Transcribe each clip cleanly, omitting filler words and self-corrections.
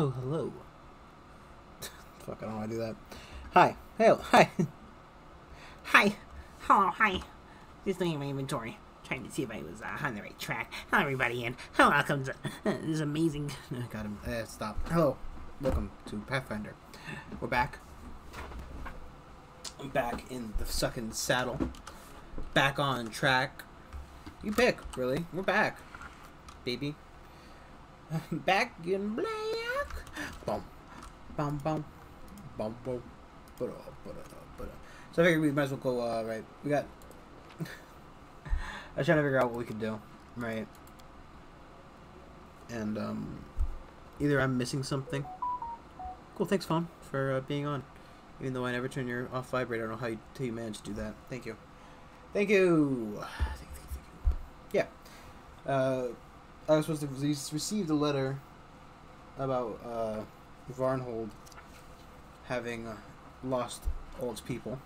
Oh, hello. Fuck, I don't want to do that. Hi. Hello. Hi. Hi. Hello, hi. Just looking at my inventory, trying to see if I was on the right track. Hello, everybody, and welcome to this is amazing. Got him. Stop. Hello. Welcome to Pathfinder. We're back. I'm back in the sucking saddle. Back on track. You pick, really. We're back. Baby. Back in black. Boom. Bum bum. Bum bum. So I figured we might as well go, right. We got... I was trying to figure out what we could do. Right. And, either I'm missing something. Cool, thanks, phone, for being on. Even though I never turn your off vibrate, I don't know how you managed to do that. Thank you. Thank you. Thank you. Yeah. I was supposed to receive a letter about Varnhold having lost all its people.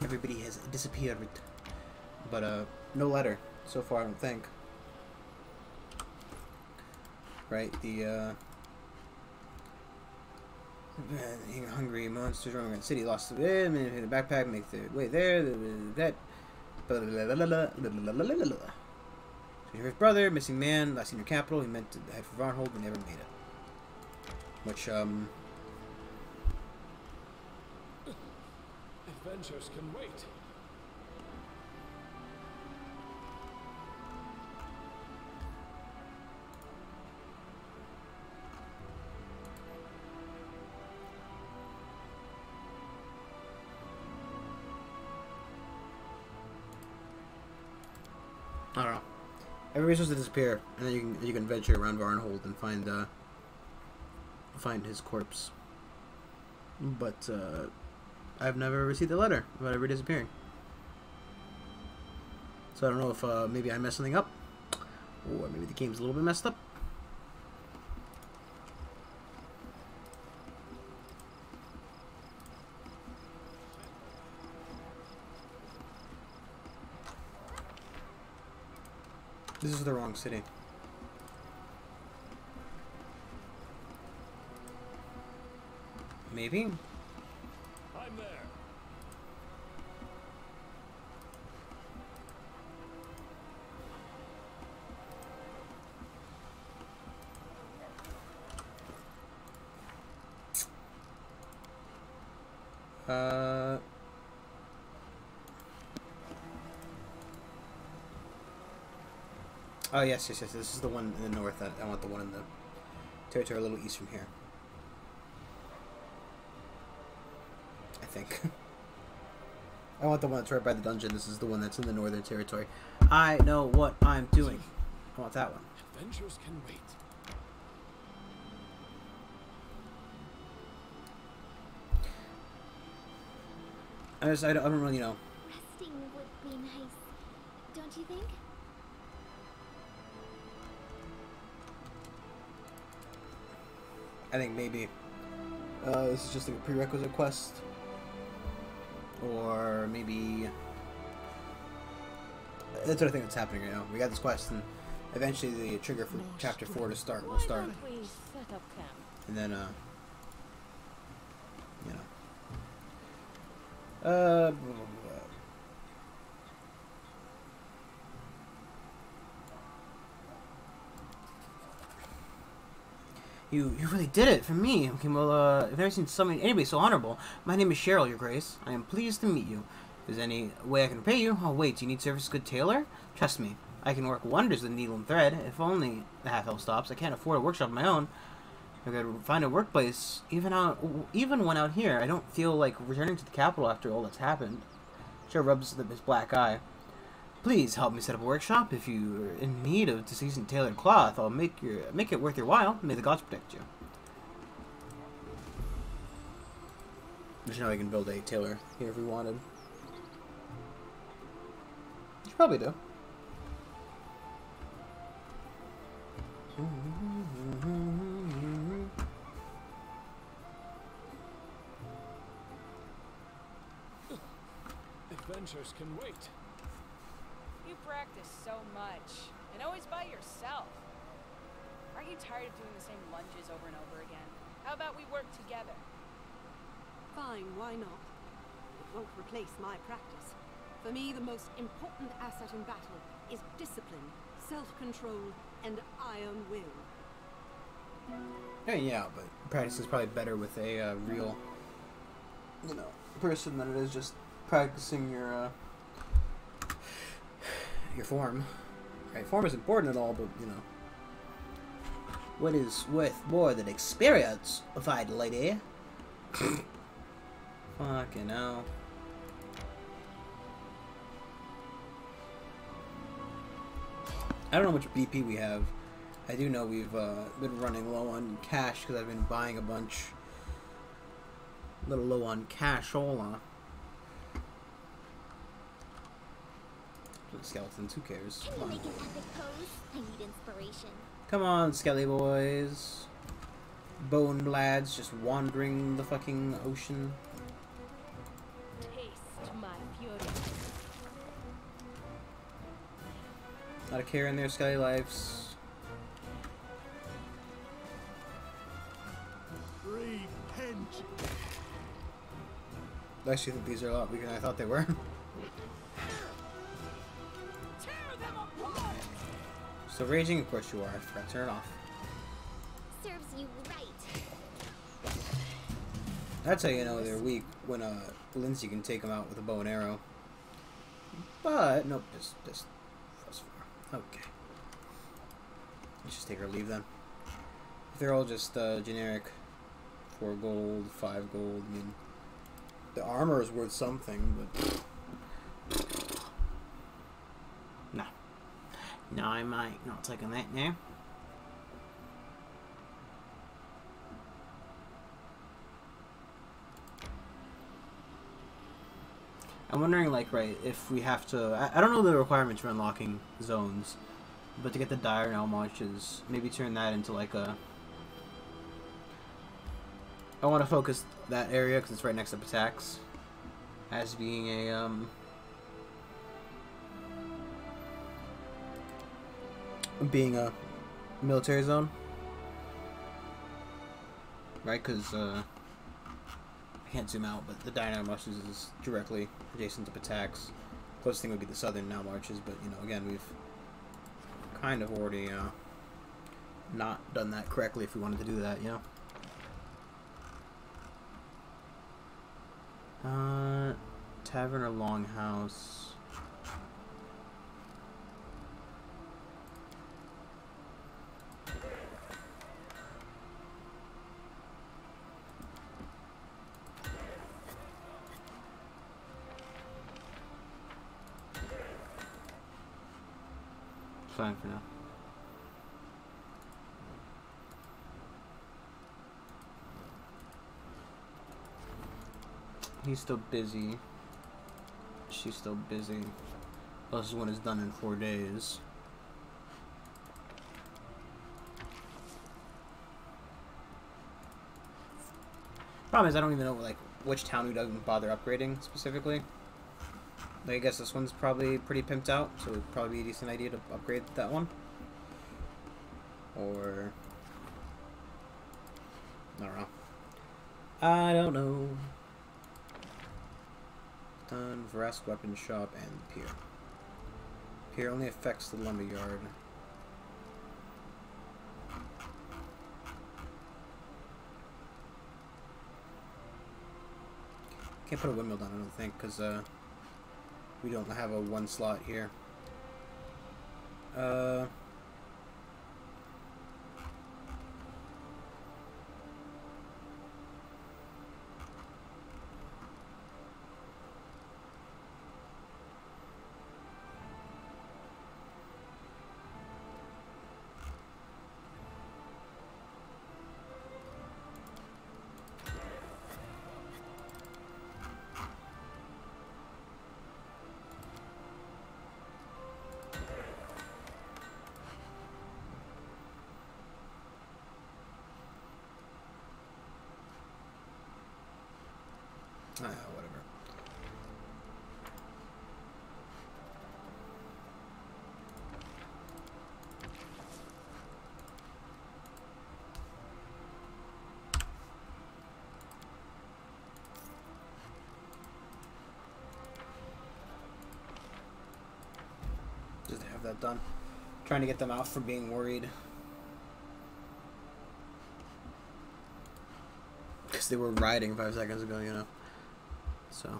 Everybody has disappeared. But no letter so far, I don't think. Right, the hungry monsters roaming around the city lost the backpack, make the way there, that. So your brother, missing man, last seen your capital, he meant to head for Varnhold, but never made it. Which, Adventures can wait. I don't know. Everybody's supposed to disappear, and then you can venture around Varnhold and find his corpse. But I've never received a letter about everybody disappearing. So I don't know if maybe I messed something up, or maybe the game's a little bit messed up. This is the wrong city. Maybe? I'm there. Oh, yes. This is the one in the north. I want the one in the territory a little east from here. I think. I want the one that's right by the dungeon. This is the one that's in the northern territory. I know what I'm doing. I want that one. Adventures can wait. I don't really know. Resting would be nice, don't you think? I think maybe this is just like a prerequisite quest, or maybe that's what I think that's happening right now. We got this quest, and eventually the trigger for chapter 4 to start will start, and then you know, blah, blah, blah. You really did it for me. Okay, well, I've never seen anybody so honorable. My name is Cheryl, Your Grace. I am pleased to meet you. If there's any way I can repay you. Oh, wait, do you need service, good tailor? Trust me, I can work wonders with needle and thread. If only the half-elf stops. I can't afford a workshop of my own. I could find a workplace. Even when out here, I don't feel like returning to the capital after all that's happened. Cheryl rubs his black eye. Please help me set up a workshop. If you're in need of decent tailored cloth, I'll make it worth your while. May the gods protect you. Just know I can build a tailor here if we wanted. You should probably do. Adventures can wait. You practice so much, and always by yourself. Aren't you tired of doing the same lunges over and over again? How about we work together? Fine, why not? It won't replace my practice. For me, the most important asset in battle is discipline, self-control, and iron will. Yeah, but practice is probably better with a real, person than it is just practicing your form. Right, form is important and all, but what is worth more than experience, fine lady? Fucking hell. I don't know how much BP we have. I do know we've been running low on cash because I've been buying a bunch. A little low on cashola. Skeletons, who cares? Can you make an epic pose? I need inspiration. Come on, Skelly boys. Bone lads just wandering the fucking ocean. Taste my fury. Not a care in their Skelly lives. Repent. I actually think these are a lot weaker than I thought they were. So raging, of course you are. I forgot to turn it off. Serves you right. That's how you know they're weak, when Lindsay can take them out with a bow and arrow. But nope, just plus 4. Okay. Let's just take our leave then. If they're all just generic 4 gold, 5 gold, I mean, the armor is worth something, but no. No, I might not taking that now. I'm wondering, like, right, if we have to... I don't know the requirements for unlocking zones, but to get the dire now marches, maybe turn that into, like, a... I want to focus that area, because it's right next to attacks, as being a, military zone. Right, because, I can't zoom out, but the Dino Marches is directly adjacent to Patax. Closest thing would be the southern now marches, but again, we've kind of already not done that correctly if we wanted to do that, Tavern or Longhouse. Fine for now. He's still busy. She's still busy. Well, this one is done in 4 days. Problem is, I don't even know which town we don't bother upgrading specifically. I guess this one's probably pretty pimped out, so it'd probably be a decent idea to upgrade that one. Or... I don't know. I don't know. Done. Vrask Weapon Shop and Pier. Pier only affects the lumberyard. Can't put a windmill down, I don't think, because we don't have a 1 slot here. Whatever. that done. Trying to get them out from being worried. Because they were riding 5 seconds ago, you know. So.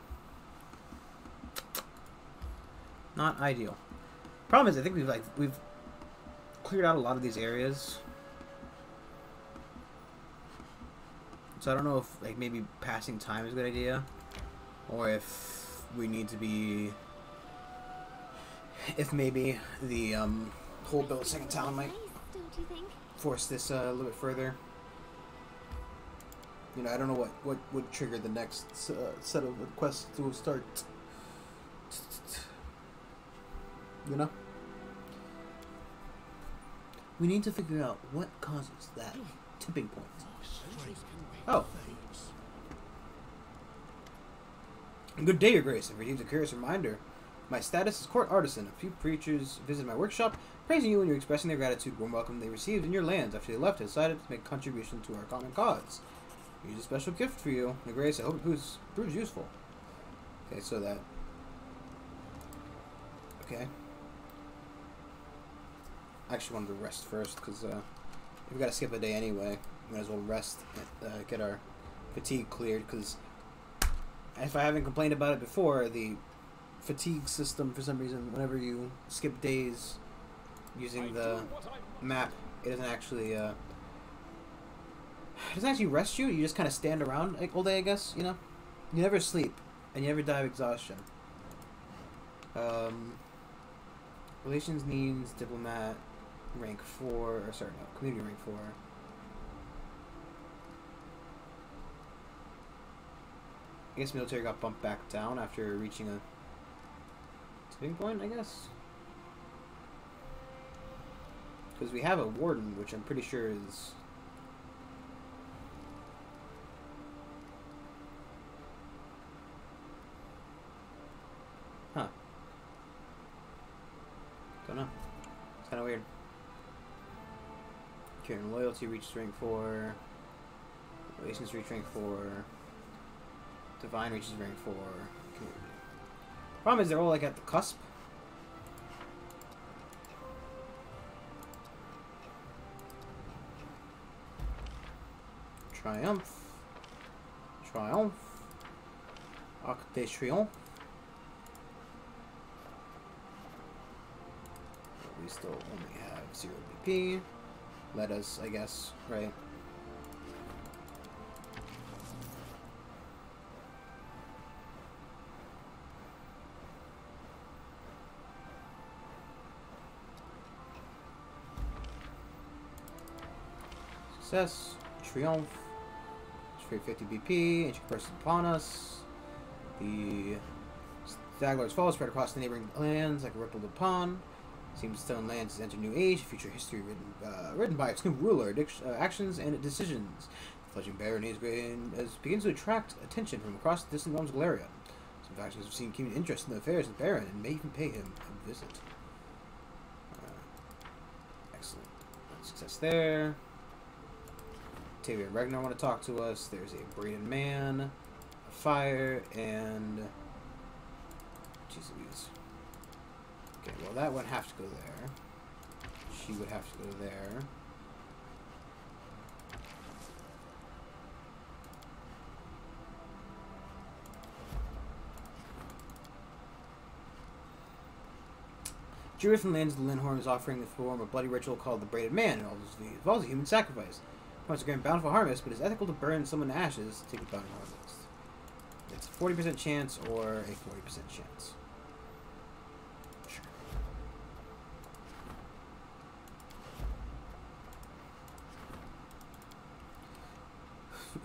Not ideal. Problem is, I think we've cleared out a lot of these areas. So I don't know if like maybe passing time is a good idea, or if we need to be, if maybe the whole build second town might Don't you think? force this a little bit further. You know, I don't know what would trigger the next set of quests to start. You know? We need to figure out what causes that tipping point. Oh. Good day, Your Grace. I've received a curious reminder. My status is court artisan. A few preachers visited my workshop, praising you and you're expressing their gratitude for the warm welcome they received in your lands after they left and decided to make a contribution to our common cause. Here's a special gift for you, Your Grace. I hope it proves useful. Okay, so that... Okay. I actually wanted to rest first, because we gotta skip a day anyway. Might as well rest and get our fatigue cleared, because if I haven't complained about it before, the fatigue system, for some reason, whenever you skip days using the map, it doesn't actually rest you. You just kind of stand around like all day, I guess. You know, you never sleep and you never die of exhaustion. Relations needs diplomat rank 4, or sorry, no, community rank 4. I guess military got bumped back down after reaching a tipping point, I guess. Because we have a warden, which I'm pretty sure is... Huh. Don't know. It's kind of weird. Curing loyalty reached rank 4. Relations reached rank 4. Divine reaches rank 4. Community. Problem is they're all like at the cusp. Triumph. Triumph. Arc de Triomphe. We still only have 0 BP. Let us, I guess, right? Success. Triomphe. Straight 50 BP. Ancient person upon us. The Staglor's Fall spread across the neighboring lands like a rippled pond. Seems stone lands has entered new age. Future history written by its new ruler. Actions and decisions. The fledgling barony begins to attract attention from across the distant realms of Galeria. Some factions have seen keen interest in the affairs of the Baron and may even pay him a visit. Excellent. Success there. Tavia and Ragnar want to talk to us. There's a braided man, a fire, and... Jeez Louise. Okay, well that would have to go there. She would have to go there. Judith from lands of the Lindhorn is offering the form a bloody ritual called the Braided Man, and all this involves a human sacrifice. Wants to grant bountiful harvest, but it's ethical to burn someone to ashes to take the bountiful harvest. It's a 40% chance or a 40% chance. Sure.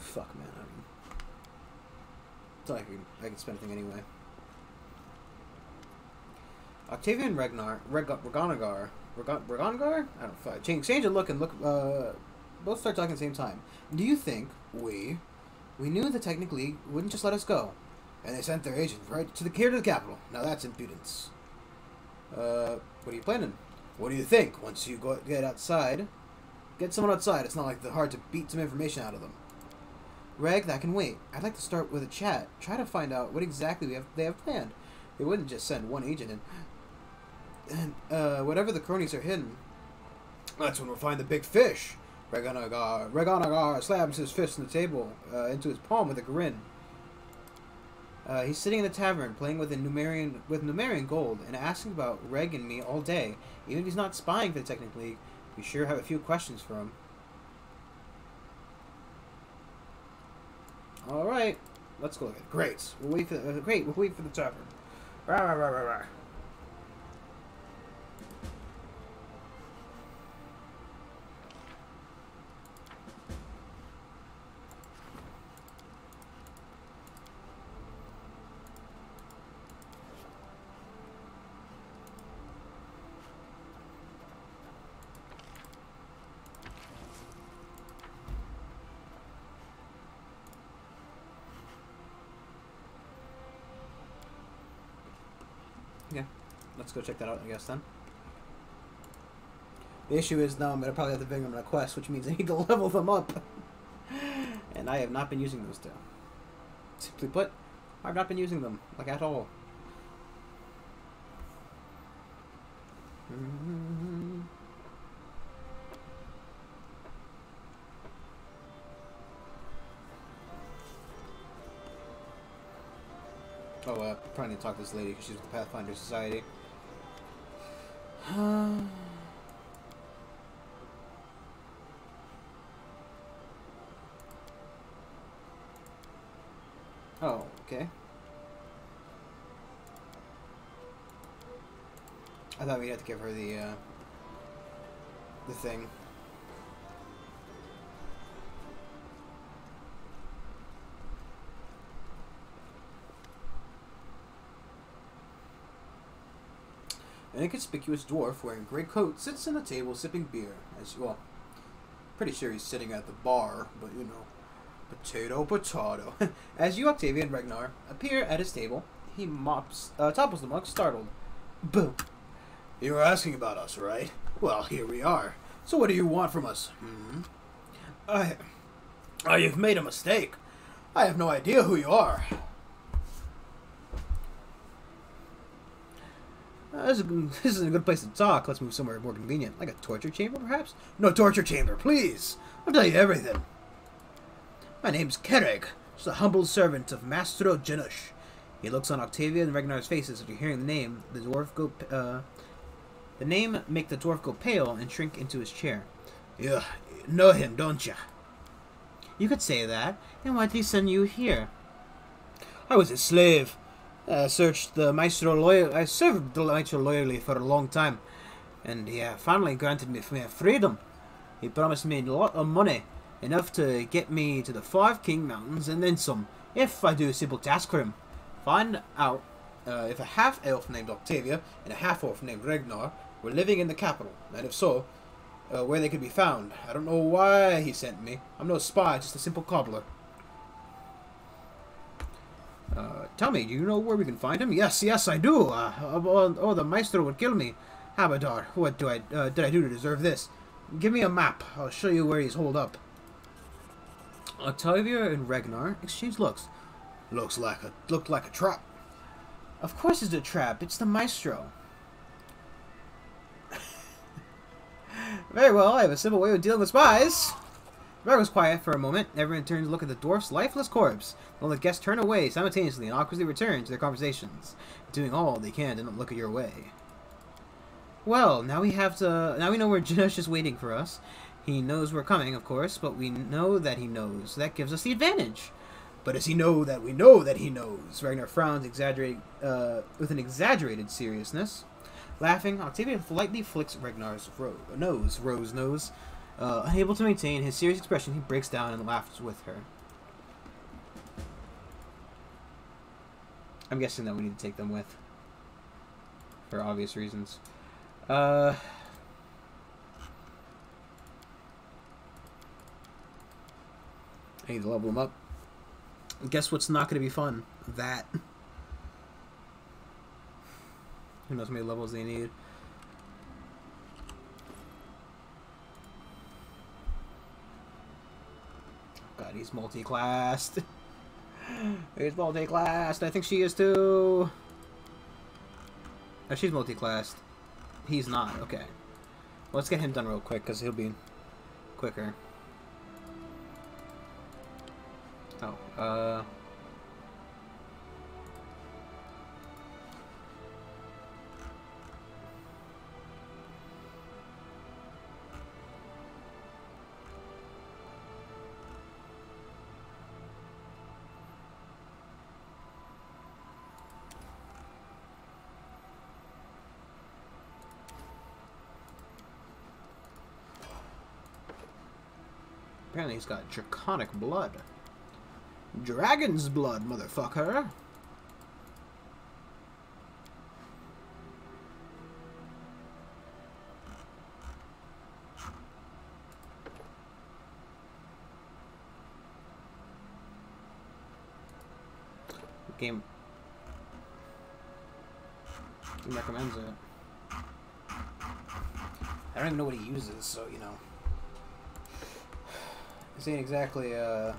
Fuck, man. I mean, it's not like I can spend anything anyway. Octavian and Reganagar? I don't know. Change a look and look. Both start talking at the same time. Do you think we knew the Technic League wouldn't just let us go, and they sent their agent right here to the capital? Now that's impudence. What are you planning? What do you think? Once you get outside, get someone outside. It's not like they're hard to beat some information out of them. Reg, that can wait. I'd like to start with a chat. Try to find out what exactly they have planned. They wouldn't just send one agent in. And whatever the cronies are hidden, that's when we'll find the big fish. Reganagar slams his fist on the table into his palm with a grin. He's sitting in the tavern playing with Numerian gold and asking about Reg and me all day. Even if he's not spying for the Technic League, we sure have a few questions for him. All right, let's go. Great. We'll wait for the tavern. Rah, rah, rah, rah, rah. Yeah, let's go check that out, I guess, then. The issue is now I'm going to probably have to bring them on a quest, which means I need to level them up. And I have not been using those two. Simply put, I've not been using them, like, at all. Oh, probably need to talk to this lady because she's with the Pathfinder Society. Oh, okay. I thought we'd have to give her the thing. An inconspicuous dwarf wearing a gray coat sits at a table sipping beer. Well, pretty sure he's sitting at the bar, but you know, potato. As you, Octavia, and Regnar appear at his table, he topples the mug, startled. Boom. You were asking about us, right? Well, here we are. So what do you want from us? You've made a mistake. I have no idea who you are. This isn't a good place to talk. Let's move somewhere more convenient. Like a torture chamber, perhaps? No torture chamber, please. I'll tell you everything. My name's Kereg, just a humble servant of Mastro Janush. He looks on Octavia and Regnar's faces after hearing the name. The name make the dwarf go pale and shrink into his chair. You know him, don't ya? You could say that. And why did he send you here? I was a slave. I served the Maestro loyally for a long time, and he finally granted me freedom. He promised me a lot of money, enough to get me to the 5 King Mountains and then some, if I do a simple task for him. Find out if a half-elf named Octavia and a half-orc named Regnar were living in the capital, and if so, where they could be found. I don't know why he sent me. I'm no spy, just a simple cobbler. Tell me, do you know where we can find him? Yes, I do. The Maestro would kill me. Habadar, what did I do to deserve this? Give me a map. I'll show you where he's holed up. Octavia and Regnar exchange looks. Looked like a trap. Of course it's a trap. It's the Maestro. Very well, I have a simple way of dealing with spies. Everyone was quiet for a moment. Everyone turned to look at the dwarf's lifeless corpse. All the guests turn away simultaneously and awkwardly return to their conversations, doing all they can to not look at your way. Well, now we know where Janush is waiting for us. He knows we're coming, of course, but we know that he knows. That gives us the advantage. But does he know that we know that he knows? Ragnar frowns, with an exaggerated seriousness. Laughing, Octavia lightly flicks Ragnar's nose. Unable to maintain his serious expression, he breaks down and laughs with her. I'm guessing that we need to take them with, for obvious reasons. I need to level them up. Guess what's not going to be fun? That. Who knows how many levels they need. God, he's multi-classed. He's multi-classed. I think she is too. Oh, she's multi-classed. He's not. Okay. Let's get him done real quick, because he'll be quicker. Oh, apparently he's got draconic blood. Dragon's blood, motherfucker! Game recommends it. I don't even know what he uses, so you know. This ain't exactly I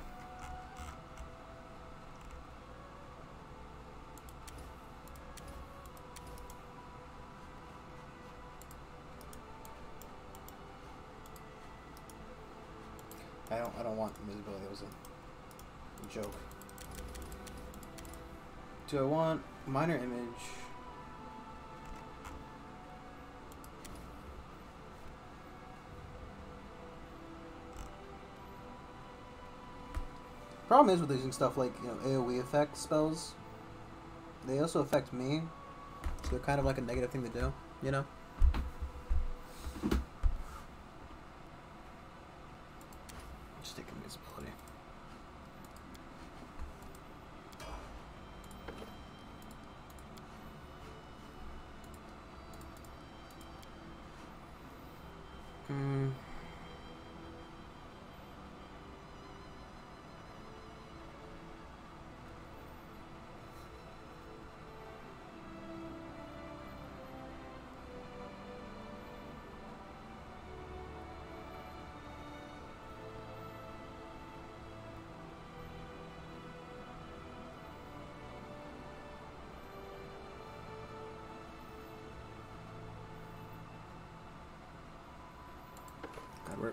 don't want invisibility. That was a joke. Do I want minor image? Problem is with using stuff like, you know, AoE effect spells, they also affect me, so they're kind of like a negative thing to do, you know? Just take invisibility.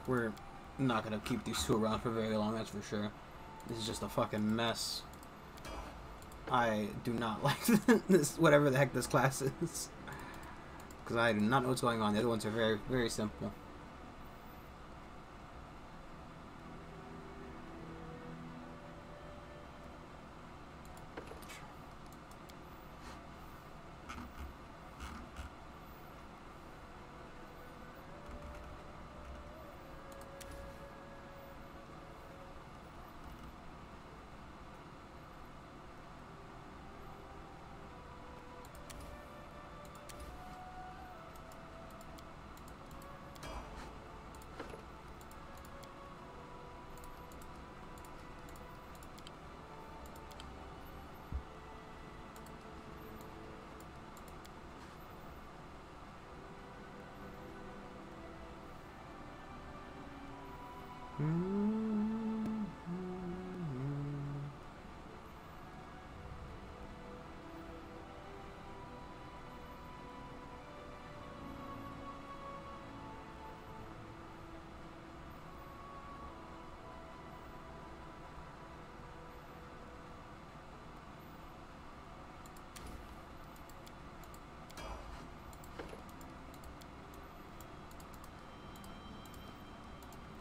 We're not gonna keep these two around for very long, that's for sure. This is just a fucking mess. I do not like this, whatever the heck this class is. Because I do not know what's going on. The other ones are very, very simple.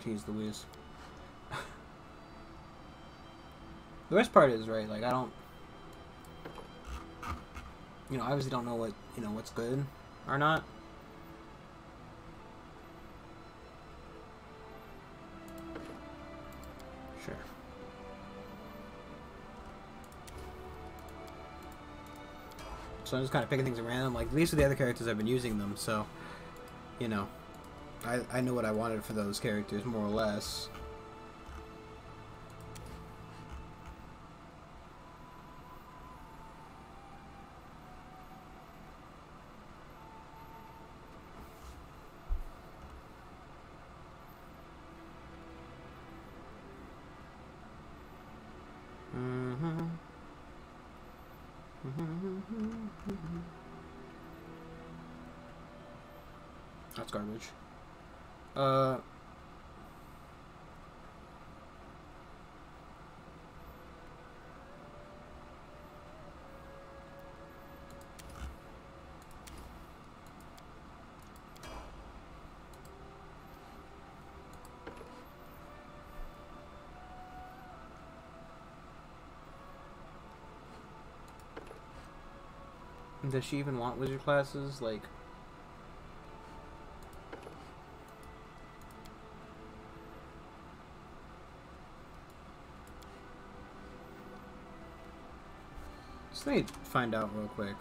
Jeez Louise. The worst part is, right, like, I don't, you know, I obviously don't know what, you know, what's good or not. Sure. So I'm just kind of picking things at random. Like, these are the other characters I've been using them, so, you know, I know what I wanted for those characters, more or less. That's garbage. Uh... Does she even want wizard classes? Like... Just let me find out real quick.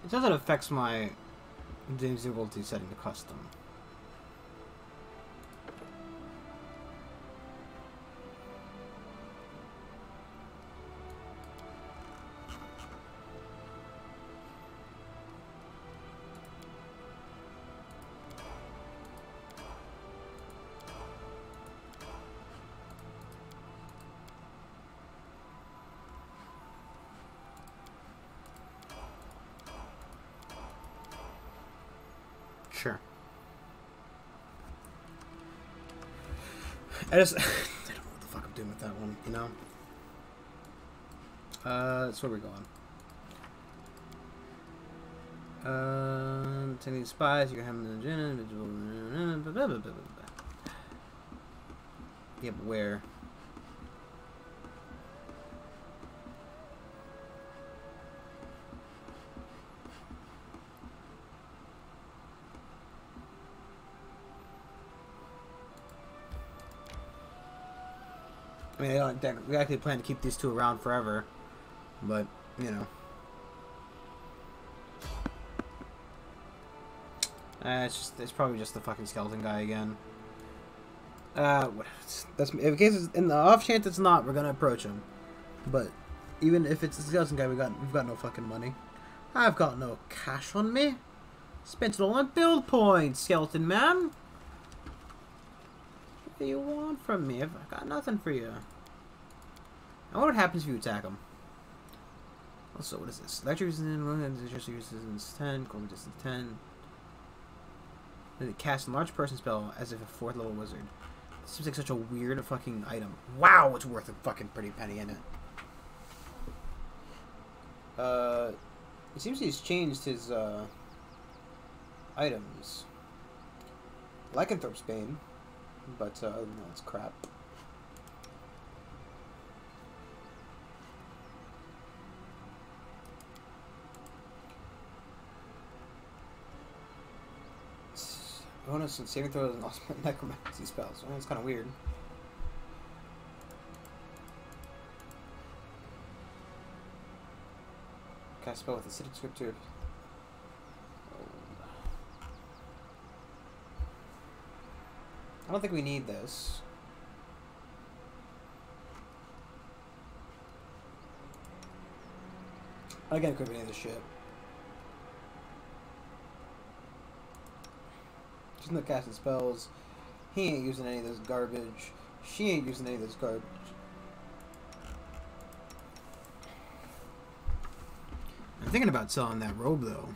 It says it affects my difficulty setting to custom. Sure. I don't know what the fuck I'm doing with that one, you know? That's where we're going. Taking these spies, you're having the individual. Yeah, but where? I mean, we actually plan to keep these two around forever, but, you know. It's probably just the fucking skeleton guy again. That's in case in the off chance it's not, we're gonna approach him. But even if it's the skeleton guy, we've got no fucking money. I've got no cash on me. Spent it all on build points, skeleton man. What do you want from me? I've got nothing for you. I wonder what happens if you attack him. Also, what is this? Electric resistance 10, cold resistance 10. It casts a large person spell as if a 4th level wizard. This seems like such a weird fucking item. Wow, it's worth a fucking pretty penny in it. It seems he's changed his items. Lycanthrope's Bane, but other than that, it's crap. Bonus and saving throws and lost necromancy spells. Well, that's kind of weird. Cast spell with acidic scripture. I don't think we need this. I can't equip any of this shit. She's not casting spells. He ain't using any of this garbage. She ain't using any of this garbage. I'm thinking about selling that robe, though.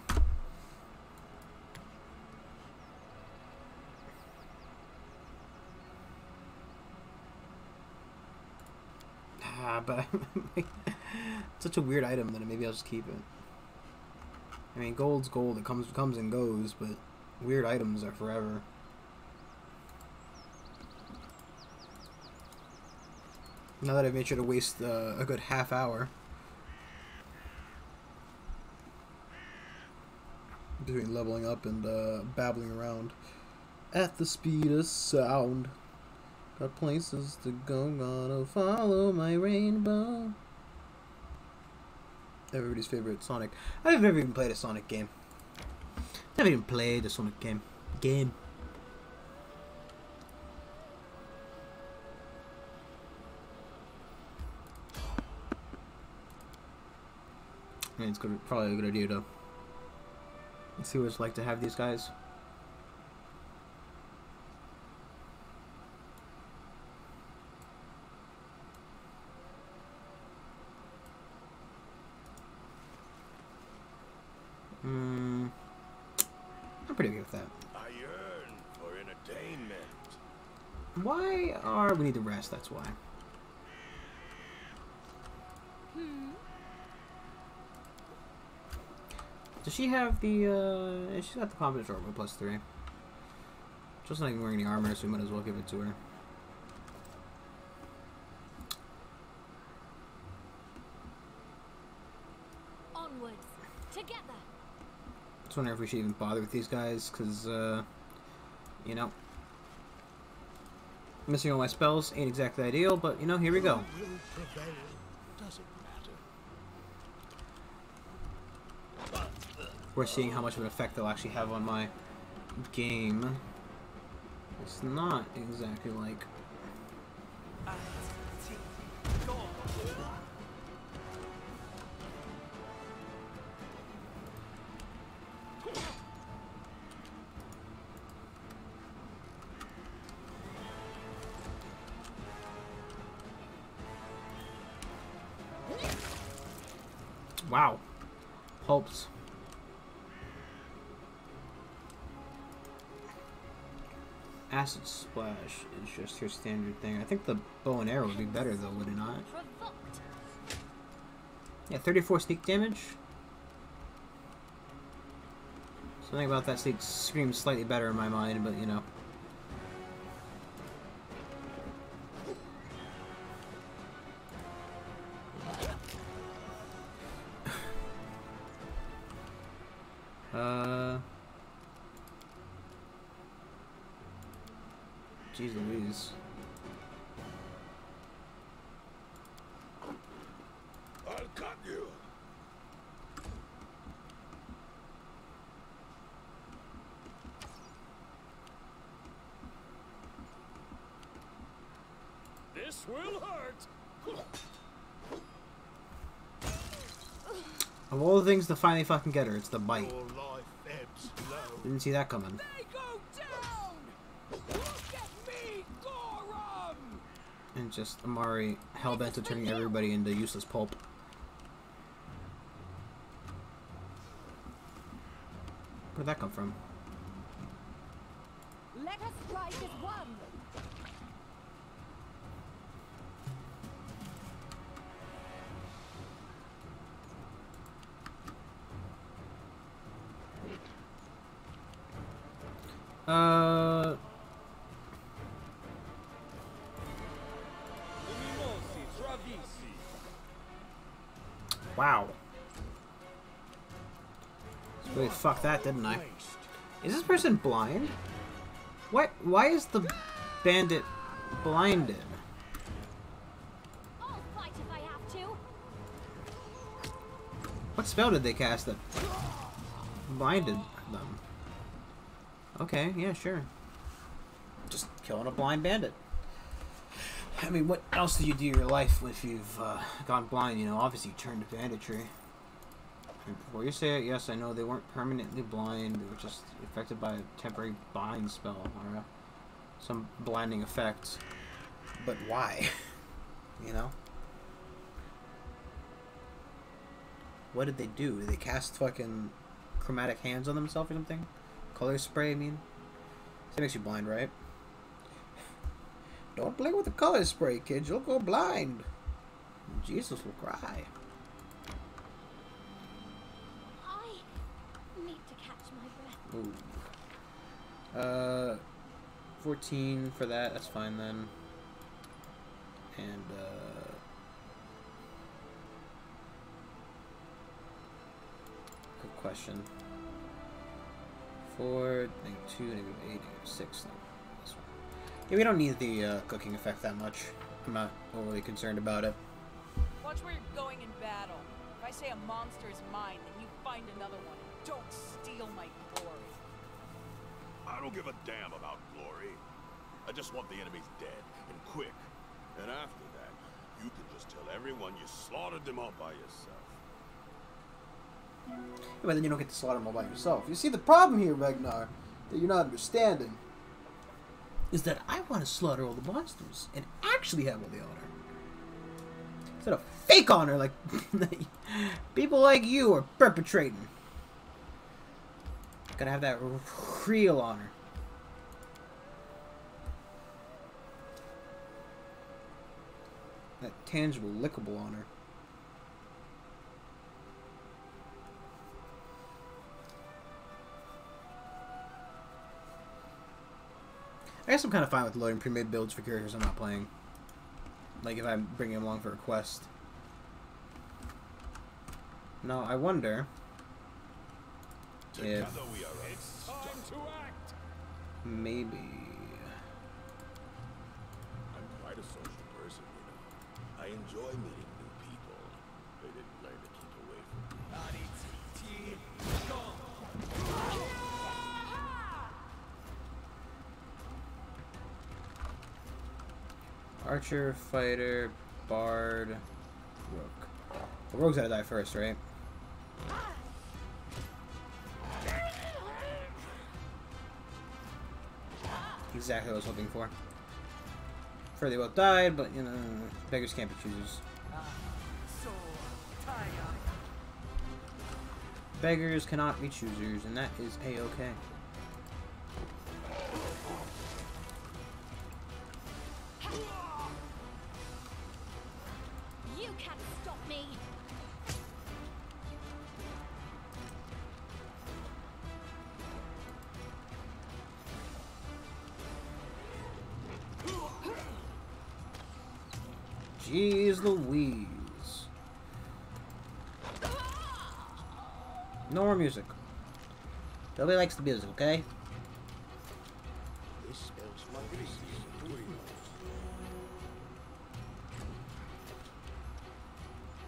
But it's such a weird item that maybe I'll just keep it. I mean, gold's gold. It comes and goes, but weird items are forever. Now that I've made sure to waste a good half hour between leveling up and babbling around at the speed of sound. Got places to go, gotta follow my rainbow. Everybody's favorite Sonic. I've never even played a Sonic game. Never even played a Sonic game. I mean, it's good, probably a good idea to see what it's like to have these guys. I'm pretty good with that. I yearn for entertainment. Why are we need to rest? That's why. Does she have the? She's got the confidence armor +3. Just not even wearing any armor, so we might as well give it to her. Onwards, together. Just wondering if we should even bother with these guys, because you know, missing all my spells ain't exactly ideal, but you know, here we go. Who will prevail? Doesn't matter. We're seeing how much of an effect they'll actually have on my game. It's not exactly like... Wow. Pulps. Acid Splash is just your standard thing. I think the bow and arrow would be better though, would it not? Provoked. Yeah, 34 sneak damage. Something about that sneak screams slightly better in my mind, but you know. Jeez Louise. I'll cut you. This will hurt. Of all the things to finally fucking get her, it's the bite. Your life ebbs low. Didn't see that coming. They go down. Look at me, Gorum. And just Amari hellbent on turning everybody into useless pulp. Where'd that come from? Let us strike as one. Wow. Really fucked that, didn't I? Is this person blind? What? Why is the bandit blinded? I'll fight if I have to. What spell did they cast that blinded them? Okay, yeah, sure. Just killing a blind bandit. I mean, what else do you do in your life if you've gone blind? You know, obviously you turn to banditry. And before you say it, yes, I know they weren't permanently blind. They were just affected by a temporary blind spell or some blinding effect. But why? You know? What did they do? Did they cast fucking chromatic hands on themselves or something? Color spray, I mean? That makes you blind, right? Don't play with the color spray, kids. You'll go blind. Jesus will cry. I need to catch my breath. Ooh. 14 for that. That's fine then. And, good question. 4, -2, -8, -6. This one. Yeah, we don't need the cooking effect that much. I'm not overly concerned about it. Watch where you're going in battle. If I say a monster is mine, then you find another one. Don't steal my glory. I don't give a damn about glory. I just want the enemies dead, and quick. And after that, you can just tell everyone you slaughtered them all by yourself. But then you don't get to slaughter them all by yourself. You see, the problem here, Ragnar, that you're not understanding, is that I want to slaughter all the monsters and actually have all the honor. Instead of fake honor like people like you are perpetrating. Gotta have that real honor. That tangible, lickable honor. I guess I'm kind of fine with loading pre-made builds for characters I'm not playing. Like if I'm bringing them along for a quest. Now, I wonder if It's time to act. maybe... I'm quite a social person, you know. I enjoy meeting new people. They didn't learn to keep away from me. Archer, fighter, bard, rogue. The rogue's gotta die first, right? Exactly what I was hoping for. Sure, they both died, but you know, beggars can't be choosers. Beggars cannot be choosers, and that is a-okay. You can't stop me. Jeez Louise. No more music. Nobody likes the music, okay? This spells my business.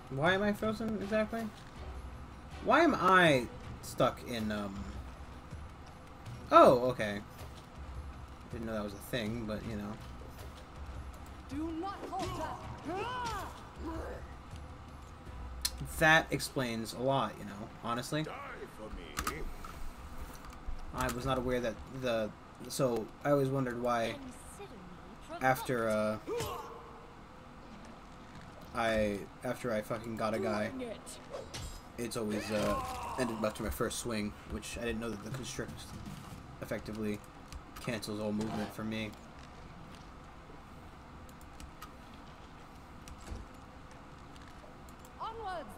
Why am I frozen exactly? Why am I stuck in, Oh, okay. Didn't know that was a thing, but, you know. Do not falter! That explains a lot, you know, honestly. Die for me. I was not aware that so, I always wondered why Consider me after, after I fucking got a guy, it's always, ended after my first swing, which I didn't know that the constrict effectively cancels all movement for me. Onwards!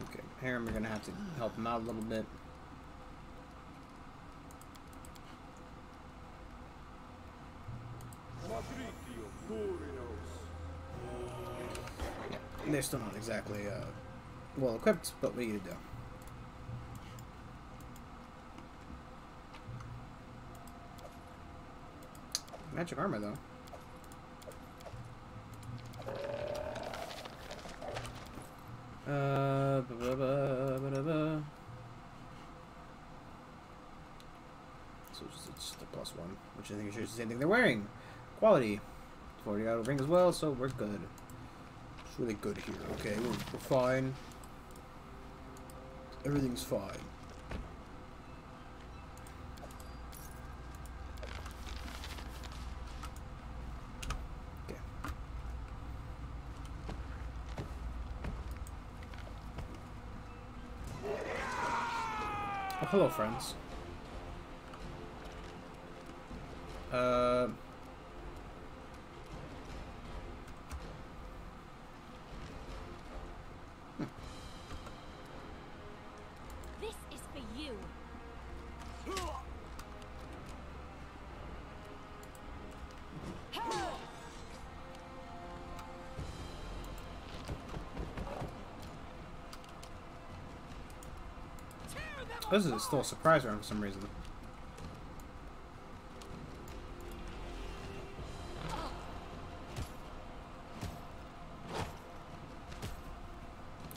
Okay, here we're gonna have to help him out a little bit. Yeah, they're still not exactly well equipped, but what are you to do? Magic armor though. So it's just a +1, which I think is the same thing they're wearing. Quality. 40 out of ring as well, so we're good. It's really good here, okay? We're fine. Everything's fine. Okay. Oh, hello, friends. This is for you. This is still a surprise round for some reason.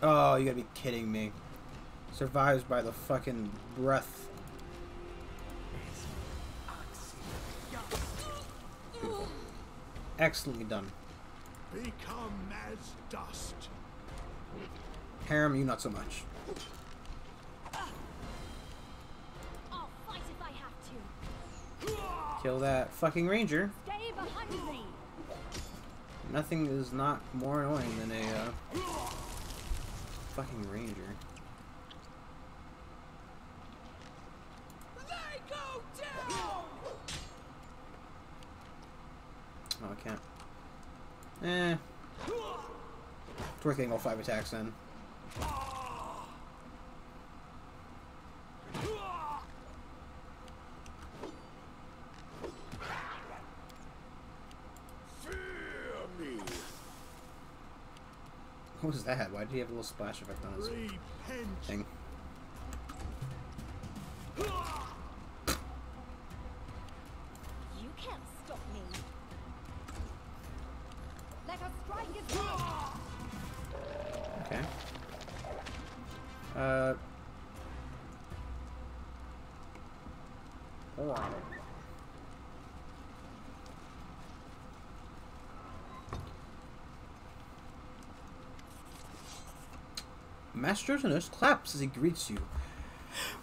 Oh, you gotta be kidding me. Survives by the fucking breath. Beautiful. Excellently done. Become as dust. Harem, you not so much. I'll fight if I have to. Kill that fucking ranger. Stay behind me. Nothing is not more annoying than a fucking ranger. They go down! Oh, I can't. Eh. It's worth getting all 5 attacks then. What was that? Why did he have a little splash effect on his thing? You can't stop me. Let us strike it down. Okay. Master Nurse claps as he greets you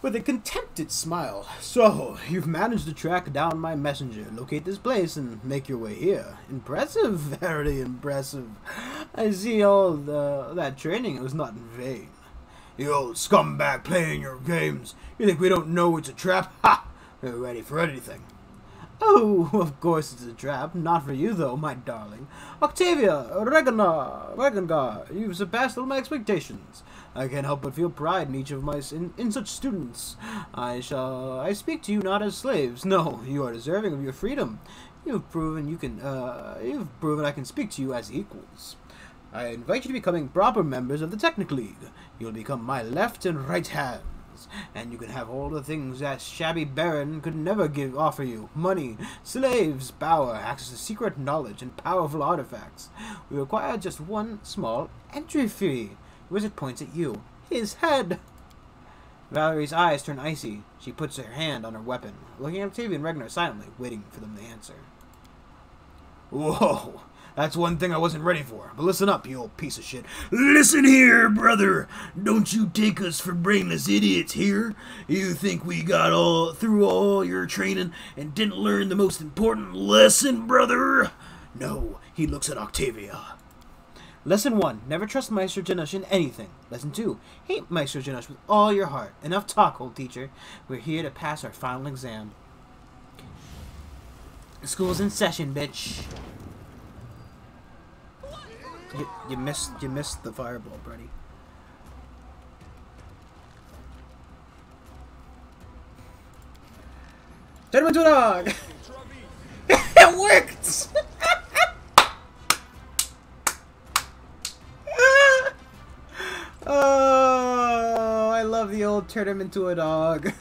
with a contented smile. So, you've managed to track down my messenger, locate this place, and make your way here. Impressive, very impressive. I see all that training was not in vain. You old scumbag playing your games. You think we don't know it's a trap? Ha! We're ready for anything. Oh, of course it's a trap. Not for you, though, my darling. Octavia, Regengar, you've surpassed all my expectations. I can't help but feel pride in each of my in such students. I speak to you not as slaves. No, you are deserving of your freedom. You've proven I can speak to you as equals. I invite you to becoming proper members of the Technic League. You'll become my left and right hands, and you can have all the things that shabby baron could never offer you: money, slaves, power, access to secret knowledge, and powerful artifacts. We require just one small entry fee. Wizard points at you. His head! Valerie's eyes turn icy. She puts her hand on her weapon, looking at Octavia and Regnar silently, waiting for them to answer. Whoa! That's one thing I wasn't ready for. But listen up, you old piece of shit. Listen here, brother. Don't you take us for brainless idiots here. You think we got through all your training and didn't learn the most important lesson, brother? No, he looks at Octavia. Lesson 1. Never trust Maestro Janusz in anything. Lesson 2. Hate Maestro Janusz with all your heart. Enough talk, old teacher. We're here to pass our final exam. School's in session, bitch. You missed the fireball, buddy. Turn him into a dog! It worked! Oh, I love the old turn him into a dog.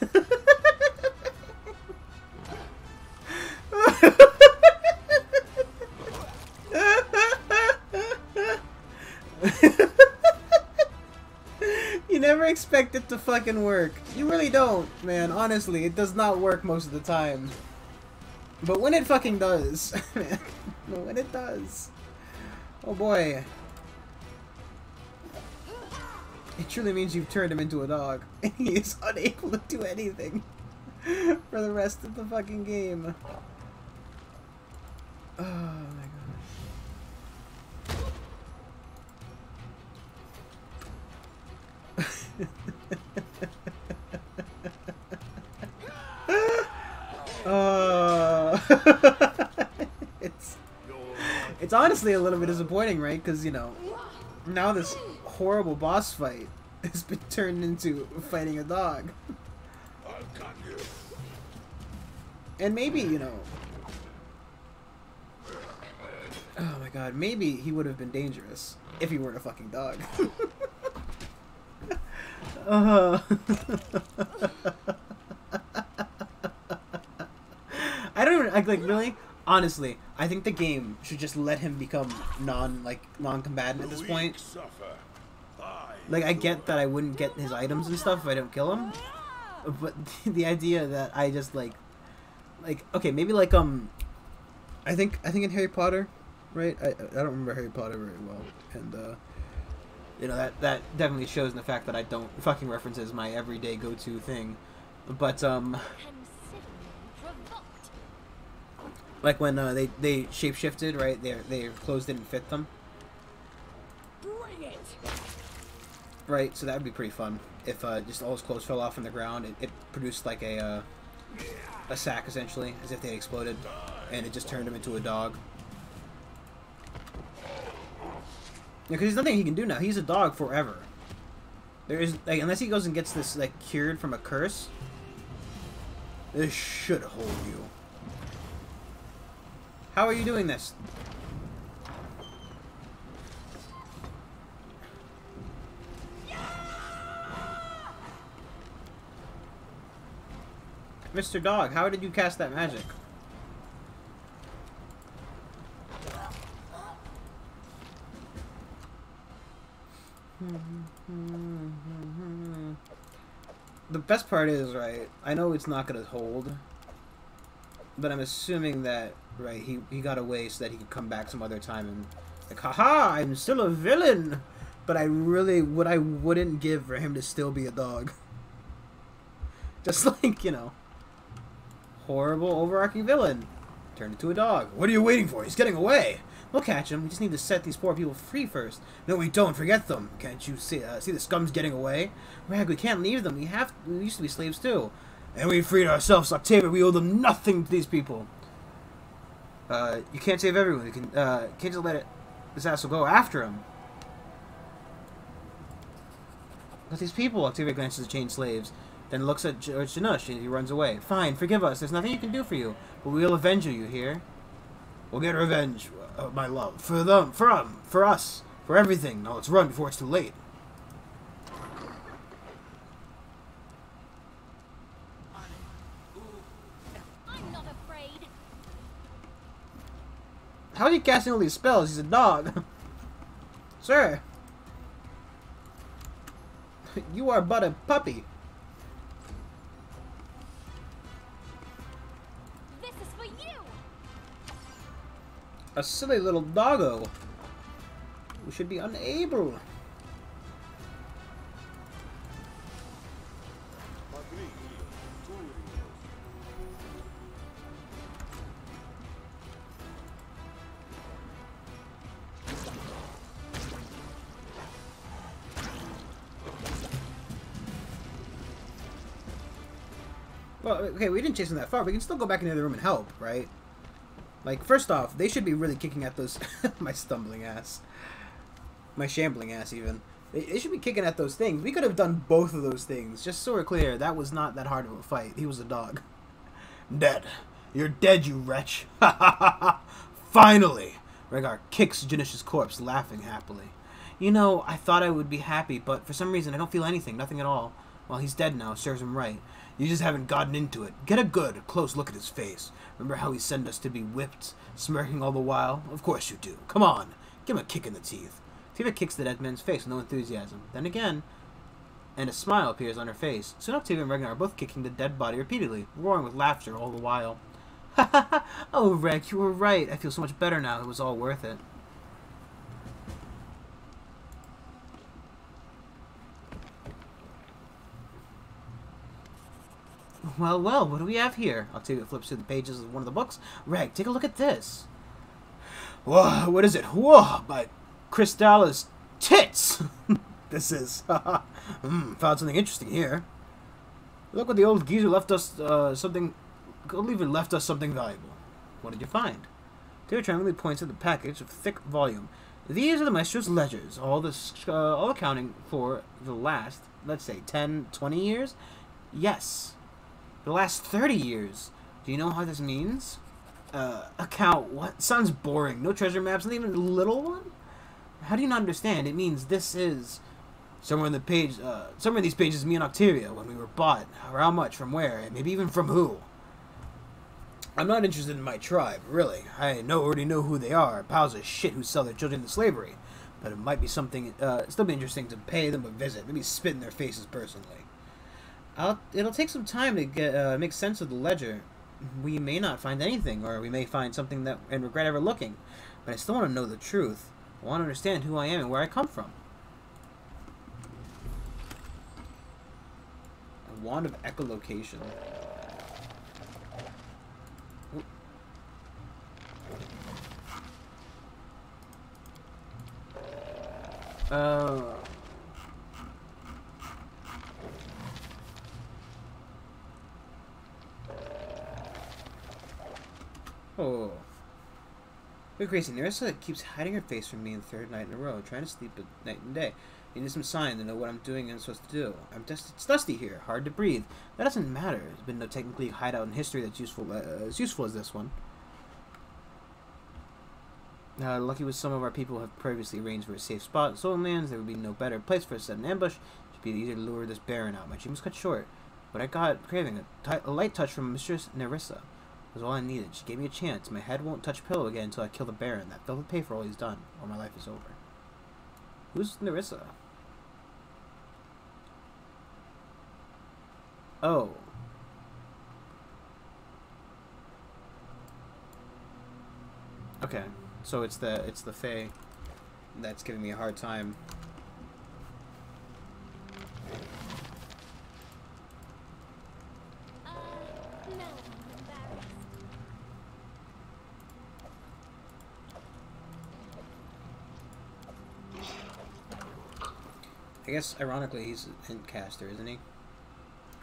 You never expect it to fucking work. You really don't, man. Honestly, it does not work most of the time. But when it fucking does, man. When it does. Oh boy. It truly means you've turned him into a dog. And he is unable to do anything for the rest of the fucking game. Oh my It's honestly a little bit disappointing, right? Because, you know, now this horrible boss fight has been turned into fighting a dog. And maybe, you know... Oh my god, maybe he would have been dangerous if he weren't a fucking dog. like really, honestly, I think the game should just let him become non-combatant at this point. Like, I get that I wouldn't get his items and stuff if I don't kill him, but the idea that I just like okay, maybe like I think in Harry Potter, right? I don't remember Harry Potter very well, and you know, that definitely shows in the fact that I don't fucking reference as my everyday go-to thing, but like when they shapeshifted, right? Their clothes didn't fit them. Bring it! Right, so that would be pretty fun if just all his clothes fell off on the ground. It produced like a sack essentially, as if they had exploded, and it just turned him into a dog. Yeah, because there's nothing he can do now. He's a dog forever. There is like, unless he goes and gets this like cured from a curse. This should hold you. How are you doing this? Mr. Dog, how did you cast that magic? The best part is, right, I know it's not going to hold, but I'm assuming that, right, he got away so that he could come back some other time and, like, haha, I'm still a villain! But I really, what I wouldn't give for him to still be a dog. Just like, you know, horrible, overarching villain. Turned into a dog. What are you waiting for? He's getting away! We'll catch him. We just need to set these poor people free first. No, we don't. Forget them. Can't you see the scum's getting away? Rag, we can't leave them. We used to be slaves too. And we freed ourselves, Octavia. We owe them nothing to these people. You can't save everyone. You can't just let this asshole go after him. But these people, Octavia glances at the chained slaves, then looks at Janush and he runs away. Fine, forgive us. There's nothing you can do for you. But we'll avenge you, hear? We'll get revenge. My love, for them, for us, for everything. Now let's run before it's too late. I'm not afraid. How are you casting all these spells? He's a dog. Sir. You are but a puppy. This is for you. A silly little doggo. We should be unable. Well, okay, we didn't chase him that far. We can still go back into the room and help, right? Like, first off, they should be really kicking at those... my stumbling ass. My shambling ass, even. They should be kicking at those things. We could have done both of those things. Just so we're clear, that was not that hard of a fight. He was a dog. Dead. You're dead, you wretch. Ha ha ha ha! Finally! Rhaegar kicks Janush's corpse, laughing happily. You know, I thought I would be happy, but for some reason I don't feel anything. Nothing at all. Well, he's dead now. Serves him right. You just haven't gotten into it. Get a good, close look at his face. Remember how he sent us to be whipped, smirking all the while? Of course you do. Come on. Give him a kick in the teeth. Octavia kicks the dead man's face with no enthusiasm. Then again, and a smile appears on her face. Soon Octavia and Ragnar are both kicking the dead body repeatedly, roaring with laughter all the while. Ha ha ha! Oh, Reg, you were right. I feel so much better now. It was all worth it. Well, well, what do we have here? Octavia flips through the pages of one of the books. Reg, take a look at this. Whoa, what is it? Whoa, by Kristalla's tits! This is. Found something interesting here. Look what the old geezer left us, something... even left us something valuable. What did you find? Octavia tremblingly points at the package of thick volume. These are the maestro's ledgers, all accounting for the last, let's say, 10, 20 years? Yes. The last 30 years. Do you know how this means? Account, what? Sounds boring. No treasure maps, not even a little one? How do you not understand? It means this is... Somewhere in the page, somewhere in these pages, me and Octavia, when we were bought. Or how much, from where, and maybe even from who. I'm not interested in my tribe, really. I already know who they are, piles of shit who sell their children to slavery. But it might be something, still be interesting to pay them a visit, maybe spit in their faces personally. It'll take some time to get make sense of the ledger. We may not find anything, or we may find something that and regret ever looking. But I still want to know the truth. I want to understand who I am and where I come from. A wand of echolocation. Oh. We're crazy. Nerissa keeps hiding her face from me the third night in a row, trying to sleep at night and day. I need some sign to know what I'm doing and I'm supposed to do. It's dusty here, hard to breathe. That doesn't matter. There's been no technically hideout in history that's as useful as this one. Lucky with some of our people have previously arranged for a safe spot. So lands, there would be no better place for a sudden ambush. It should be easier to lure this baron out. My dream was cut short. But I got craving a light touch from Mistress Nerissa. Was all I needed. She gave me a chance. My head won't touch pillow again until I kill the Baron. That bill will pay for all he's done, or my life is over. Who's Nerissa? Oh. Okay. So it's the Fae that's giving me a hard time. I guess, ironically, he's a hint caster, isn't he?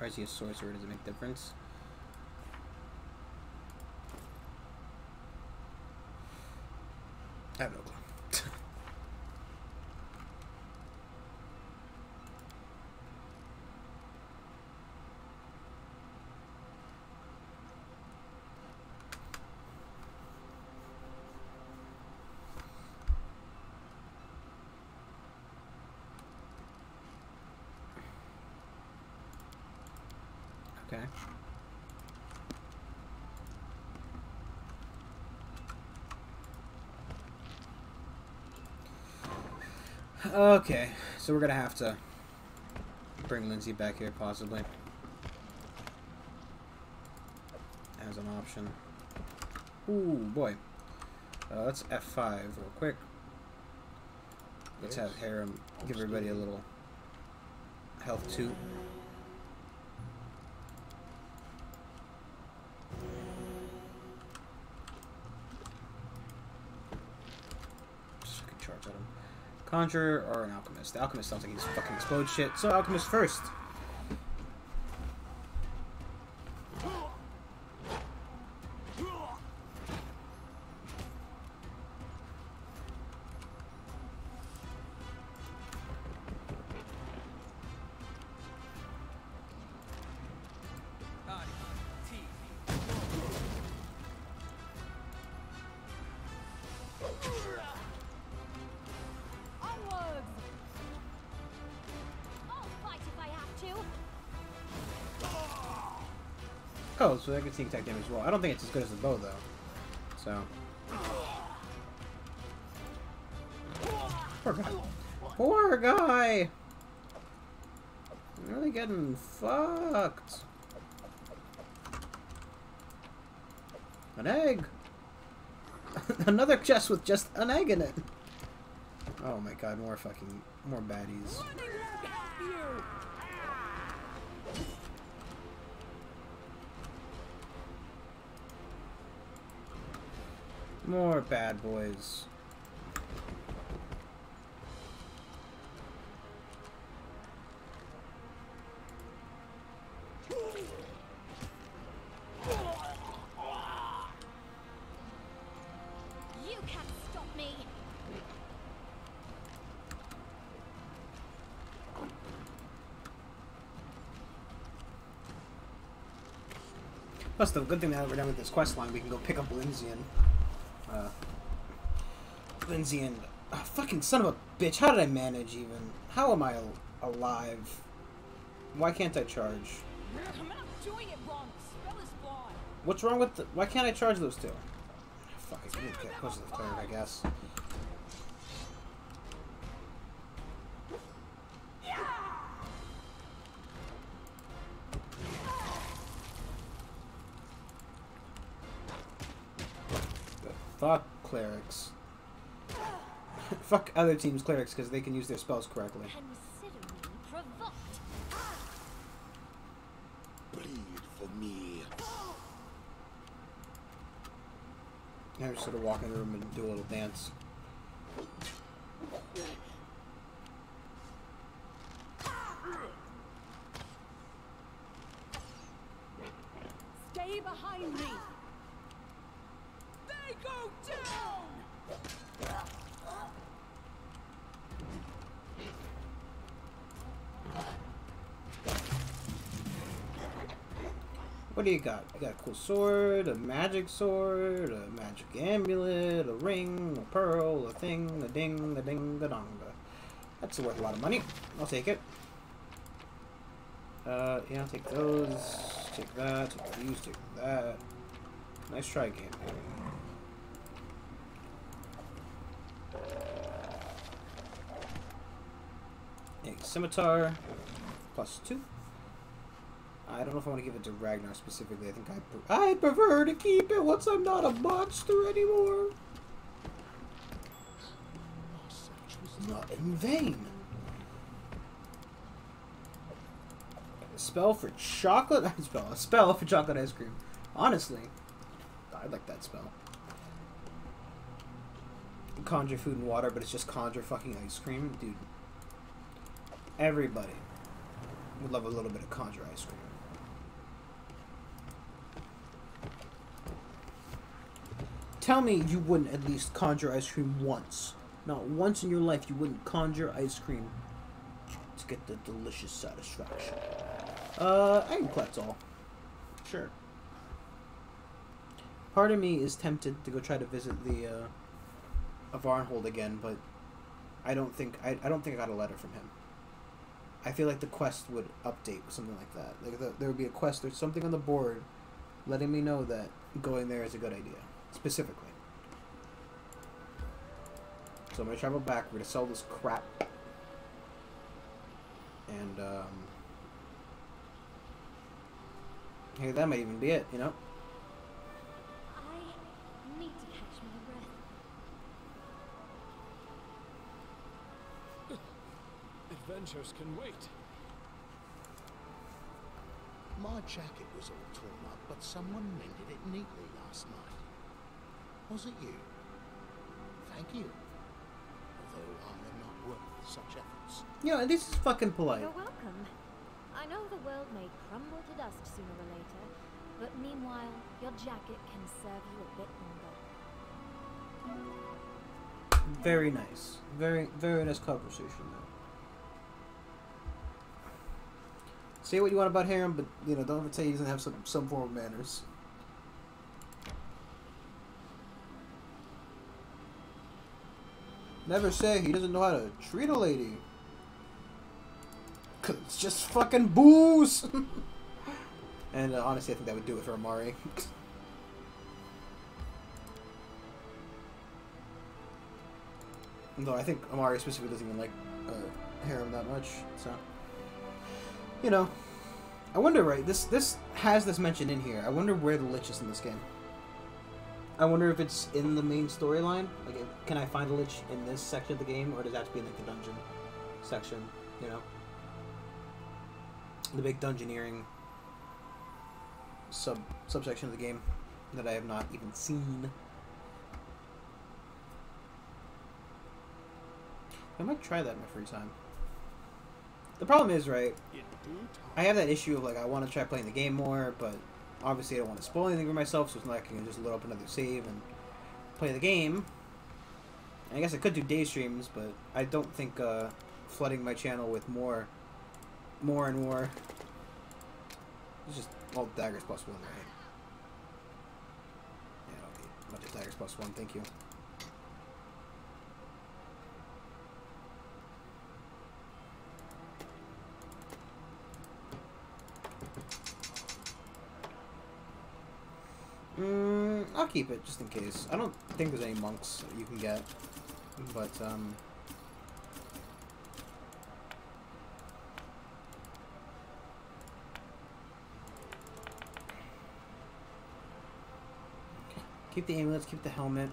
Or is he a sorcerer? Does it make a difference? I have no clue. Okay. Okay, so we're gonna have to bring Lindsay back here, possibly, as an option. Ooh, boy. Let's F5 real quick. Let's have Harem give everybody a little health too. Conjurer or an alchemist. The alchemist sounds like he's fucking explode shit. So alchemist first. Oh, so I can see attack damage as well. I don't think it's as good as the bow, though. So. Poor guy. Poor guy! I'm really getting fucked. An egg! Another chest with just an egg in it! Oh my god, more baddies. More bad boys. You can't stop me. Plus, the good thing now that we're done with this quest line, we can go pick up Lindsay and fucking son of a bitch. How did I manage even? How am I alive? Why can't I charge? I'm not doing it wrong. The spell is flawed. What's wrong with the... Why can't I charge those two? Fuck, I need to get close to the cleric, I guess. Fuck clerics. Fuck other teams' clerics because they can use their spells correctly. Consider me provoked. Bleed for me. I just sort of walk in the room and do a little dance. Stay behind me! They go down! What do you got? I got a cool sword, a magic amulet, a ring, a pearl, a thing, a ding, a ding, a donga. That's worth a lot of money. I'll take it. Yeah, I'll take those. Take that. Take these. Take that. Nice try, game. A scimitar. +2. I don't know if I want to give it to Ragnar specifically. I think I'd prefer to keep it once I'm not a monster anymore. Not in vain. A spell for chocolate. A spell for chocolate ice cream. Honestly, I like that spell. Conjure food and water, but it's just conjure fucking ice cream, dude. Everybody would love a little bit of conjure ice cream. Tell me you wouldn't at least conjure ice cream once. Not once in your life you wouldn't conjure ice cream to get the delicious satisfaction. I can collect all. Sure. Part of me is tempted to go try to visit the Varnhold again, but I don't think I got a letter from him. I feel like the quest would update with something like that. Like there would be a quest or something on the board letting me know that going there is a good idea. Specifically. So I'm going to travel back. We're going to sell this crap. And, hey, that might even be it, you know? I need to catch my breath. Adventures can wait. My jacket was all torn up, but someone mended it neatly last night. Was it you? Thank you. Although I am not worth such efforts. Yeah, this is fucking polite. You're welcome. I know the world may crumble to dust sooner or later, but meanwhile, your jacket can serve you a bit longer. Very nice. Very, very nice conversation, though. Say what you want about Harem, but, you know, don't ever say he doesn't have some form of manners. Never say he doesn't know how to treat a lady. 'Cause it's just fucking booze! And honestly, I think that would do it for Amari. Though I think Amari specifically doesn't even like Harem that much, so... You know, I wonder, right, this has this mentioned in here. I wonder where the Lich is in this game. I wonder if it's in the main storyline. Like, can I find a Lich in this section of the game, or does that have to be in like the dungeon section? You know, the big dungeoneering subsection of the game that I have not even seen. I might try that in my free time. The problem is, right, I have that issue of, like, I want to try playing the game more, but obviously I don't want to spoil anything for myself, so it's not like I can just load up another save and play the game. And I guess I could do day streams, but I don't think flooding my channel with more and more... It's just all daggers +1, right? Yeah, I don't need a bunch of daggers +1, thank you. I'll keep it just in case. I don't think there's any monks that you can get, but keep the amulets, keep the helmet.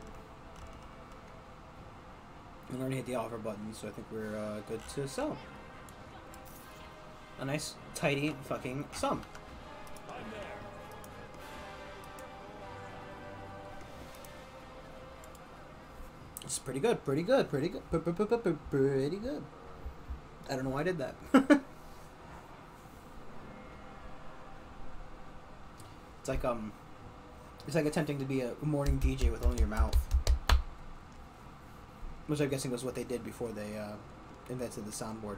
I already hit the offer button, so I think we're good to sell. A nice, tidy fucking sum. It's pretty good, pretty good, pretty good, pretty good. I don't know why I did that. It's like attempting to be a morning DJ with only your mouth. Which I'm guessing was what they did before they invented the soundboard.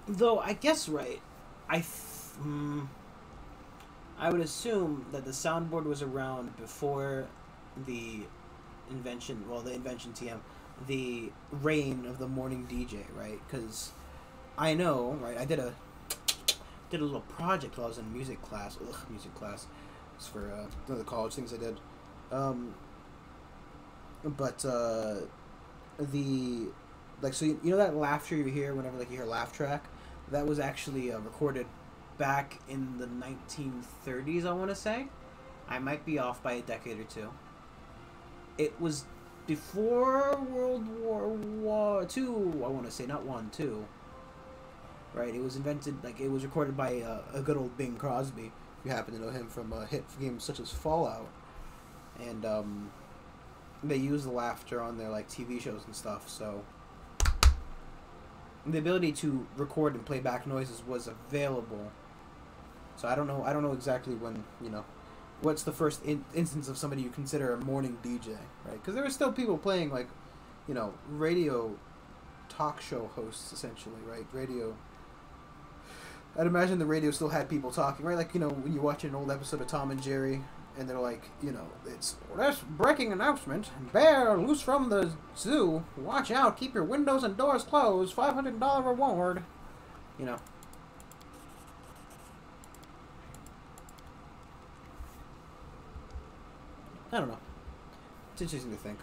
Though, I guess right. I would assume that the soundboard was around before the invention, well, the invention TM, the reign of the morning DJ, right? Because I know, right, I did a little project while I was in music class. Ugh, music class. It's for one of the college things I did. So you know that laughter you hear whenever like you hear a laugh track? That was actually recorded back in the 1930s, I want to say. I might be off by a decade or two. It was before World War II, I want to say, not 1, 2. Right, it was invented, like, it was recorded by a good old Bing Crosby, if you happen to know him from hit games such as Fallout. And, they use the laughter on their, like, TV shows and stuff, so the ability to record and play back noises was available. So I don't know exactly when, you know, what's the first instance of somebody you consider a morning DJ, right? Because there were still people playing, like, you know, radio talk show hosts, essentially, right? Radio. I'd imagine the radio still had people talking, right? Like, you know, when you watch an old episode of Tom and Jerry, and they're like, you know, it's, this breaking announcement, bear loose from the zoo, watch out, keep your windows and doors closed, $500 reward, you know. I don't know. It's interesting to think.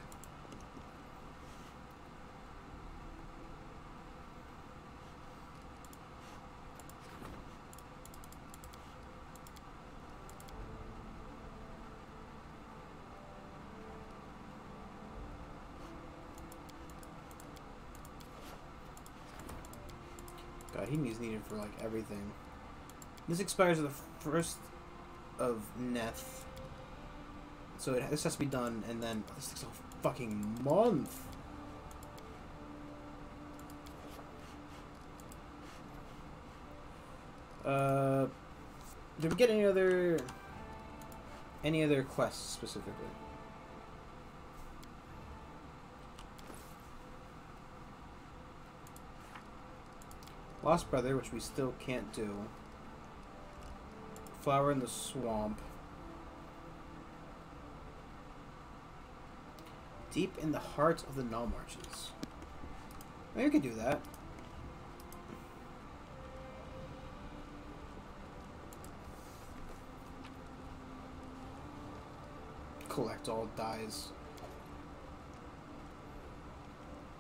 God, heating is needed for, like, everything. This expires the 1st of Neth. So this has to be done, and then this takes a fucking month. Did we get any other quests specifically? Lost Brother, which we still can't do. Flower in the Swamp. Deep in the heart of the Null Marches. Maybe we could do that. Collect all dies.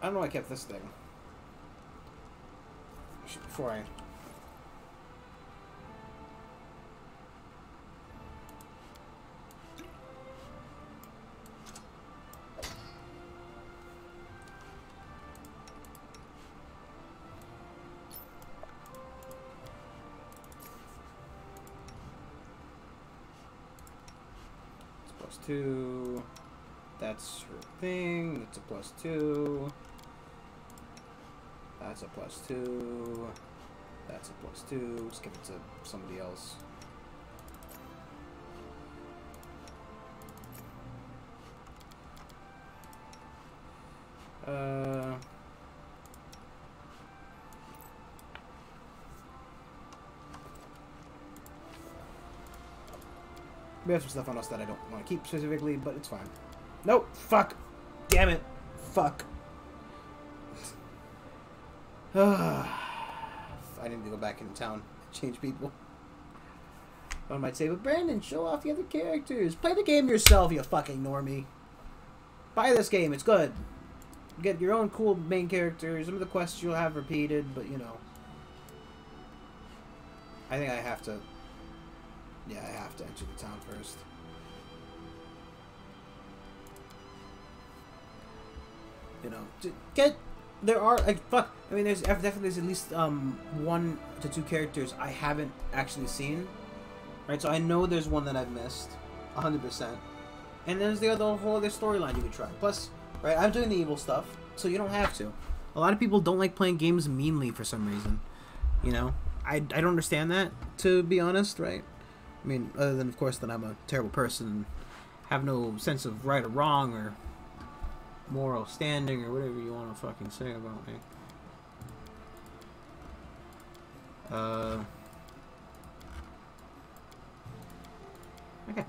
I don't know why I kept this thing. Before I... +2. That's her thing. That's a +2. That's a +2. That's a +2. Let's give it to somebody else. We have some stuff on us that I don't want to keep specifically, but it's fine. Nope. Fuck. Damn it. Fuck. I need to go back into town and change people. I might say, but Brandon, show off the other characters. Play the game yourself, you fucking normie. Buy this game, it's good. Get your own cool main characters. Some of the quests you'll have repeated, but you know. I think I have to... Yeah, I have to enter the town first. You know, to get... There are, like, fuck. I mean, there's definitely at least 1 to 2 characters I haven't actually seen. Right, so I know there's one that I've missed. 100%. And there's the whole other storyline you could try. Plus, right, I'm doing the evil stuff, so you don't have to. A lot of people don't like playing games meanly for some reason. You know? I don't understand that, to be honest, right? I mean, other than, of course, that I'm a terrible person and have no sense of right or wrong or moral standing or whatever you want to fucking say about me. Okay.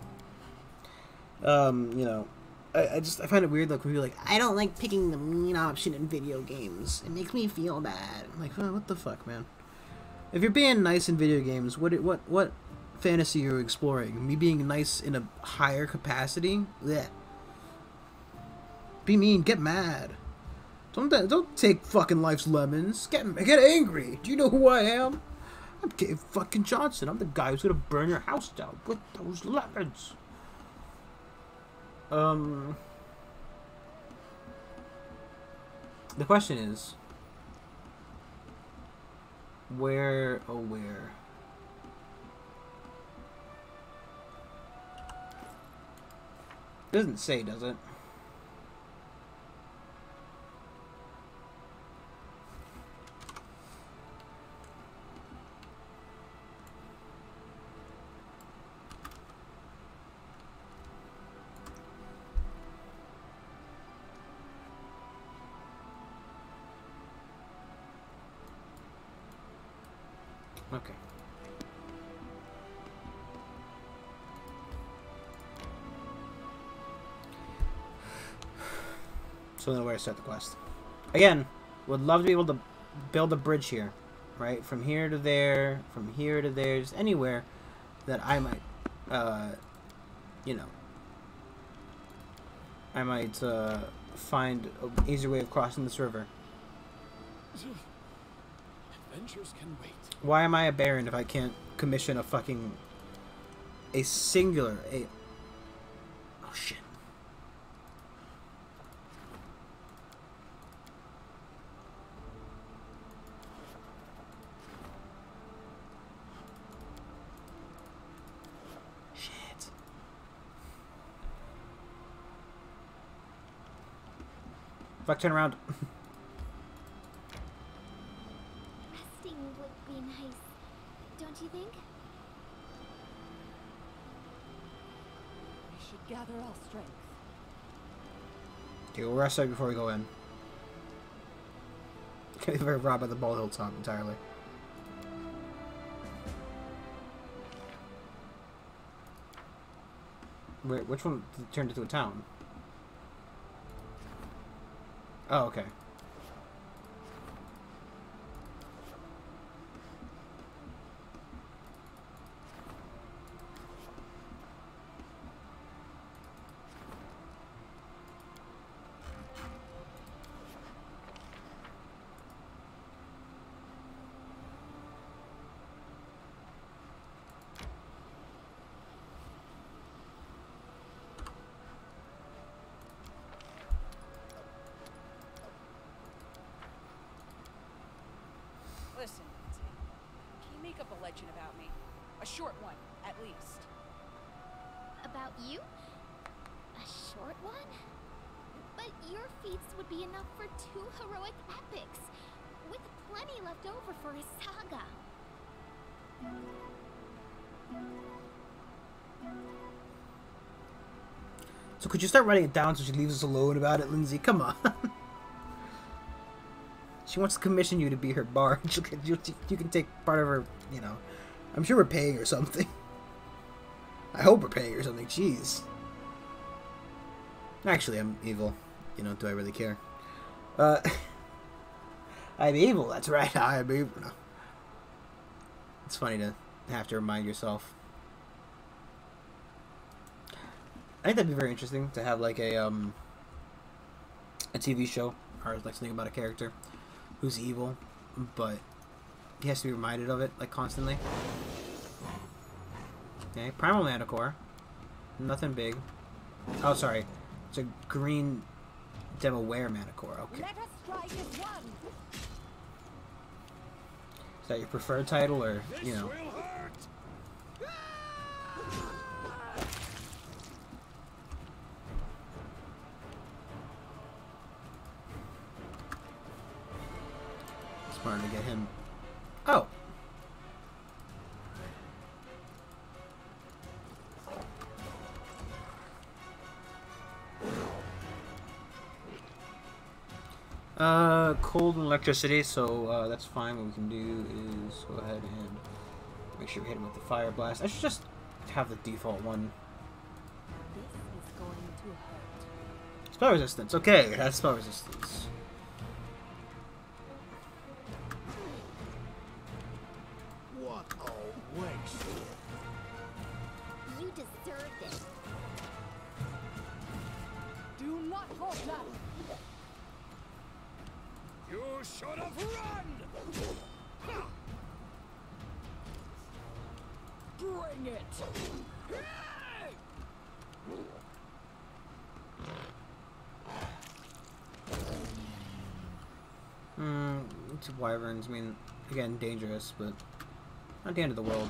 You know, I find it weird, like, when you're like, I don't like picking the mean option in video games. It makes me feel bad. I'm like, oh, what the fuck, man? If you're being nice in video games, what fantasy are you exploring? Me being nice in a higher capacity? Blech. Be mean, get mad. Don't take fucking life's lemons. Get angry. Do you know who I am? I'm Dave fucking Johnson. I'm the guy who's gonna burn your house down with those lemons. The question is, where, oh where? It doesn't say, does it? Okay. So then where to start the quest? Again, would love to be able to build a bridge here. Right? From here to there, from here to there, just anywhere that I might, you know, I might, find an easier way of crossing this river. Adventures can wait. Why am I a baron if I can't commission a fucking... oh shit. Shit. Fuck, turn around. Would be nice, don't you think? We should gather our strength. Okay, we'll rest right before we go in. Okay, we're robbed by the Bald Hilltop entirely. Wait, which one turned into a town? Oh, okay. Listen, Lindsay, can you make up a legend about me? A short one, at least. About you? A short one? But your feats would be enough for 2 heroic epics, with plenty left over for a saga. So could you start writing it down so she leaves us alone about it, Lindsay? Come on. She wants to commission you to be her bard. You can take part of her, you know. I'm sure we're paying her something. I hope we're paying her something. Jeez. Actually, I'm evil. You know, do I really care? I'm evil. That's right. I'm evil. No. It's funny to have to remind yourself. I think that'd be very interesting to have like a TV show or like something about a character who's evil, but he has to be reminded of it like constantly. Okay, Primal Manticore. Nothing big. Oh, sorry. It's a green Demaware Manticore. Okay. Let us strike as one. Is that your preferred title, or you know? Smart to get him. Oh. Cold and electricity, so that's fine. What we can do is go ahead and make sure we hit him with the fire blast. I should just have the default one. This is going to hurt. Spell resistance. Okay, that's spell resistance. What a waste. You deserved it. Do not hold back. You should have run! Bring it. It's wyverns. I mean, again, dangerous, but not the end of the world.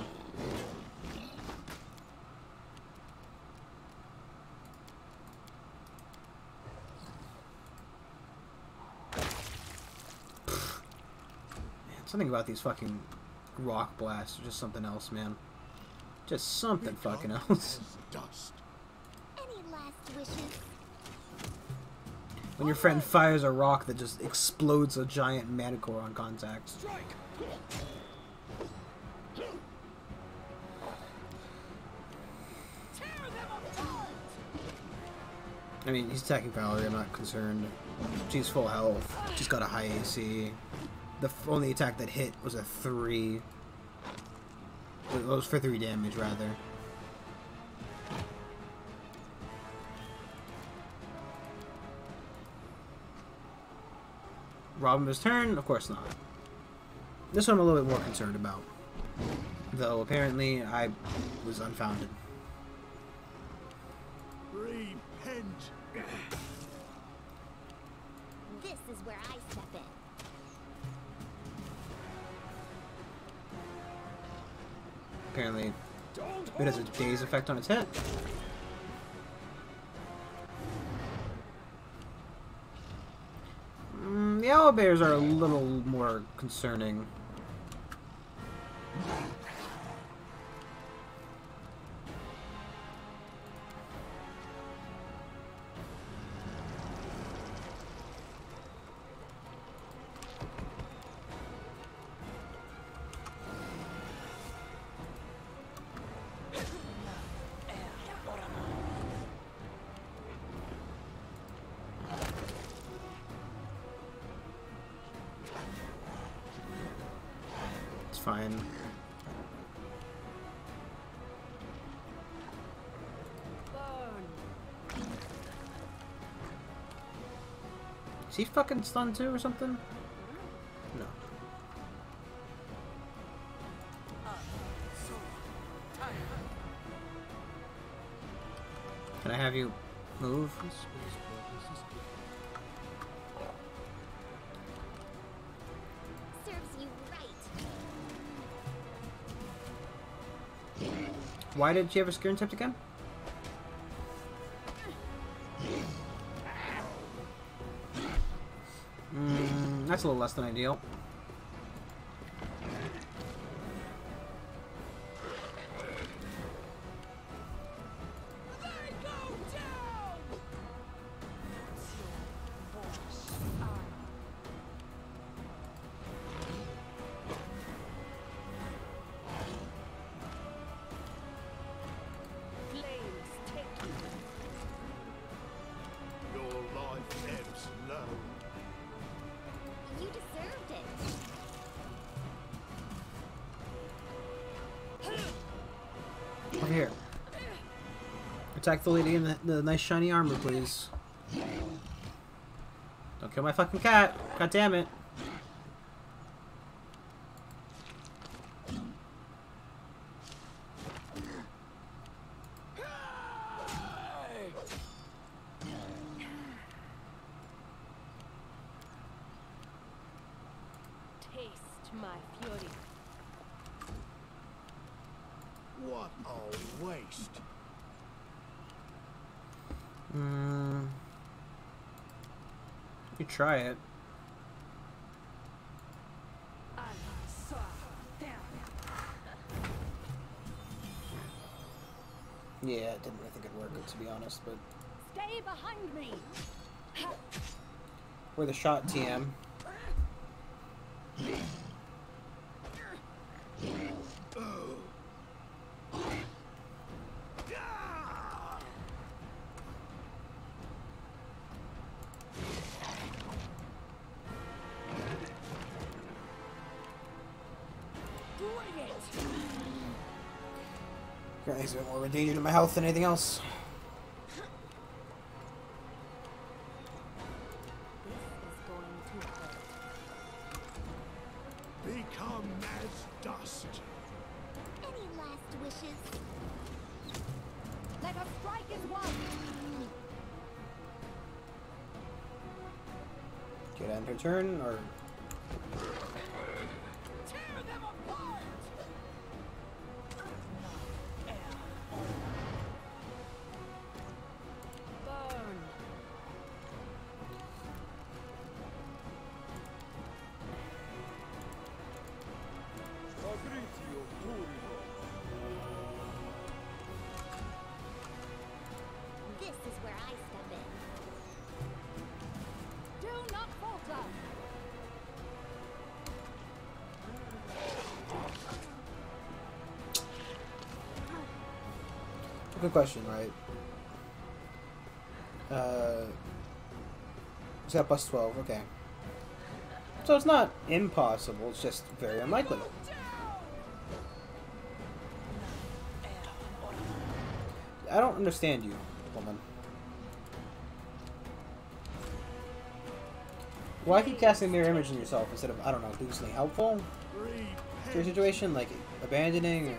Something about these fucking rock blasts are just something else, man. Just something fucking else. Dust. Any last wishes? When your friend fires a rock that just explodes a giant manticore on contact. Strike! Tear them apart. I mean, he's attacking Valerie, I'm not concerned. She's full health. She's got a high AC. The only attack that hit was a 3. It was for 3 damage, rather. Robin's turn? Of course not. This one I'm a little bit more concerned about. Though, apparently, I was unfounded. Repent. This is where I step in. Apparently, it has a daze effect on its hit. The owlbears are a little more concerning. Fine. Is he fucking stunned too or something? No. Can I have you move? Serves you right. Why did she have a Scaring Tips again? That's a little less than ideal. Your life ebbs low. You deserved it. Over here. protect the lady in the nice shiny armor, please. Don't kill my fucking cat. God damn it. Taste my fury. What a waste. You try it. Yeah, it didn't really think it'd work, to be honest, but Stay behind me. we're the shot TM. Apparently he's a bit more of a danger to my health than anything else. Become as dust. Any last wishes? Let us strike as one. Get end her turn, or Tear them apart! Burn. This is where I step in. Do not falter. good question, right? It's got plus 12, okay. So it's not impossible, it's just very unlikely. I don't understand you, woman. Why keep casting mirror image on yourself instead of, I don't know, doing something helpful to your situation, like abandoning or...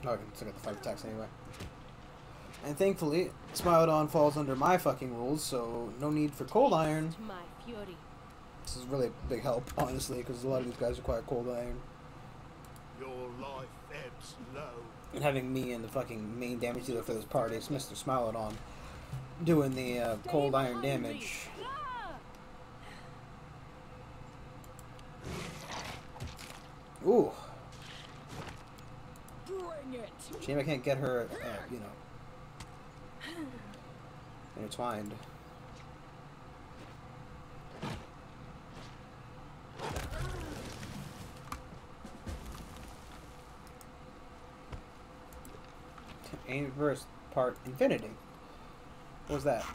Oh, I can still get the 5 attacks anyway. And thankfully, Smilodon falls under my fucking rules, so no need for Cold Iron. My fury. This is really a big help, honestly, because a lot of these guys require Cold Iron. Your life ebbs low. And having me and the fucking main damage dealer for this party is Mr. Smilodon doing the Cold Iron damage. Ooh. Shame I can't get her, you know, intertwined. Aim burst part infinity. What was that?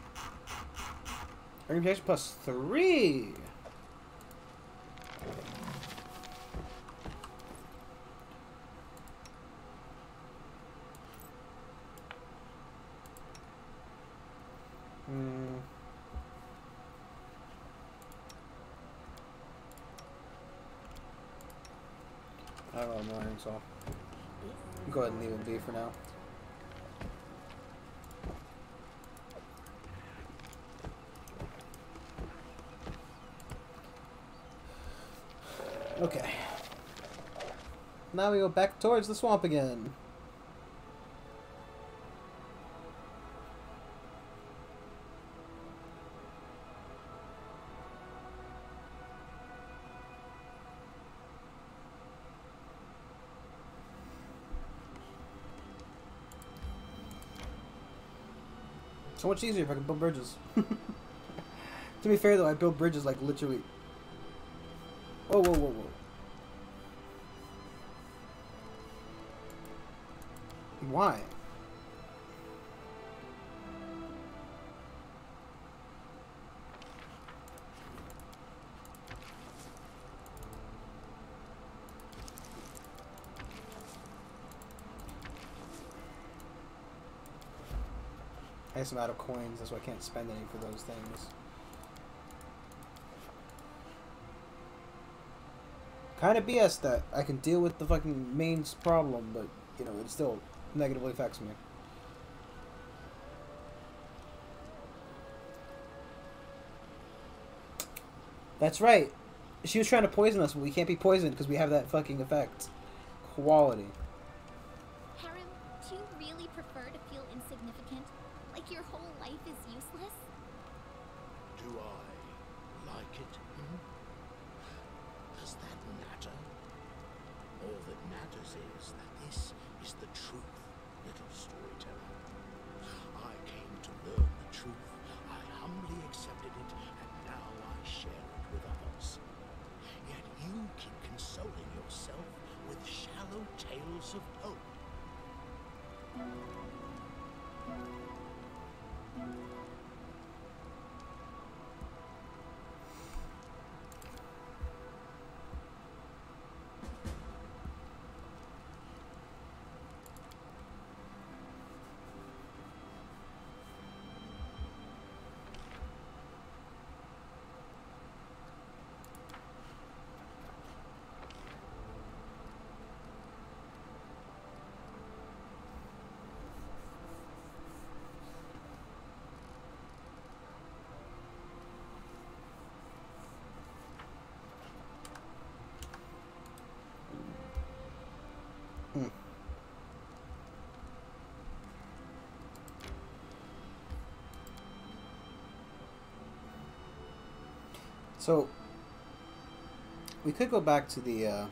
Organization plus 3. I don't know what I'm wearing, so go ahead and leave it be for now. Okay. Now we go back towards the swamp again. So much easier if I can build bridges. To be fair though, I build bridges like literally... Whoa, whoa, whoa, whoa. Why? I guess I'm out of coins, that's why I can't spend any for those things. Kind of BS that I can deal with the fucking main problem, but, you know, it still negatively affects me. That's right. She was trying to poison us, but we can't be poisoned because we have that fucking effect. Quality. Harem, do you really prefer to feel insignificant? Like your whole life is useless? Do I like it? Hmm? Does that matter? All that matters is that this is the truth, little storyteller. I came to learn the truth. I humbly accepted it, and now I share it with others. Yet you keep consoling yourself with shallow tales of hope. So, we could go back to the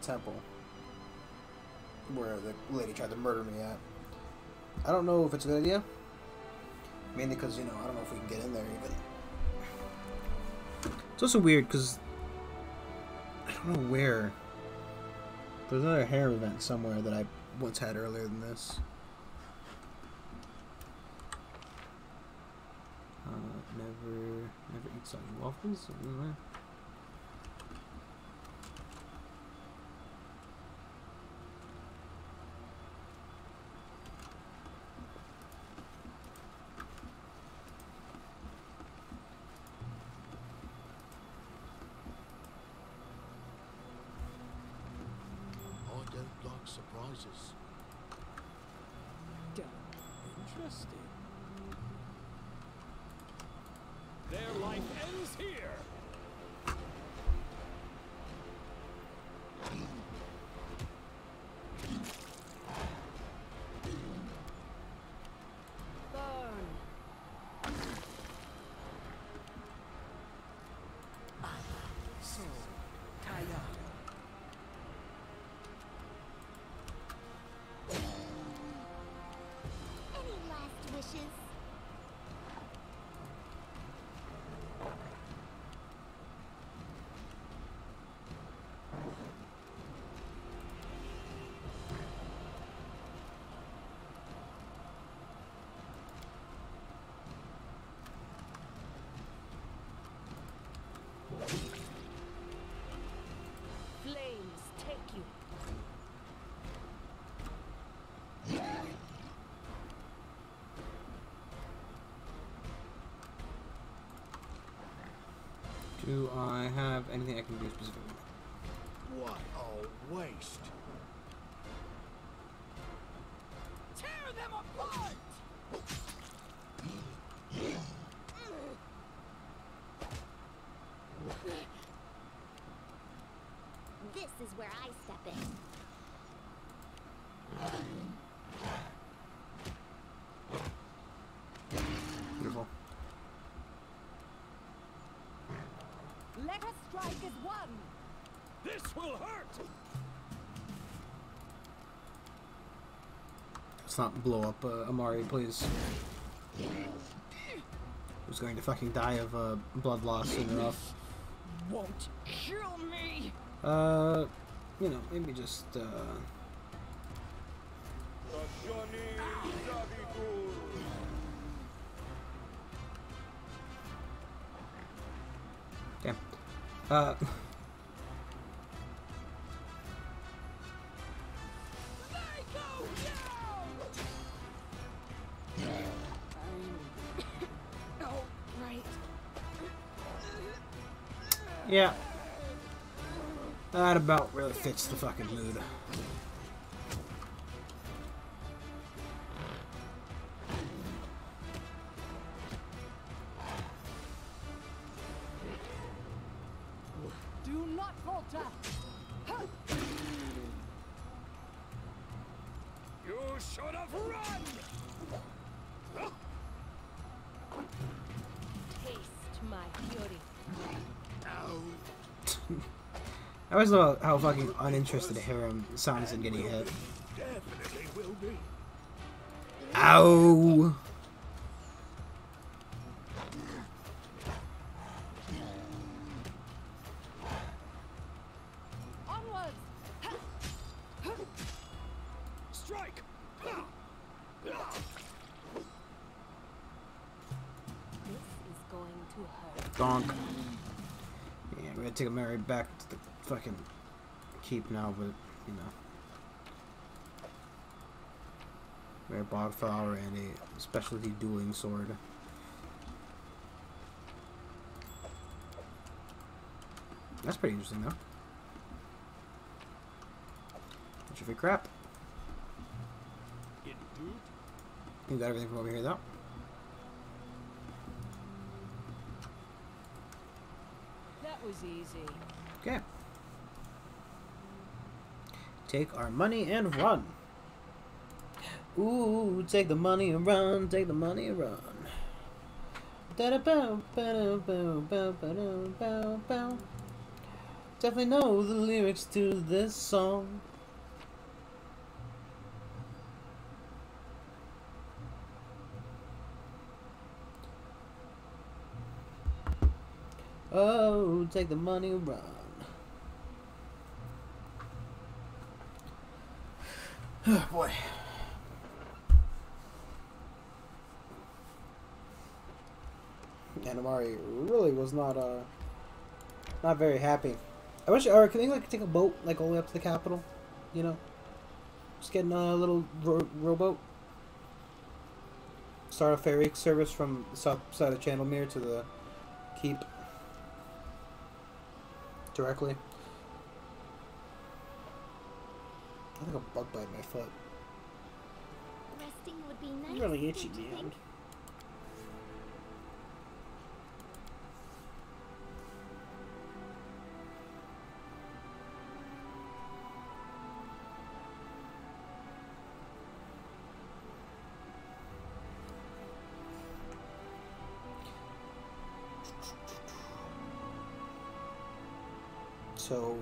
temple where the lady tried to murder me at. I don't know if it's a good idea. Mainly because, you know, I don't know if we can get in there even. It's also weird because I don't know where. There's another hair event somewhere that I once had earlier than this. Never eat soggy waffles. I don't like surprises. Interesting. Their life ends here. Any last wishes? Flames take you. Do I have anything I can do specifically? What a waste. Tear them apart! This is where I step in. Beautiful. Let us strike as one. This will hurt. Let's not blow up Amari, please. Who's going to fucking die of blood loss soon enough. Won't kill me. you know, maybe just, damn. Oh, right. Yeah. That about really fits the fucking mood. Do not falter. You should have run! Taste my fury. I always love how fucking uninterested Harem sounds in getting hit. Definitely will be. Ow! Onwards. Strike! This is going to hurt. Donk. Yeah, we're gonna take a Mary back to the fucking keep now, but, you know. Rare bogflower and a specialty dueling sword. That's pretty interesting, though. What's your favorite crap? It do? You got everything from over here, though. That was easy. Okay. Take our money and run. Ooh, take the money and run, take the money and run. Da-da-bow, ba-da-bow, bow, ba-da, bow, bow. Definitely know the lyrics to this song. Oh, take the money and run. Oh boy. And Amari really was not very happy. I wish, or can they like take a boat like all the way up to the capital? You know, just get a little rowboat. Start a ferry service from the south side of Chandlemere to the keep directly. I think a bug bite my foot. Resting would be nice. Really itchy, don't you man. think? So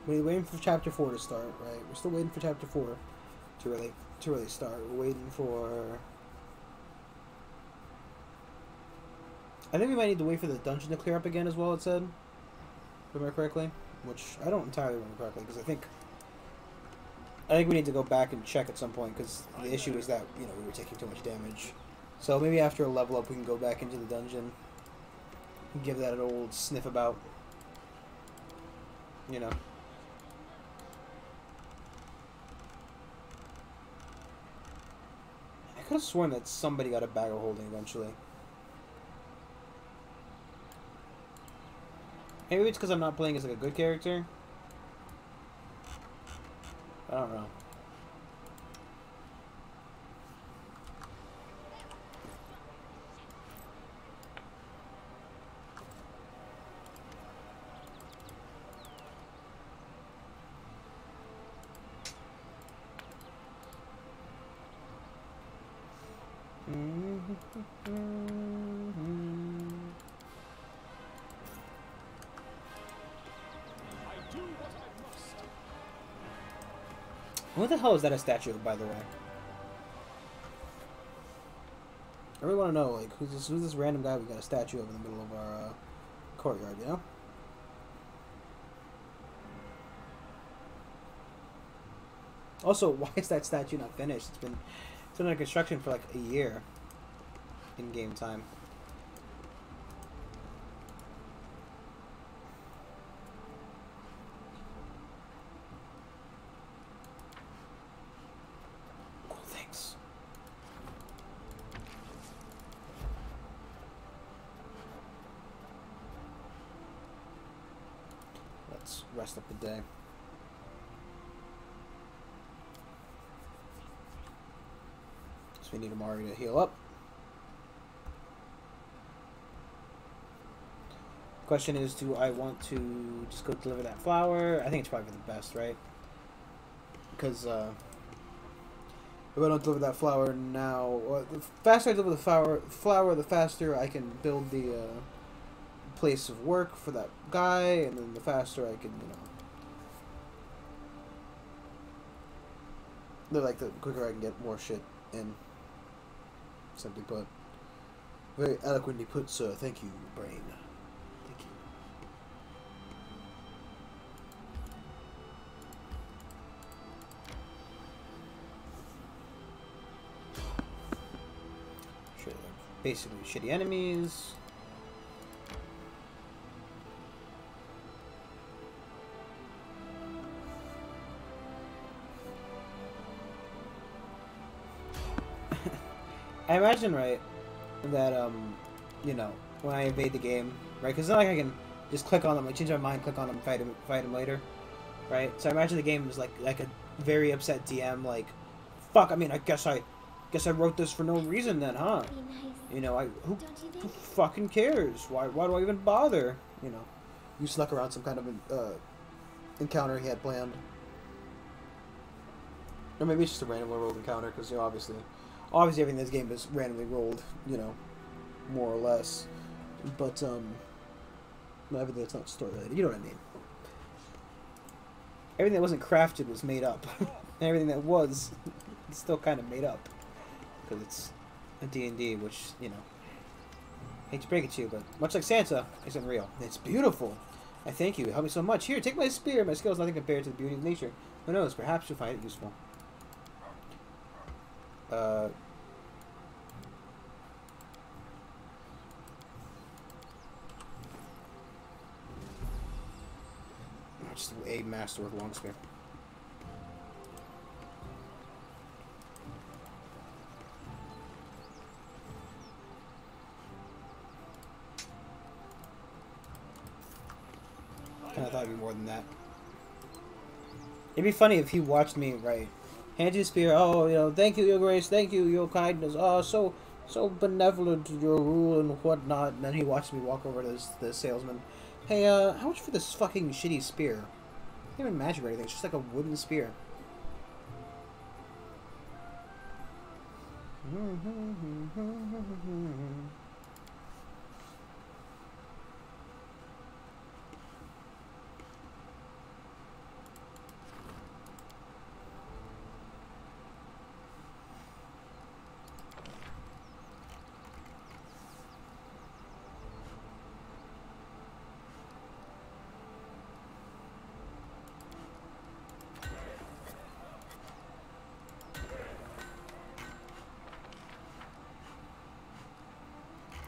we're waiting for chapter 4 to start, right? We're still waiting for chapter 4 to really start. We're waiting for. I think we might need to wait for the dungeon to clear up again as well. It said, if I remember correctly, which I don't entirely remember correctly because I think we need to go back and check at some point because the issue is that we were taking too much damage. So maybe after a level up, we can go back into the dungeon and give that an old sniff about. You know. I could have sworn that somebody got a bag of holding eventually. Maybe it's because I'm not playing as like a good character. I don't know. I do what I must. What the hell is that a statue of, by the way? I really want to know, like, who's this random guy we got a statue of in the middle of our courtyard, you know? Also, why is that statue not finished? It's been under construction for like a year in game time. Cool, thanks. Let's rest up the day. So we need Amari to heal up. Question is, do I want to just go deliver that flower? I think it's probably the best, right? Because if I don't deliver that flower now, the faster I deliver the flower, the faster I can build the place of work for that guy, and then the faster I can, the quicker I can get more shit in. Simply put. Very eloquently put, sir. Thank you, brain. Thank you. Sure, basically shitty enemies. I imagine, right, that, when I invade the game, right, because it's not like I can just click on them, like, change my mind, click on them, fight him later, right? So I imagine the game is like a very upset DM, like, fuck, I mean, I guess I wrote this for no reason then, huh? Who fucking cares? Why do I even bother? You snuck around some kind of encounter he had planned. Or maybe it's just a randomly rolled encounter, because, obviously everything in this game is randomly rolled, more or less. But, everything that's not story related, you know what I mean. Everything that wasn't crafted was made up. And everything that was, it's still kind of made up. Because it's a D&D, which, hate to break it to you, but much like Santa, isn't real. It's beautiful. I thank you. It helped me so much. Here, take my spear. My skill is nothing compared to the beauty of nature. Who knows? Perhaps you'll find it useful. Just a master with a long spear. Kinda thought it'd be more than that. It'd be funny if he watched me, right? Hand you the spear, oh, thank you, your grace, thank you, your kindness, oh, so benevolent, your rule and whatnot, and then he watched me walk over to the salesman. Hey, how much for this fucking shitty spear? Not even magic or anything, it's just like a wooden spear.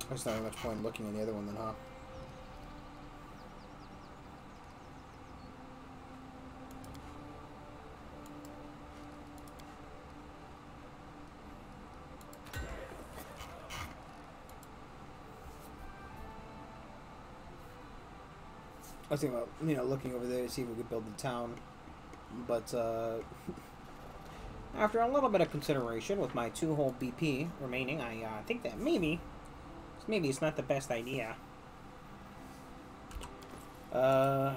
There's not much point looking at the other one then, huh? I was thinking about, looking over there to see if we could build the town. But, after a little bit of consideration with my 2-whole BP remaining, I think that maybe it's not the best idea. Let's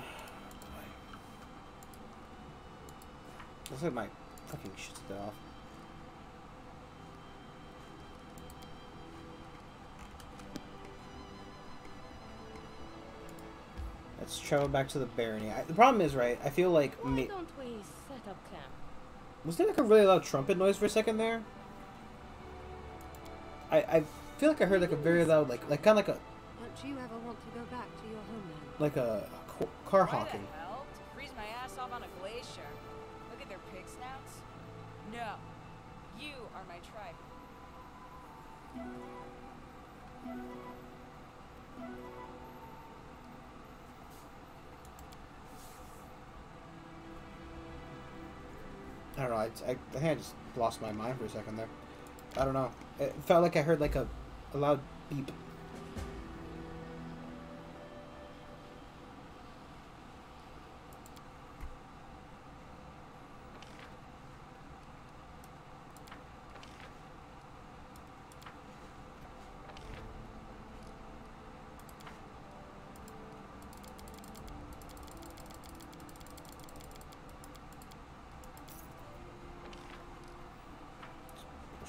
get my fucking shit off. Let's travel back to the barony. The problem is, right, I feel like... Why don't we set up camp? Was there like a really loud trumpet noise for a second there? I feel like I heard like a very loud, like kind of like a... Don't you ever want to go back to your homeland? Like a car honking. Why the hell? To freeze my ass off on a glacier. Look at their pig snouts. No. You are my tribe. I don't know. I think I just lost my mind for a second there. I don't know. It felt like I heard like a loud beep.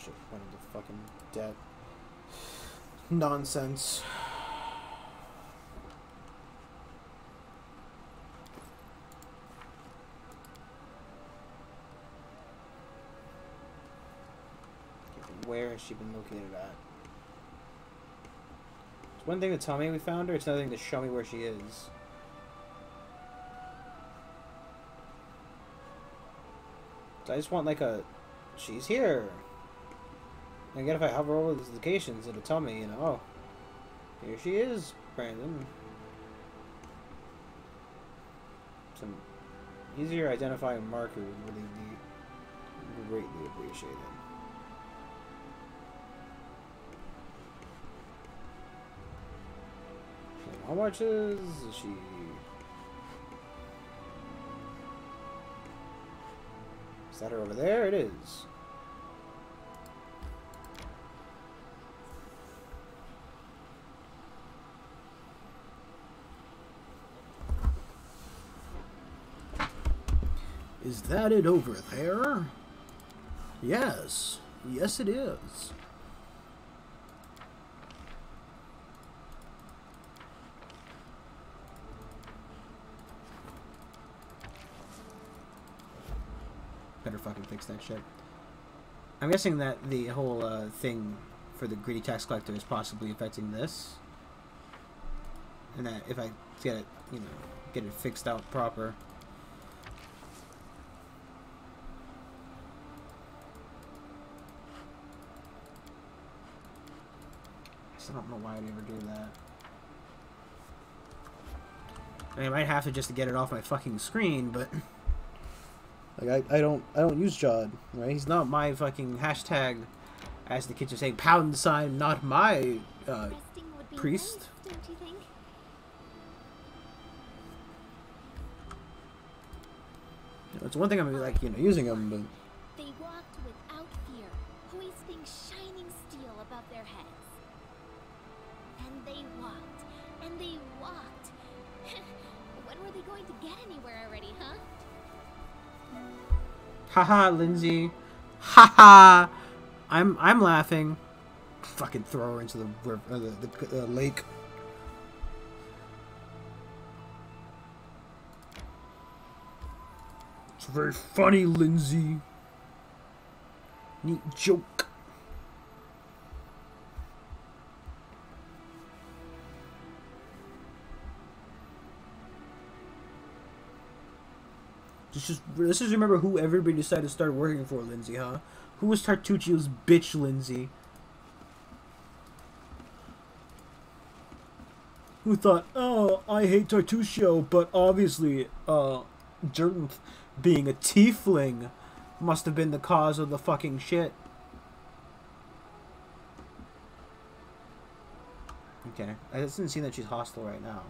Shit, went into fucking debt. Nonsense. Where has she been located at? It's one thing to tell me we found her, it's another thing to show me where she is. So I just want like a... She's here! And again, if I hover over these locations, it'll tell me, you know, oh, here she is, Brandon. Some easier identifying marker would really be greatly appreciated. And how much is she? Is that her over there? It is. Is that it over there? Yes. Yes, it is. Better fucking fix that shit. I'm guessing that the whole thing for the greedy tax collector is possibly affecting this. And that if I get it, you know, get it fixed out proper. I don't know why I'd ever do that. I mean, I might have to just to get it off my fucking screen, but like I don't use Jod, right? He's not my fucking hashtag, as the kids are saying, pound sign, not my priest. Nice, don't you think? You know, it's one thing I'm like, you know, using them, but They walked without fear, hoisting shining steel above their heads. And they walked, and they walked. When were they going to get anywhere already, huh? haha, Lindsay, haha, I'm laughing. Fucking throw her into the river, the lake. It's very funny, Lindsay. Neat joke. Let's just remember who everybody decided to start working for, Lindsay, huh? Who was Tartuccio's bitch, Lindsay? Who thought, oh, I hate Tartuccio, but obviously, Jernth being a tiefling must have been the cause of the fucking shit. Okay, it doesn't seem that she's hostile right now.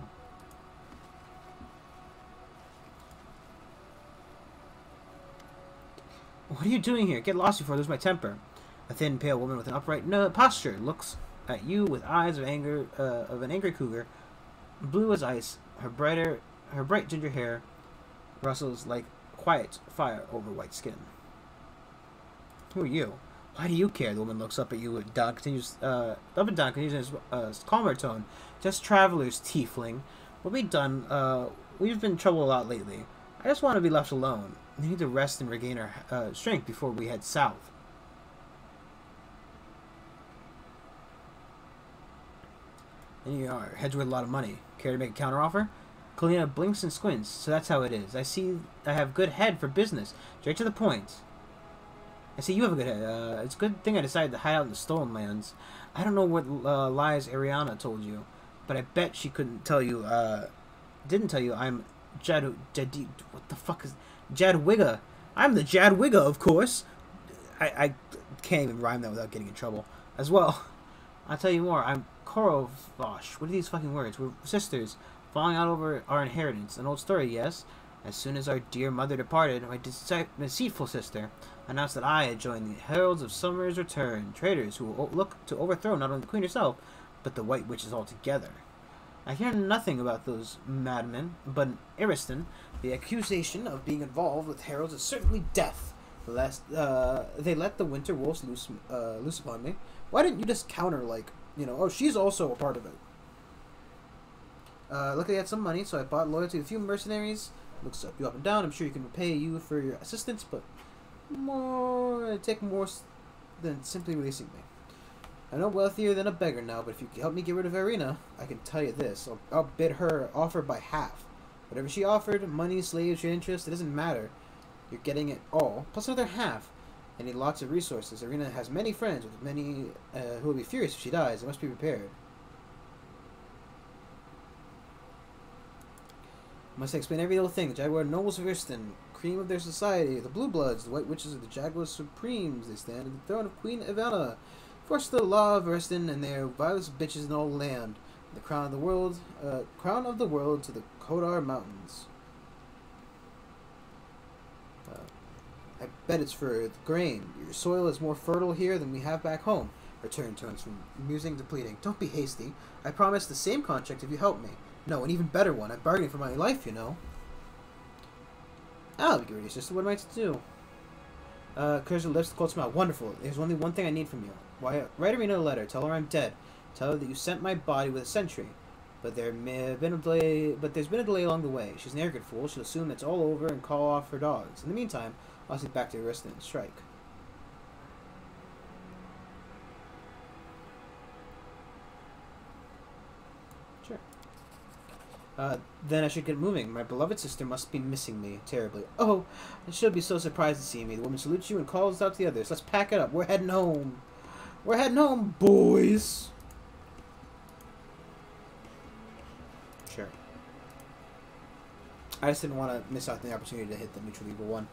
What are you doing here? Get lost before I lose my temper. A thin, pale woman with an upright posture looks at you with eyes of anger, of an angry cougar, blue as ice. Her bright ginger hair rustles like quiet fire over white skin. Who are you? Why do you care? The woman looks up at you. Don continues, up and down continues in his calmer tone. Just travelers, tiefling. We'll be done. We've been in trouble a lot lately. I just want to be left alone. We need to rest and regain our strength before we head south. And you are. Heads with a lot of money. Care to make a counteroffer? Kalina blinks and squints. So that's how it is. I see I have good head for business. Straight to the point. I see you have a good head. It's a good thing I decided to hide out in the stolen lands. I don't know what lies Ariana told you, but I bet she couldn't tell you, didn't tell you I'm what the fuck is Jadwiga? I'm the Jadwiga, of course. I can't even rhyme that without getting in trouble. As well, I'll tell you more. I'm Korovosh. What are these fucking words? We're sisters, falling out over our inheritance. An old story, yes. As soon as our dear mother departed, my deceitful sister announced that I had joined the Heralds of Summer's Return, traitors who will look to overthrow not only the Queen herself, but the White Witches altogether. I hear nothing about those madmen, but in Ariston, the accusation of being involved with heralds is certainly death. They let the winter wolves loose upon me. Why didn't you just counter, like, you know, oh, she's also a part of it? Luckily I had some money, so I bought loyalty to a few mercenaries. Looks you up and down. I'm sure you can repay you for your assistance, but take more than simply releasing me. I'm no wealthier than a beggar now, but if you can help me get rid of Irina, I can tell you this. I'll bid her offer by half. Whatever she offered, money, slaves, your interest, it doesn't matter. You're getting it all, plus another half. I need lots of resources. Irina has many friends, with many who will be furious if she dies. I must be prepared. Must I explain every little thing? The Jaguar nobles of Irston, cream of their society, the Blue Bloods, the White Witches are the Jaguar Supremes. They stand at the throne of Queen Ivana. Force the law of Irston, and they are vilest bitches in all land. The crown of the world to the Kodar Mountains. I bet it's for the grain. Your soil is more fertile here than we have back home. Return turns from musing to pleading. Don't be hasty. I promise the same contract if you help me. No, an even better one. I'm bargaining for my life, you know. I'll be ready, sister. What am I to do? Curse her lips, the cold smile. Wonderful. There's only one thing I need from you. Why, write Irina a letter. Tell her I'm dead. Tell her that you sent my body with a sentry. But there's been a delay along the way. She's an arrogant fool. She'll assume it's all over and call off her dogs. In the meantime, I'll sit back to Ariston and strike. Sure. Then I should get moving. My beloved sister must be missing me terribly. Oh, she'll be so surprised to see me. The woman salutes you and calls out to the others. Let's pack it up. We're heading home. We're heading home, boys. Sure. I just didn't want to miss out on the opportunity to hit the neutral evil one.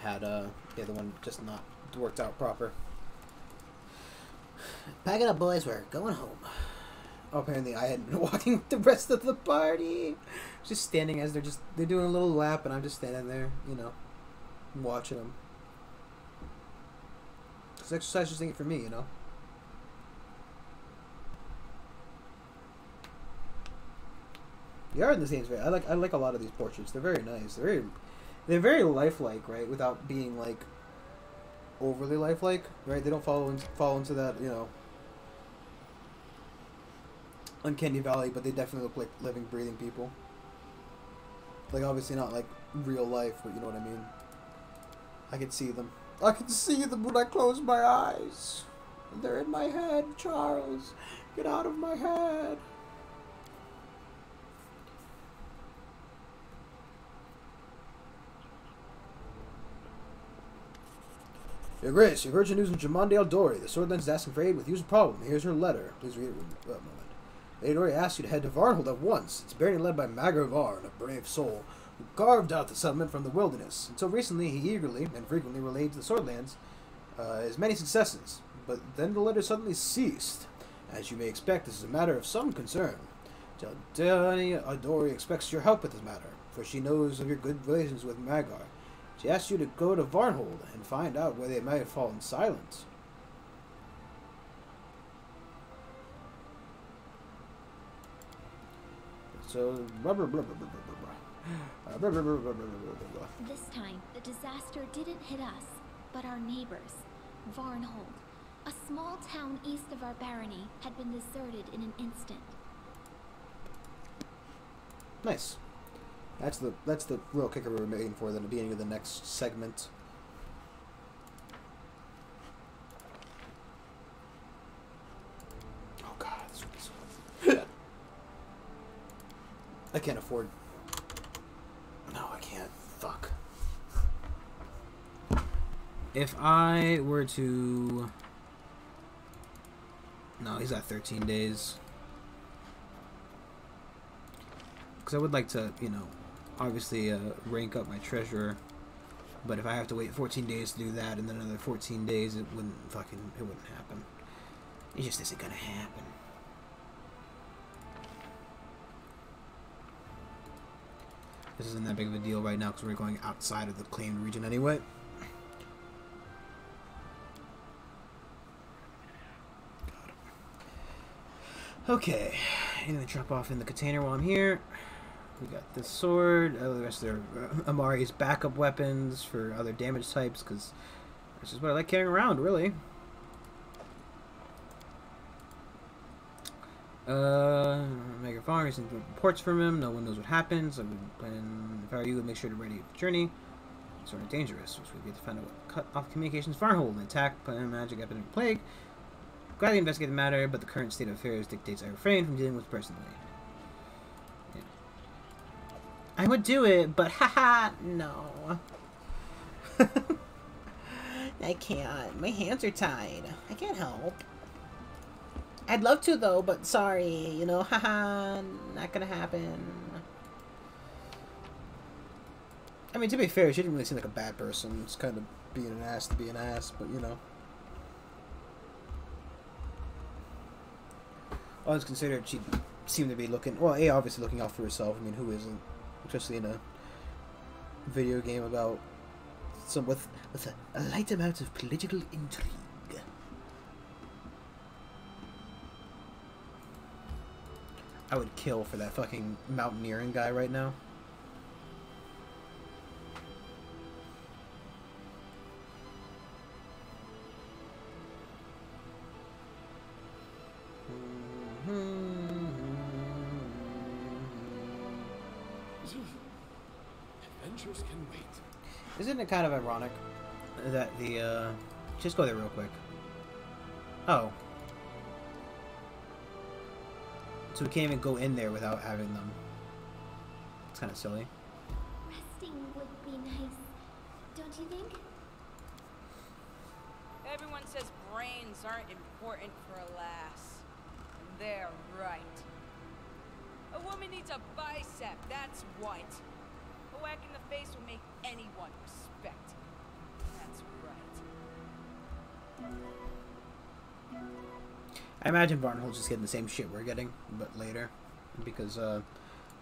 Had the other one just not worked out proper. Pack it up, boys. We're going home. Oh, apparently I had been walking with the rest of the party. Just standing as they're doing a little lap, and I'm just standing there, you know, watching them. Because exercise is thinking for me, you know. The art in this game is very. I like a lot of these portraits. They're very nice. They're very lifelike, right? Without being like overly lifelike, right? They don't fall into that, you know, uncanny valley, but they definitely look like living, breathing people. Like obviously not like real life, but you know what I mean. I can see them. I can see them when I close my eyes. They're in my head, Charles. Get out of my head. Your Grace, you've urgent news from Jamande Aldori. The Swordlands is asking for aid with you. Problem. Here's her letter. Please read it in a moment. Aldori asks you to head to Varnhold at once. It's bearing led by Magar Varn, a brave soul, who carved out the settlement from the wilderness. Until recently, he eagerly and frequently relayed to the Swordlands his many successes. But then the letter suddenly ceased. As you may expect, this is a matter of some concern. Jamande Aldori expects your help with this matter, for she knows of your good relations with Magar. She asks you to go to Varnhold and find out where they might have fallen silent. So, This time, the disaster didn't hit us, but our neighbors. Varnhold, a small town east of our barony, had been deserted in an instant. Nice. That's the real kicker we were waiting for at the beginning of the next segment. Oh god, this would be so I can't afford. No, I can't. Fuck. If I were to... No, he's got 13 days. Because I would like to, you know, obviously rank up my treasurer. But if I have to wait 14 days to do that and then another 14 days, it wouldn't happen. It just isn't gonna happen. This isn't that big of a deal right now because we're going outside of the claimed region anyway. Okay, I'm gonna drop off in the container while I'm here. We got this sword, the rest of their Amari's backup weapons for other damage types, because this is what I like carrying around, really. Mega Farm, recent reports from him, no one knows what happens. If I were you, would make sure to ready the journey. It's sort of dangerous, which would be to find out what cut off communications Farhold and attack, magic, epidemic, plague. Gladly investigate the matter, but the current state of affairs dictates I refrain from dealing with it personally. Yeah. I would do it, but haha, no. I can't. My hands are tied. I can't help. I'd love to, though, but sorry. You know, haha, not gonna happen. I mean, to be fair, she didn't really seem like a bad person. It's kind of being an ass to be an ass, but, you know. All things considered, she seemed to be looking... Well, A, obviously looking out for herself. I mean, who isn't? Especially in a video game about... with a light amount of political intrigue. I would kill for that fucking mountaineering guy right now. Adventures can wait. Isn't it kind of ironic that the, just go there real quick. Oh. So we can't even go in there without having them. It's kind of silly. Resting would be nice, don't you think? Everyone says brains aren't important for a lass. And they're right. A woman needs a bicep, that's what. A whack in the face will make anyone respect. That's right. I imagine Varnhold's just getting the same shit we're getting, but later. Because,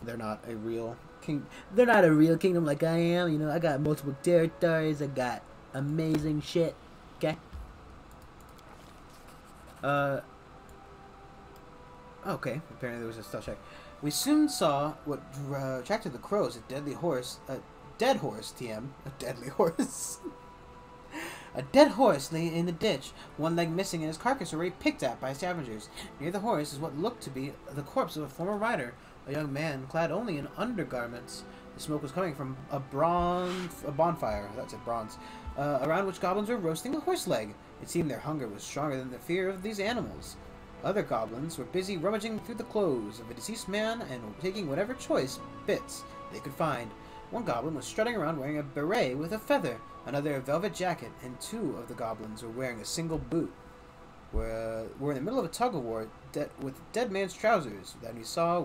they're not a real king. They're not a real kingdom like I am. You know, I got multiple territories. I got amazing shit. Okay? Okay. Apparently there was a stealth check. We soon saw what attracted the crows. A dead horse, TM. A deadly horse. A dead horse lay in the ditch, one leg missing and his carcass already picked at by scavengers. Near the horse is what looked to be the corpse of a former rider, a young man clad only in undergarments. The smoke was coming from a bonfire, that's it, bronze, around which goblins were roasting a horse leg. It seemed their hunger was stronger than the fear of these animals. Other goblins were busy rummaging through the clothes of a deceased man and taking whatever choice bits they could find. One goblin was strutting around wearing a beret with a feather, another a velvet jacket, and two of the goblins were wearing a single boot. We're in the middle of a tug-of-war with dead man's trousers. That we saw,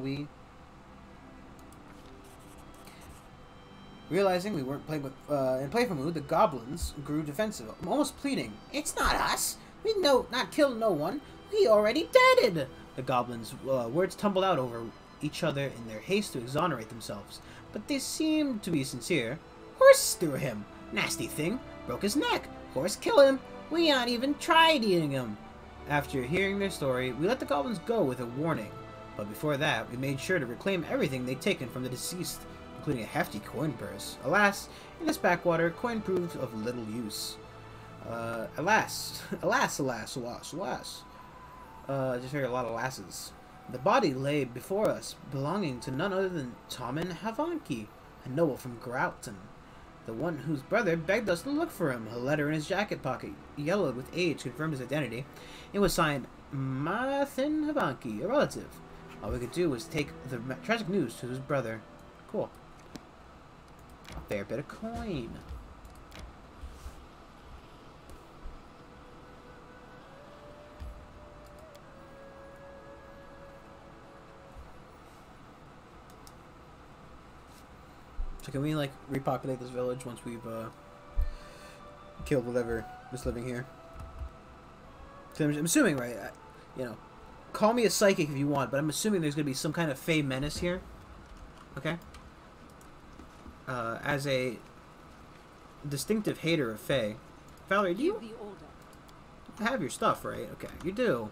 realizing we weren't playing with, in playful mood, the goblins grew defensive, almost pleading. It's not us! We not killed no one! We already deaded! The goblins' words tumbled out over each other in their haste to exonerate themselves, but they seemed to be sincere. Horse threw him! Nasty thing! Broke his neck! Horse kill him! We not even tried eating him! After hearing their story, we let the goblins go with a warning, but before that, we made sure to reclaim everything they'd taken from the deceased, including a hefty coin purse. Alas, in this backwater, coin proved of little use. Alas. Just heard a lot of lasses. The body lay before us, belonging to none other than Tommen Havanki, a noble from Grauton, the one whose brother begged us to look for him. A letter in his jacket pocket, yellowed with age, confirmed his identity. It was signed Mathin Havanki, a relative. All we could do was take the tragic news to his brother. Cool. A fair bit of coin. So can we like repopulate this village once we've killed whatever is living here? So I'm assuming, right? You know, call me a psychic if you want, but I'm assuming there's gonna be some kind of Fey menace here. Okay. As a distinctive hater of Fey, Valerie, do you have your stuff, right? Okay, you do.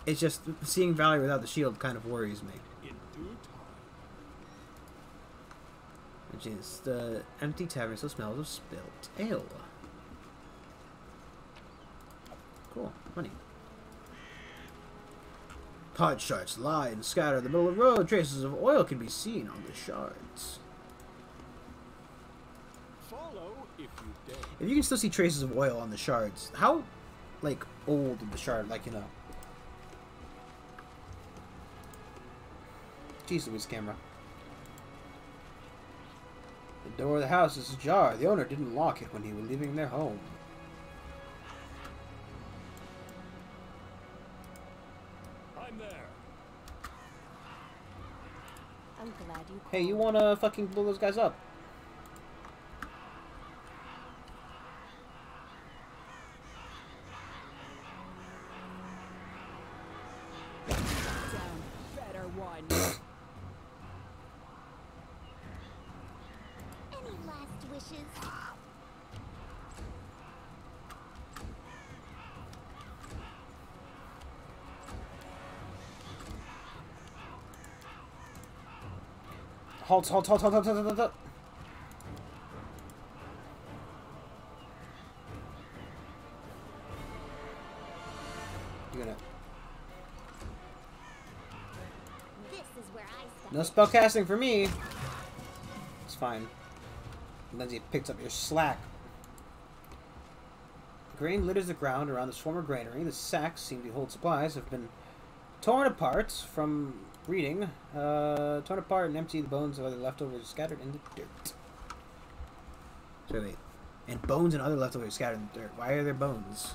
It's just seeing Valerie without the shield kind of worries me. In due time. Which is the empty tavern still smells of spilt ale. Cool, money. Pod shards lie and scatter in the middle of the road. Traces of oil can be seen on the shards. Follow if you dare. If you can still see traces of oil on the shards, how, like, old is the shard? Like, you know. Jeez Louise, camera. The door of the house is ajar. The owner didn't lock it when he was leaving their home. I'm there. I'm glad you called. Hey, you wanna fucking blow those guys up? Down. Better one. Any last wishes? Halt, halt, halt, halt, halt, halt, halt, halt. You're gonna... This is where I step. No spellcasting for me. It's fine. Lindsay picks up your slack. Grain litters the ground around this former granary. The sacks seem to hold supplies have been torn apart from reading. Torn apart and empty. The bones of other leftovers scattered in the dirt. So wait. And bones and other leftovers scattered in the dirt. Why are there bones?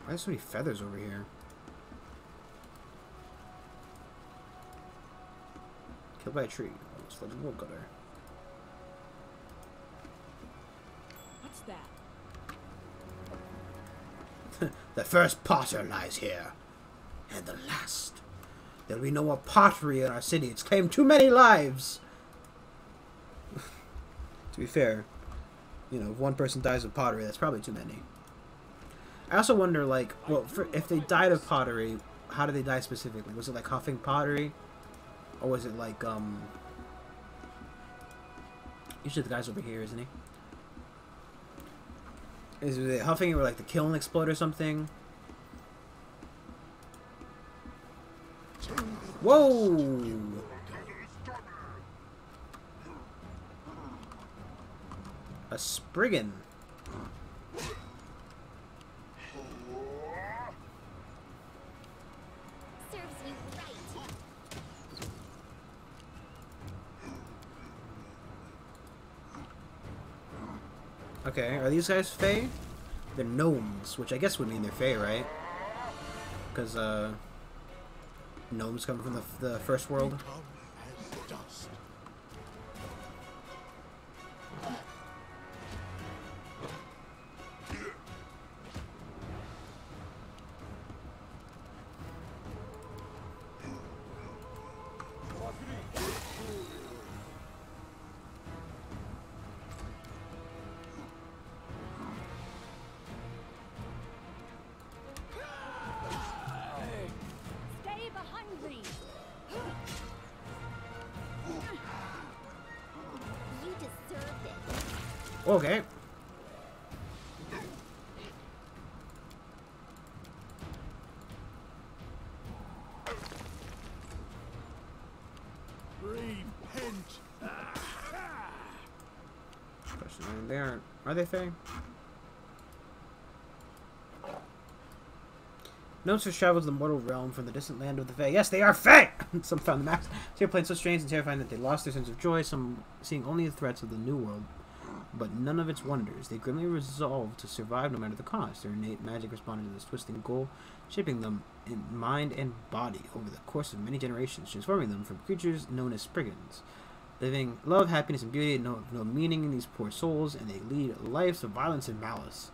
Why are there so many feathers over here? Killed by a tree. Almost flooded wood gutter. What's that? The first potter lies here. And the last. There'll be no more pottery in our city. It's claimed too many lives. To be fair, you know, if one person dies of pottery, that's probably too many. I also wonder, like, well, if they died of pottery, how did they die specifically? Was it like huffing pottery? Or was it like, usually the guy's over here, isn't he? Is it huffing it where like the kiln explode or something? Whoa! A Spriggan. Serves you right. Okay, are these guys Fey? They're gnomes, which I guess would mean they're Fey, right? Because, gnomes come from the first world. Come as dust. Stay behind me. You deserved it. Okay. Question, they aren't. Are they Fey? Gnomes have traveled to the mortal realm from the distant land of the Fae. Yes, they are Fae! Some found the max. They are playing so strange and terrifying that they lost their sense of joy. Some seeing only the threats of the new world. but none of its wonders. They grimly resolve to survive no matter the cost. Their innate magic responded to this twisting goal, shaping them in mind and body over the course of many generations, transforming them from creatures known as Spriggans. Living love, happiness, and beauty no meaning in these poor souls, and they lead lives of violence and malice.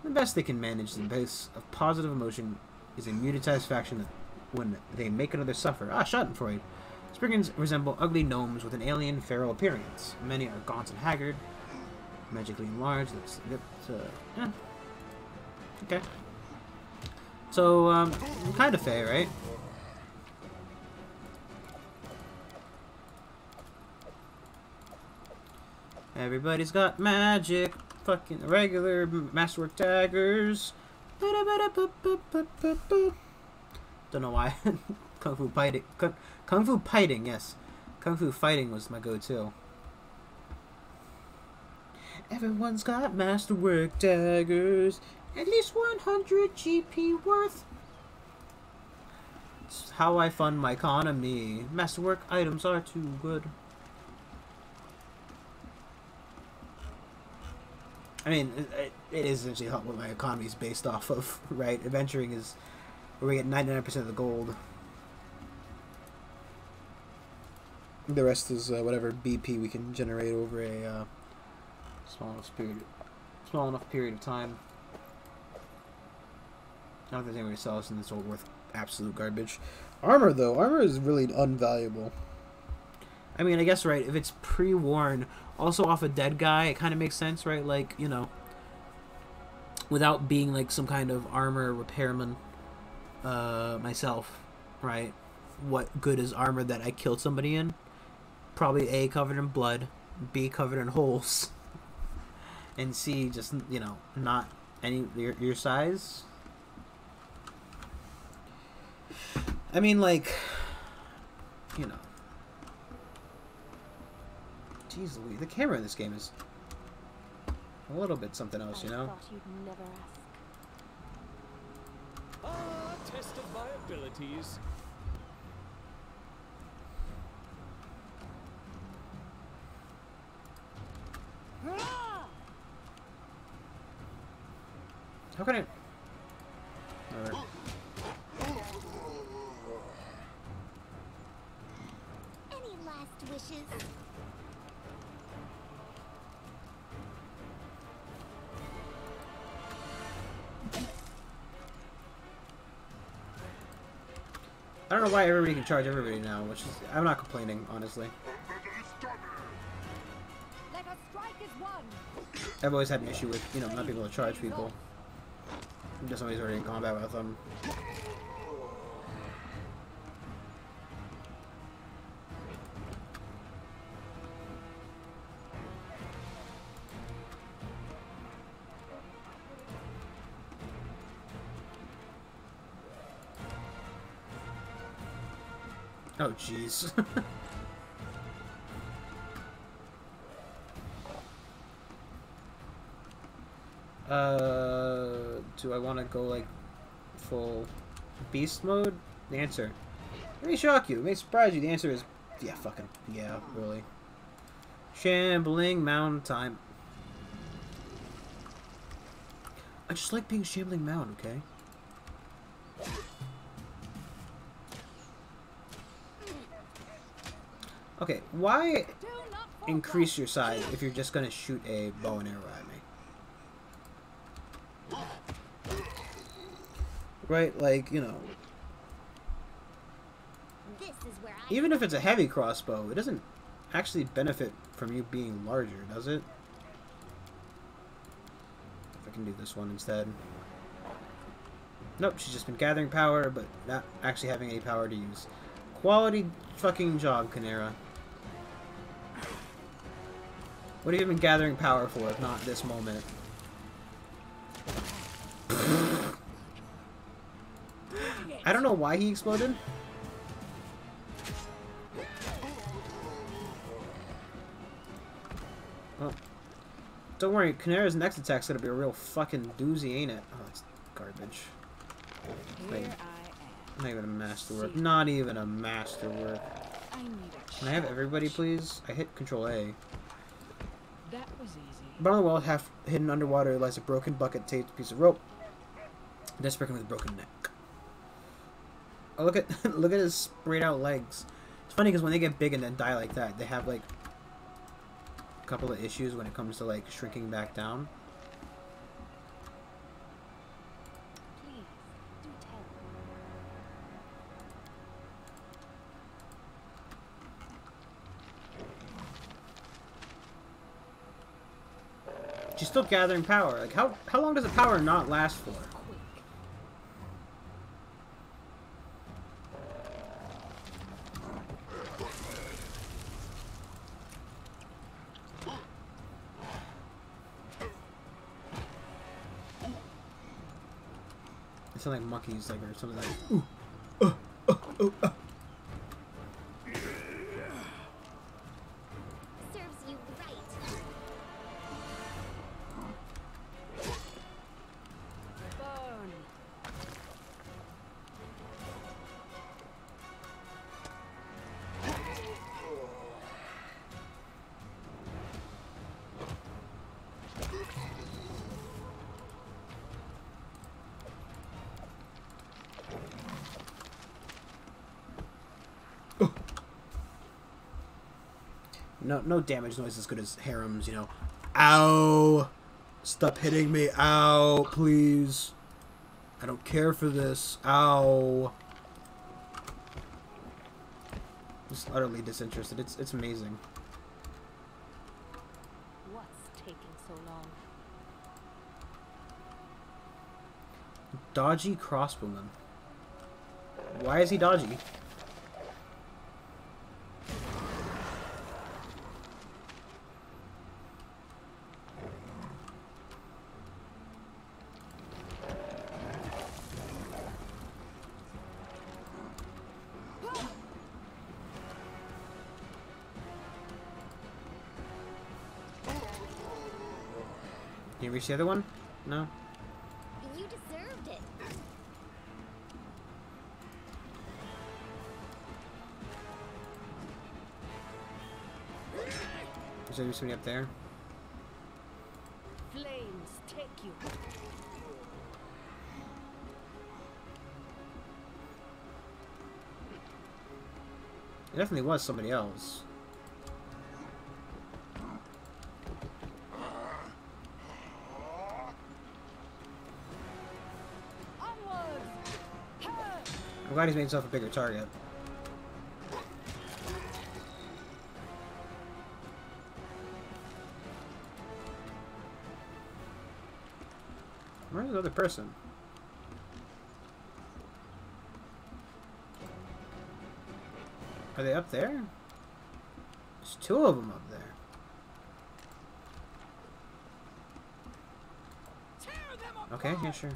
The best they can manage, the base of positive emotion, is a muted satisfaction when they make another suffer. Ah, schadenfreude. Spriggans resemble ugly gnomes with an alien feral appearance. Many are gaunt and haggard, magically enlarged. Yeah. Okay. So, kind of fair, right? Everybody's got magic. Fucking regular masterwork daggers. Don't know why. Kung Fu fighting. Kung Fu fighting, yes. Kung Fu fighting was my go-to. Everyone's got masterwork daggers. At least 100 GP worth. It's how I fund my economy. Masterwork items are too good. I mean, it is essentially what my economy is based off of, right? Adventuring is where we get 99% of the gold. The rest is whatever BP we can generate over a small enough period of time. I don't think they're going to sell us in this old worth absolute garbage. Armor, though. Armor is really unvaluable. I mean, I guess, right, if it's pre-worn, also off a dead guy, it kind of makes sense, right? Like, you know, without being, like, some kind of armor repairman myself, right? What good is armor that I killed somebody in? Probably A, covered in blood, B, covered in holes, and C, just, you know, not any your size. I mean, like, you know. Jeez Louise, the camera in this game is a little bit something else, you know? I thought you'd never ask. Ah, tested my abilities. How can I... Alright. Any last wishes? I don't know why everybody can charge everybody now, which is... I'm not complaining, honestly. Let us strike as one. I've always had an issue with, you know, not being able to charge people. Just somebody's already in combat with them. Oh, jeez. Do I want to go, like, full beast mode? The answer. It may shock you. It may surprise you. The answer is, yeah, fucking, yeah, really. Shambling mound time. I just like being shambling mound, okay? Okay, why increase your size if you're just gonna shoot a bow and arrow at me? Right, like, you know, This is where I even if it's a heavy crossbow, it doesn't actually benefit from you being larger, does it? If I can do this one instead. Nope, she's just been gathering power, but not actually having any power to use. Quality fucking job, Canera. What have you been gathering power for, if not this moment? I don't know why he exploded. Well, don't worry, Canera's next attack's gonna be a real fucking doozy, ain't it? Oh, it's garbage. Like, not even a masterwork. Not even a masterwork. Can I have everybody, please? I hit Control A. That was easy. Bottom of the well, half hidden underwater, lies a broken bucket taped piece of rope. Desperate with a broken neck. Oh, look at look at his sprayed out legs. It's funny because when they get big and then die like that, they have like a couple of issues when it comes to like shrinking back down. Please, do tell. She's still gathering power. Like how long does the power not last for? Quick. It sounds like monkeys, like or something like. Serves you right. Burn. No damage noise as good as Harem's, you know. Ow! Stop hitting me. Ow, please. I don't care for this. Ow. Just utterly disinterested. It's amazing. What's taking so long? Dodgy crossbowman. Why is he dodgy? Can you reach the other one? No? You deserved it. Is there somebody up there? Flames take you. It definitely was somebody else. I'm glad he's made himself a bigger target. Where's the other person? Are they up there? There's two of them up there. Okay, yeah, sure.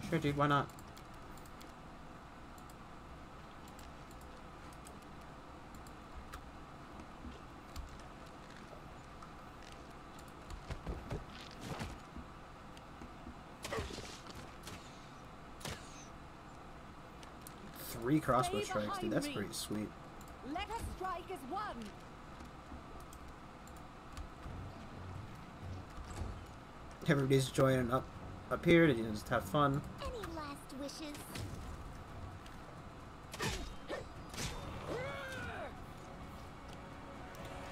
Sure, dude, why not? Three crossbow strikes, dude. That's pretty sweet. Let us strike as one. Everybody's joining up here to just have fun. Any last wishes?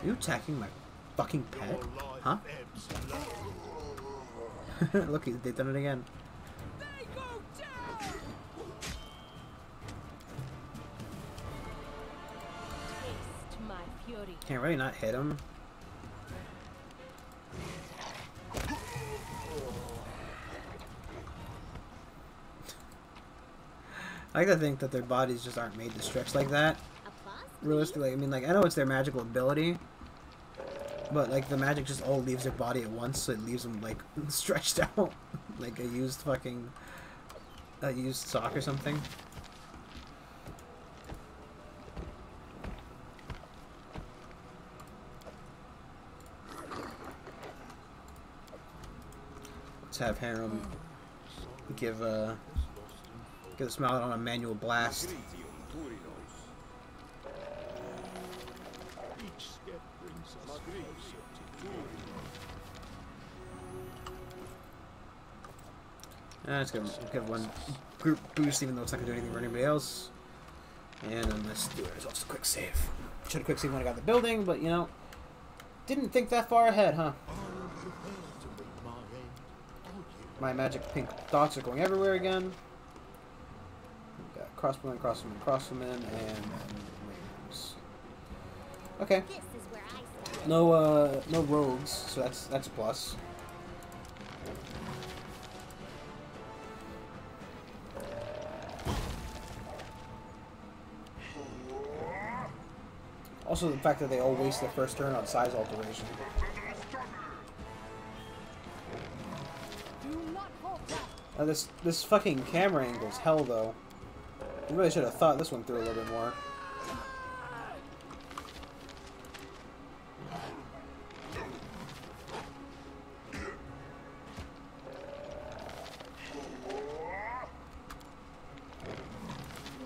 Are you attacking my fucking pet? Huh? Look, they've done it again. They go down! Taste my fury. Can't really not hit him. I like to think that their bodies just aren't made to stretch like that. Applause, Realistically, I mean, like, I know it's their magical ability, but, like, the magic just all leaves their body at once, so it leaves them, like, stretched out. Like a used fucking... a used sock or something. Let's have Harem give a smile on a manual blast. Each step brings us closer to Let's give one group boost, even though it's not gonna do anything for anybody else. And then let's do it. Just a quick save. Should have quick saved when I got the building, but you know, didn't think that far ahead, huh? My magic pink dots are going everywhere again. We've got crossbowmen, crossbowmen, crossbowmen, and rangers. Okay. No, no rogues, so that's a plus. Also, the fact that they all waste their first turn on size alteration. This fucking camera angle's hell, though. I really should have thought this one through a little bit more.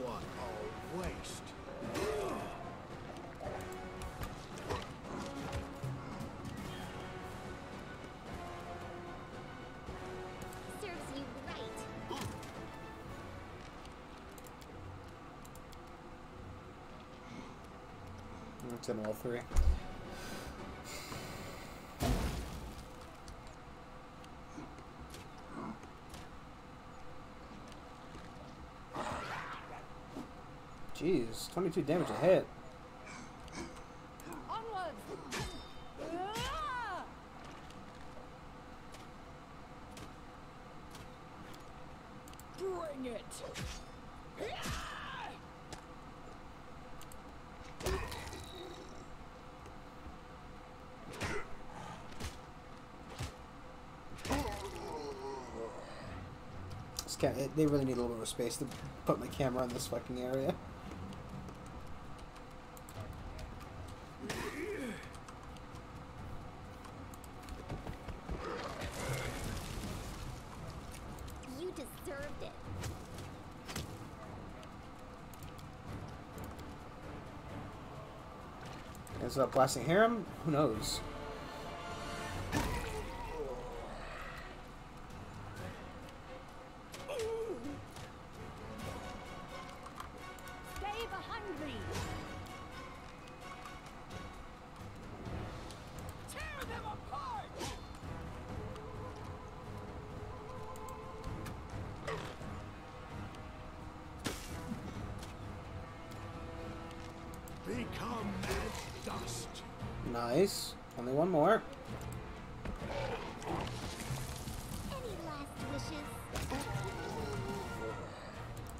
What a waste. Serves you right. It's in all three. Jeez, 22 damage a hit. Onwards! Ah! Bring it! They really need a little bit of space to put my camera in this fucking area. You deserved it. Is that blasting harem? Who knows? Stay behind me! Tear them apart! Become as dust. Nice. Only one more. Any last wishes?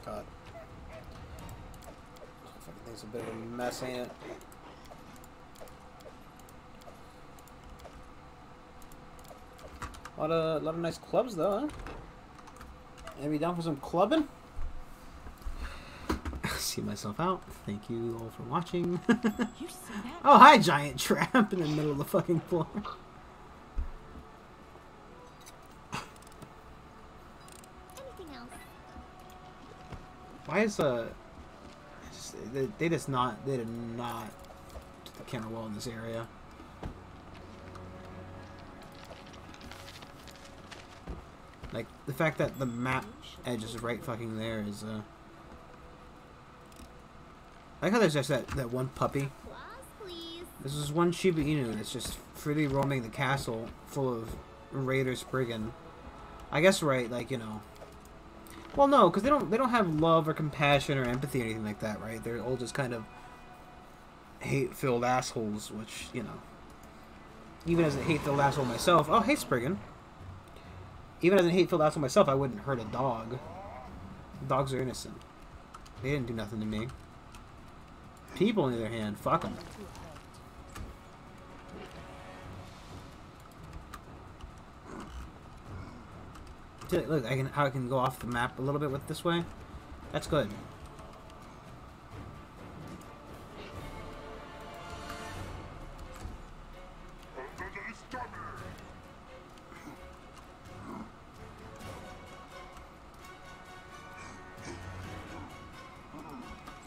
God. Fucking thing's a bit of a mess, ain't it? A lot of nice clubs, though, huh? Maybe down for some clubbing? See myself out. Thank you all for watching. You see that? Oh, hi, giant trap in the middle of the fucking floor. Anything else? Why is they did not get the camera well in this area. Like the fact that the map edge is right fucking there is I like how there's just that one puppy. Applause, please. This is one Shiba Inu that's just freely roaming the castle full of Raider Spriggan. I guess right, like, you know. Well, no, because they don't have love or compassion or empathy or anything like that, right? They're all just kind of hate-filled assholes, which, you know. Even as a hate-filled asshole myself. Oh, hey, Spriggan. Even as a hate-filled asshole myself, I wouldn't hurt a dog. Dogs are innocent. They didn't do nothing to me. People, on the other hand, fuck them. Look, how I can go off the map a little bit with this way. That's good.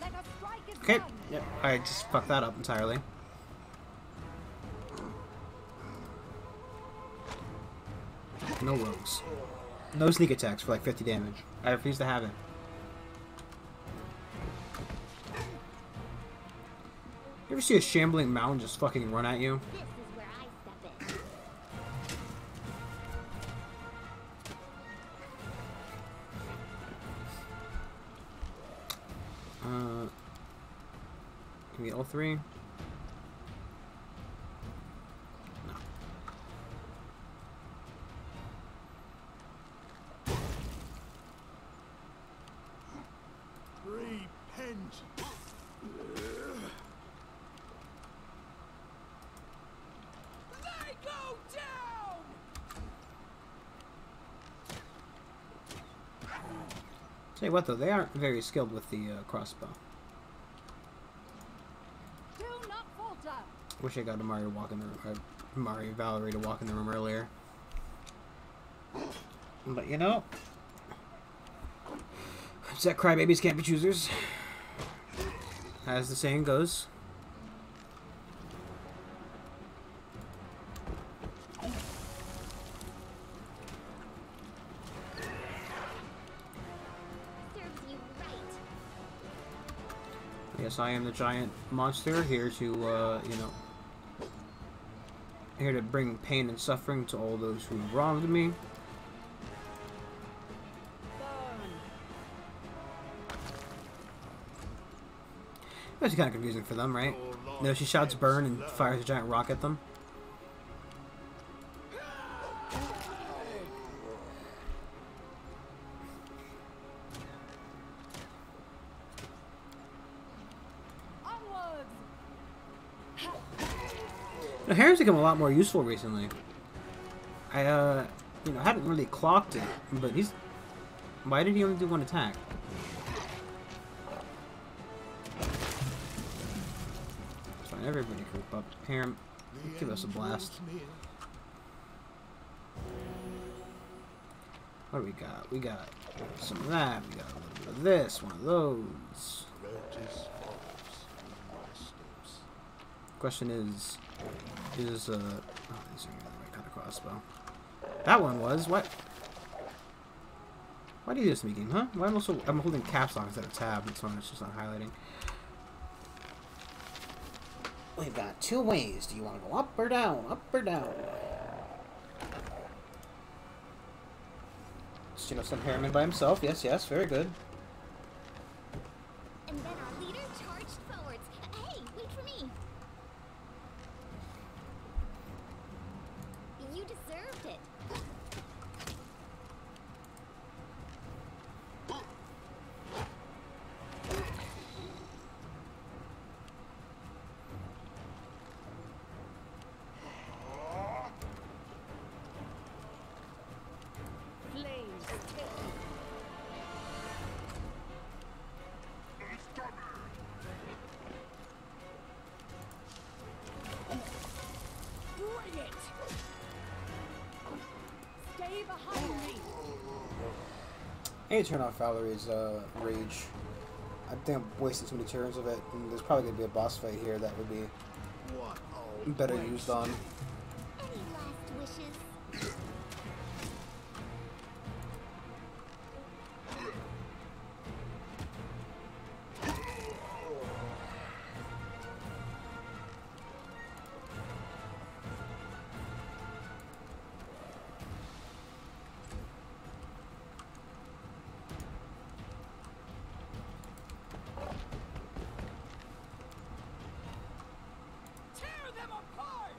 Let us strike it Okay. down. Yep. I just fucked that up entirely. No rogues. No sneak attacks for like 50 damage. I refuse to have it. You ever see a shambling mountain just fucking run at you? This is where I step in. Can we get all three? No. Repent. They go down! Tell you what though, they aren't very skilled with the crossbow. Do not falter. Wish I got Amari to walk in the room. Amari Valerie to walk in the room earlier. But you know, it's that crybabies can't be choosers, as the saying goes. Serves you right. Yes, I am the giant monster here to, you know, here to bring pain and suffering to all those who wronged me. That's kind of confusing for them, right? You know, she shouts burn and fires a giant rock at them. Onwards. Now, Harry's become a lot more useful recently. I, you know, hadn't really clocked it, but he's... Why did he only do one attack? It's fine, everybody group up. Harry, give us a blast. What do we got? We got some of that, we got a little bit of this, one of those. Question is, oh, these are the right kind of crossbow. That one was, what? Why do you do this, speaking, huh? Why I'm holding caps lock instead of tab, it's just not highlighting. We've got two ways. Do you want to go up or down? Up or down? Just, you know, some Harriman by himself. Yes, yes, very good. And then our leader charged forwards. Hey, wait for me. You deserved it. Flames take. Bring it! Stay behind me. I need to turn off Valerie's rage. I think I'm wasting too many turns of it, and there's probably going to be a boss fight here that would be What old better waste. used on. Any last wishes? Tear them apart!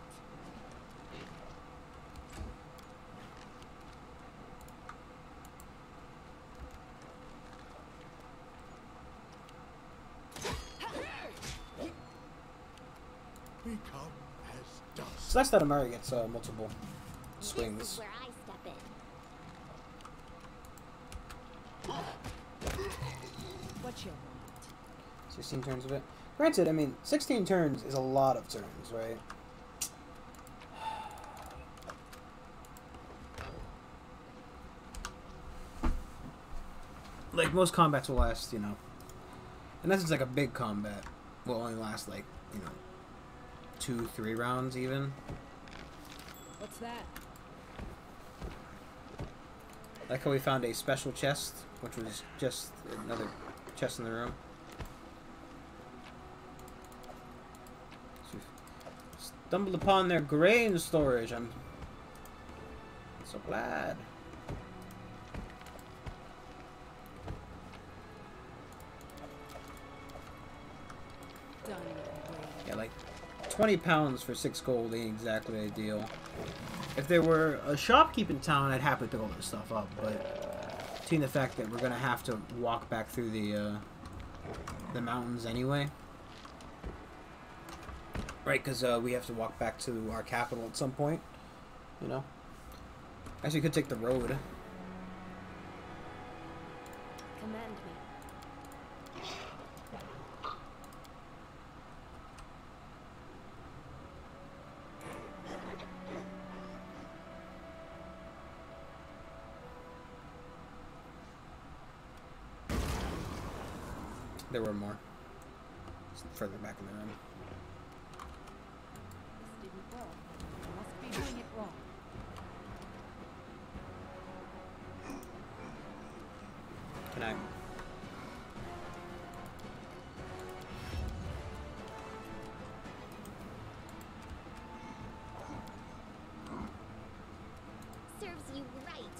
Become as dust. So that's that Amari gets multiple This is swings. where I step in. What you want? 16 turns of it. Granted, I mean, 16 turns is a lot of turns, right? Like, most combats will last, you know... Unless it's like a big combat, will only last, like, you know, 2-3 rounds even. What's that? Like how we found a special chest, which was just another chest in the room. So we've stumbled upon their grain storage. I'm so glad. Yeah, like 20 pounds for 6 gold ain't exactly ideal. If there were a shopkeep in town, I'd happily pick all this stuff up, but seeing the fact that we're gonna have to walk back through the mountains anyway, right? Because we have to walk back to our capital at some point, you know. Actually, could take the road. Command me. There were more. Just further back in the room. This didn't work. I must be doing it wrong. Can I? Serves you right.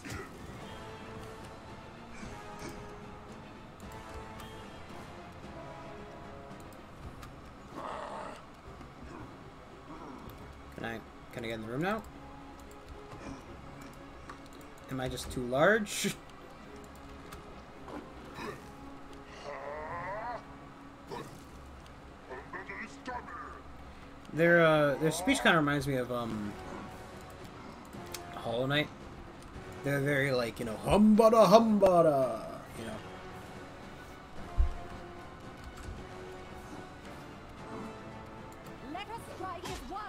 Can I get in the room now? Am I just too large? Their speech kind of reminds me of Hollow Knight. They're very like, you know, humbada humbada, you know. Let us strike as one.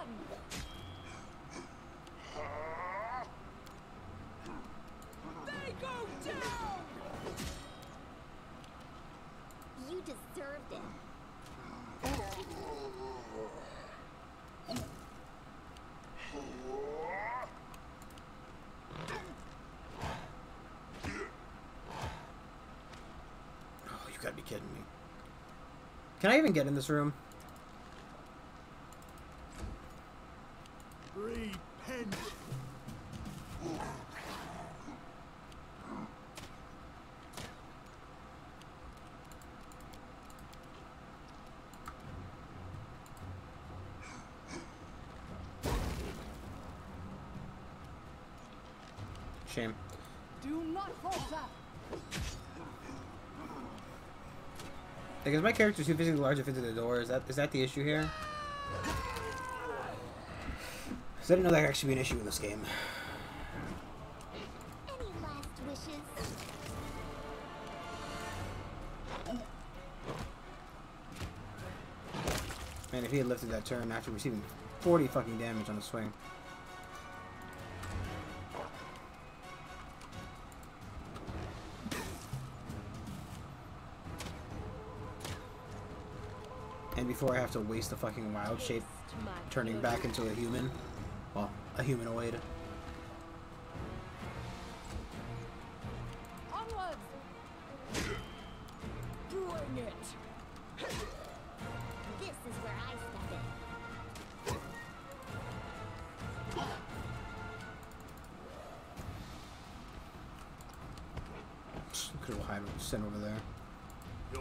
They go down! You deserved it. Oh, you gotta be kidding me. Can I even get in this room? Repent. Shame. Do not falter. Like, is my character too physically large to fit through the door? Is that the issue here? Because I didn't know that could actually be an issue in this game. Any last wishes? Man, if he had lifted that turn after receiving 40 fucking damage on the swing. And before I have to waste a fucking wild shape turning back into a human. Well, a humanoid. Onwards. Bring it! This is where I step in. Could have hide sitting over there.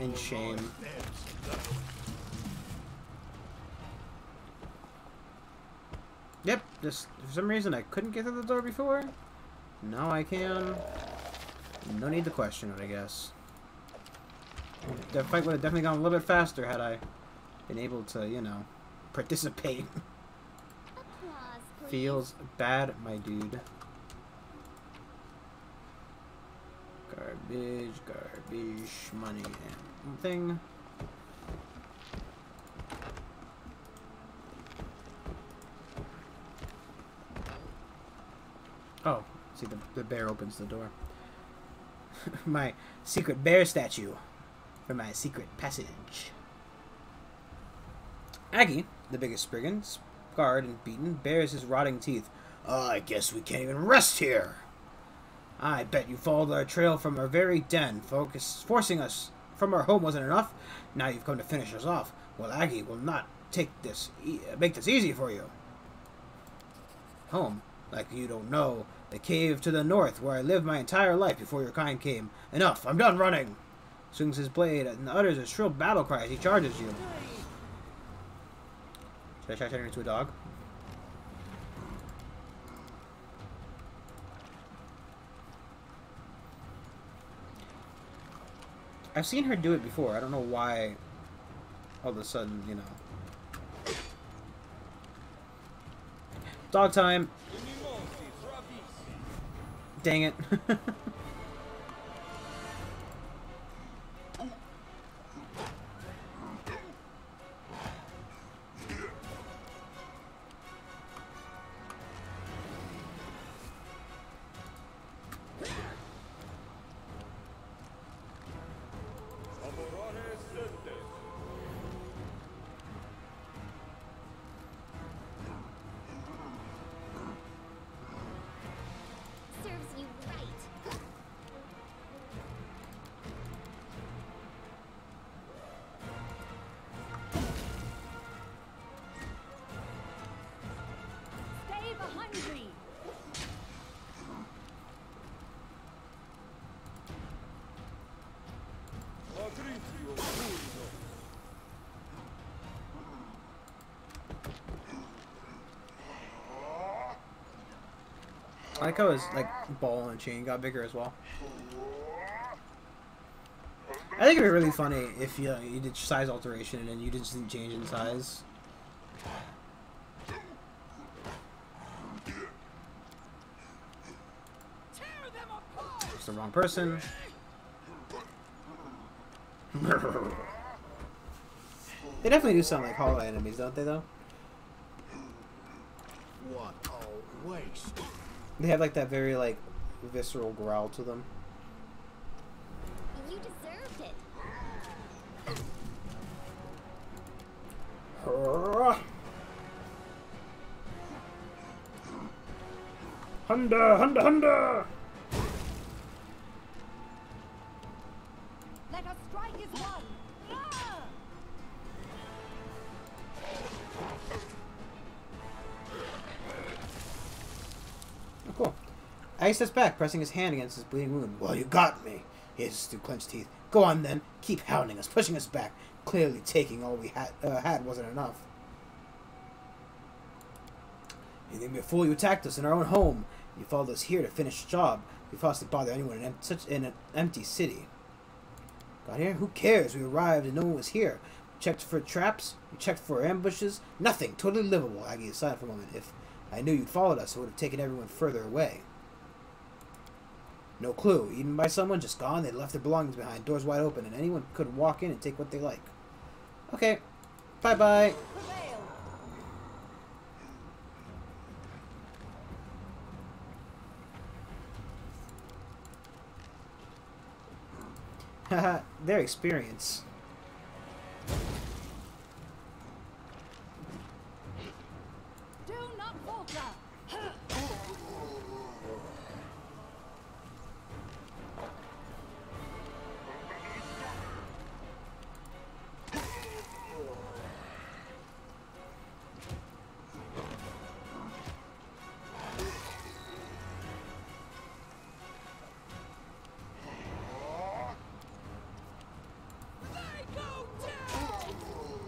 In shame. Yep, just for some reason I couldn't get through the door before. Now I can. No need to question it, I guess. The fight would have definitely gone a little bit faster had I been able to, you know, participate. Applause, please. Feels bad, my dude. Garbage, garbage, money, and thing. Oh, see, the bear opens the door. My secret bear statue for my secret passage. Aggie, the biggest brigand, scarred and beaten, bares his rotting teeth. I guess we can't even rest here. I bet you followed our trail from our very den. Forcing us from our home wasn't enough. Now you've come to finish us off. Well, Aggie will not make this easy for you. Home? Like you don't know. The cave to the north, where I lived my entire life before your kind came. Enough! I'm done running! Swings his blade and utters a shrill battle cry as he charges you. Should I try turning into a dog? I've seen her do it before. I don't know why all of a sudden, you know. Dog time! Dang it. Serves you right. Stay behind me! I like how his ball and chain got bigger as well. I think it'd be really funny if you did size alteration and then you just didn't change in size. It's the wrong person. They definitely do sound like hollow enemies, don't they, though? What a waste. They have like that very visceral growl to them. You deserved it. Hunda, hunda, hunda! Let us strike as one! Ah! Oh, cool. Aggie steps back, pressing his hand against his bleeding wound. Well, you got me. He hissed through clenched teeth. Go on, then. Keep hounding us, pushing us back. Clearly taking all we had wasn't enough. You think before you attacked us in our own home. You followed us here to finish the job. We forced to bother anyone in an empty city. Got here? Who cares? We arrived and no one was here. We checked for traps. We checked for ambushes. Nothing. Totally livable. Aggie aside for a moment. If I knew you'd followed us, I would have taken everyone further away. No clue. Eaten by someone, just gone. They left their belongings behind, doors wide open, and anyone could walk in and take what they like. Okay. Bye-bye. Haha, their experience. Do not falter!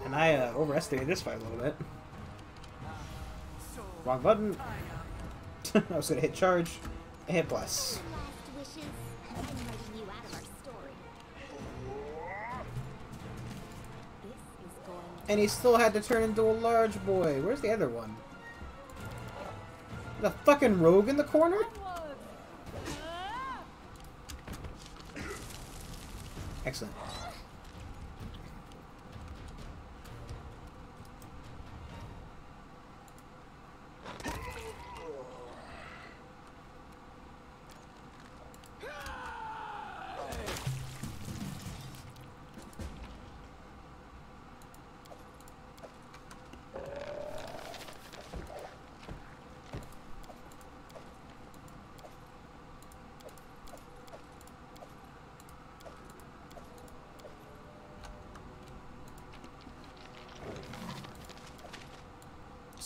And I overestimated this fight a little bit. Wrong button. I was gonna hit charge. I hit bless. Last wishes. I'm writing you out of our story. This is going And he still had to turn into a large boy. Where's the other one? The fucking rogue in the corner? Excellent.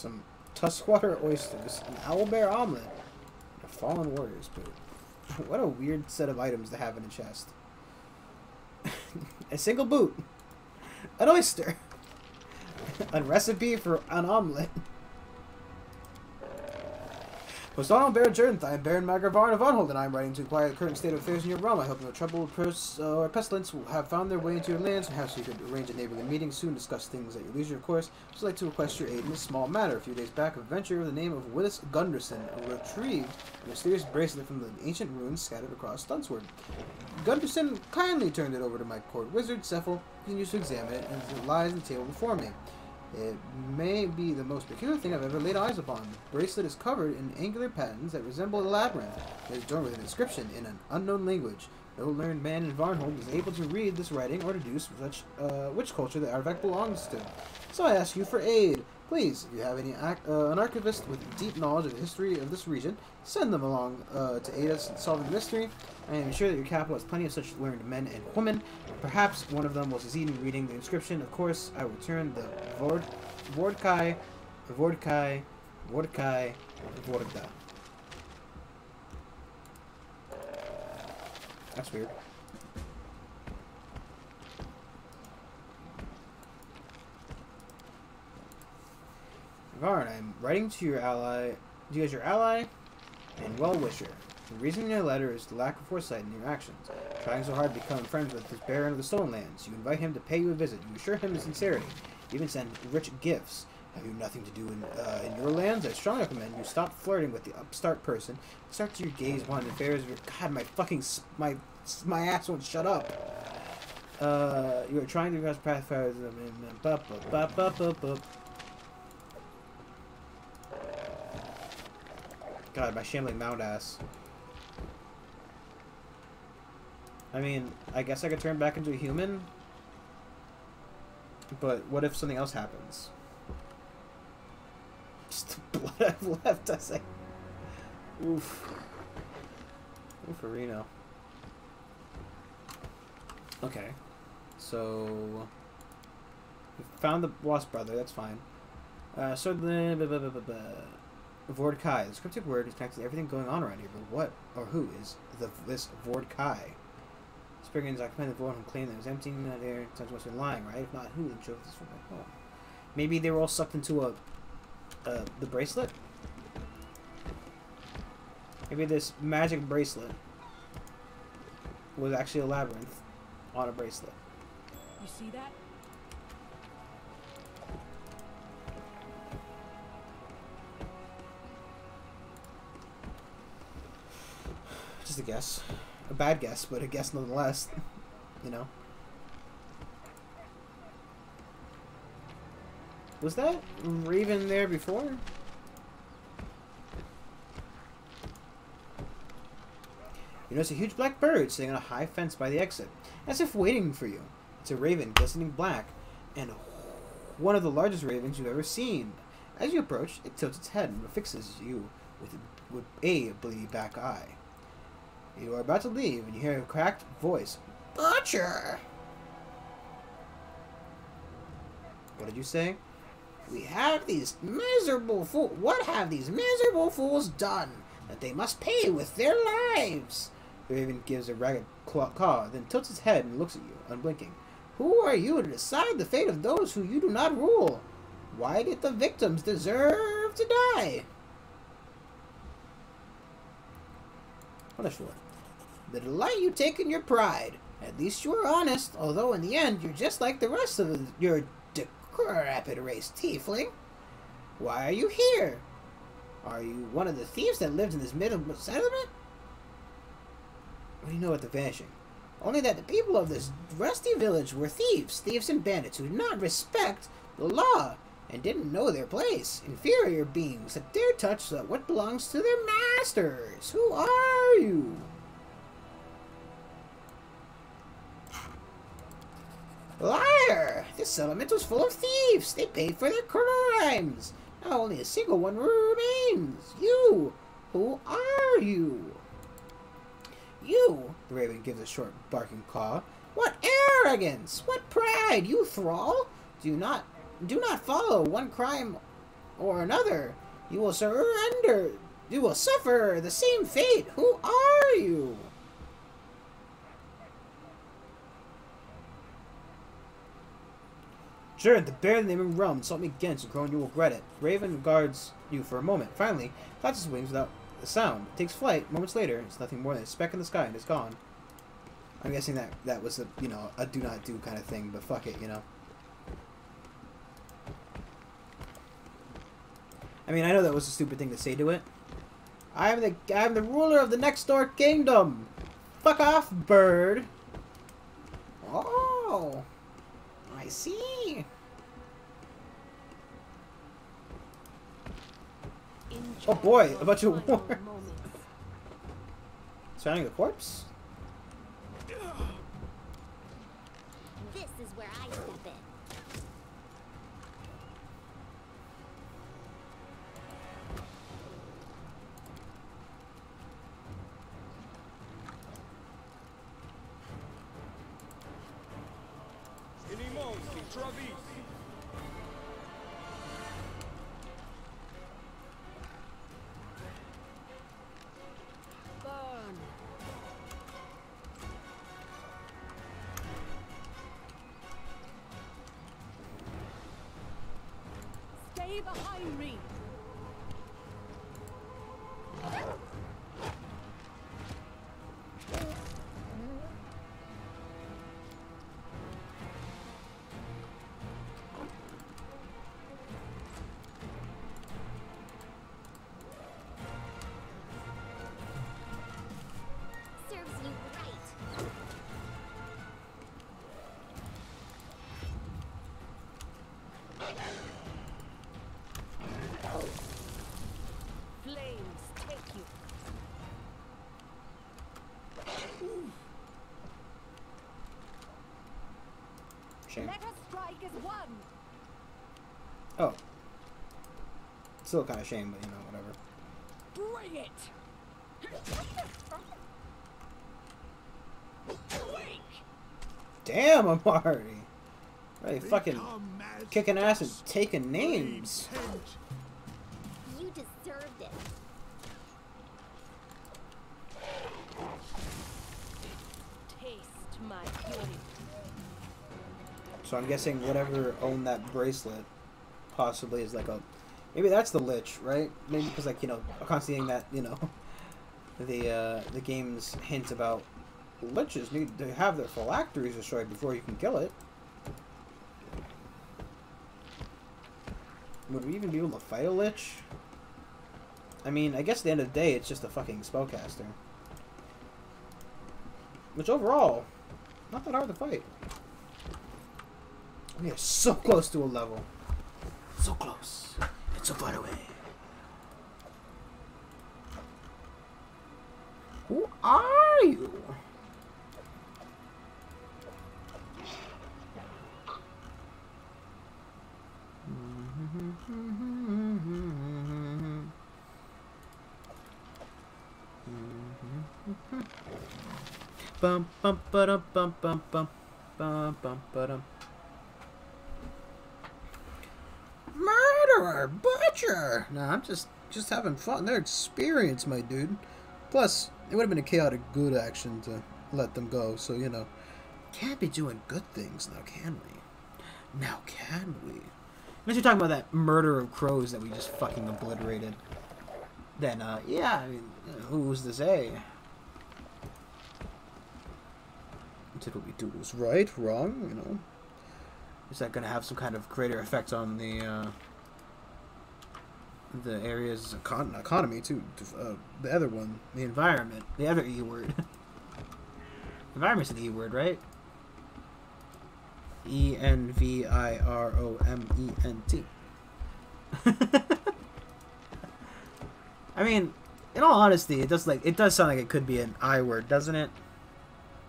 some Tuskwater oysters, an owlbear omelet, and a fallen warrior's boot. What a weird set of items to have in a chest. A single boot, an oyster, a recipe for an omelet. Postal Baron Jerntheim, Baron Magravarn of Vonhold, and I am writing to inquire the current state of affairs in your realm. I hope no trouble or pestilence will have found their way into your lands, and perhaps you could arrange a neighborly meeting soon, discuss things at your leisure, of course. I'd like to request your aid in a small matter. A few days back, a venture of the name of Willis Gunderson retrieved a mysterious bracelet from the ancient ruins scattered across Dunsword. Gunderson kindly turned it over to my court wizard, Cephal, who continues to examine it, and it lies on the table before me. It may be the most peculiar thing I've ever laid eyes upon. The bracelet is covered in angular patterns that resemble a labyrinth. It is adorned with an inscription in an unknown language. No learned man in Varnhold is able to read this writing or deduce which culture the artifact belongs to. So I ask you for aid. Please, if you have an archivist with deep knowledge of the history of this region, send them along to aid us in solving the mystery. I am sure that your capital has plenty of such learned men and women. Perhaps one of them will succeed in reading the inscription. Of course, I will return the Vordkai, Vorda. That's weird. Varn, I'm writing to your ally, your ally and well-wisher. The reason in your letter is the lack of foresight in your actions. Trying so hard to become friends with this Baron of the Stolen Lands, you invite him to pay you a visit. You assure him of sincerity. You even send rich gifts. Have you nothing to do in your lands? I strongly recommend you stop flirting with the upstart person. Start to your gaze upon the affairs of your... God, my fucking... My ass won't shut up. You are trying to cross Pathfinder... God, my shambling mound ass. I mean, I guess I could turn back into a human. But what if something else happens? Just the blood I've left, I say. Oof. Oof, Reno. Okay. So... we found the lost brother, that's fine. So the... Vordkai. The cryptic word is connected to everything going on around here, but what or who is this Vordkai? Spriggans occupied the Vord and claimed that it was emptying that air. Sounds must have been lying, right? If not, who then drove this from my home? Maybe they were all sucked into the bracelet? Maybe this magic bracelet was actually a labyrinth on a bracelet. You see that? Just a guess. A bad guess, but a guess nonetheless. You know? Was that Raven there before? You notice a huge black bird sitting on a high fence by the exit, as if waiting for you. It's a raven, glistening black, and one of the largest ravens you've ever seen. As you approach, it tilts its head and fixes you with a bleedy back eye. You are about to leave, and you hear a cracked voice. Butcher! What did you say? We have these miserable fools. What have these miserable fools done that they must pay with their lives? The raven gives a ragged caw, then tilts its head and looks at you, unblinking. Who are you to decide the fate of those who you do not rule? Why did the victims deserve to die? Punish for it. The delight you take in your pride. At least you are honest, although in the end you're just like the rest of your decrepit race, tiefling. Why are you here? Are you one of the thieves that lived in this middle settlement? What do you know about the vanishing? Only that the people of this rusty village were thieves and bandits who did not respect the law and didn't know their place. Inferior beings that dare touch what belongs to their masters. Who are you? Liar! This settlement was full of thieves. They paid for their crimes. Now only a single one remains. You! Who are you? You! The raven gives a short barking caw. What arrogance! What pride! You thrall! Do not follow one crime or another. You will surrender. You will suffer the same fate. Who are you? Sure, the bear in the neighboring realm insult me again, so grown you will regret it. Raven regards you for a moment. Finally, flaps its wings without a sound. It takes flight. Moments later, it's nothing more than a speck in the sky and it's gone. I'm guessing that was a, you know, a do not do kind of thing, but fuck it, you know. I mean, I know that was a stupid thing to say to it. I'm the ruler of the next door kingdom. Fuck off, bird. Oh, I see. Oh boy, a bunch of war. Surrounding a corpse? This is where I step in. Burn. Stay behind me. Serves you right. Flames take you. Shame. Let us strike as one. Oh. Still kind of shame, but you know, whatever. Bring it. Damn, Amari. Right, fucking kicking ass and taking names. You deserved it. Taste my fury. So I'm guessing whatever owned that bracelet possibly is like a... Maybe that's the Lich, right? Maybe because, like, you know, I'm constantly getting that, you know, the game's hint about Liches need to have their phylacteries destroyed before you can kill it. Would we even be able to fight a Lich? I mean, I guess at the end of the day, it's just a fucking spellcaster. Which overall, not that hard to fight. We are so close to a level. So close. It's so far away. Who are you? Bum bum ba bum bum bum bum bum ba. Murderer, butcher. Nah, I'm just having fun. Their experience, my dude. Plus, it would have been a chaotic good action to let them go. So you know, can't be doing good things now, can we? Now, can we? Unless you're talking about that murder of crows that we just fucking obliterated. Then, yeah, I mean, who's to say? Did what we do was right, wrong, you know? Is that going to have some kind of greater effect on the area's economy, too? The other one, the environment, the other E word. Environment's an E word, right? ENVIROMENT. I mean, in all honesty, it does sound like it could be an I word, doesn't it?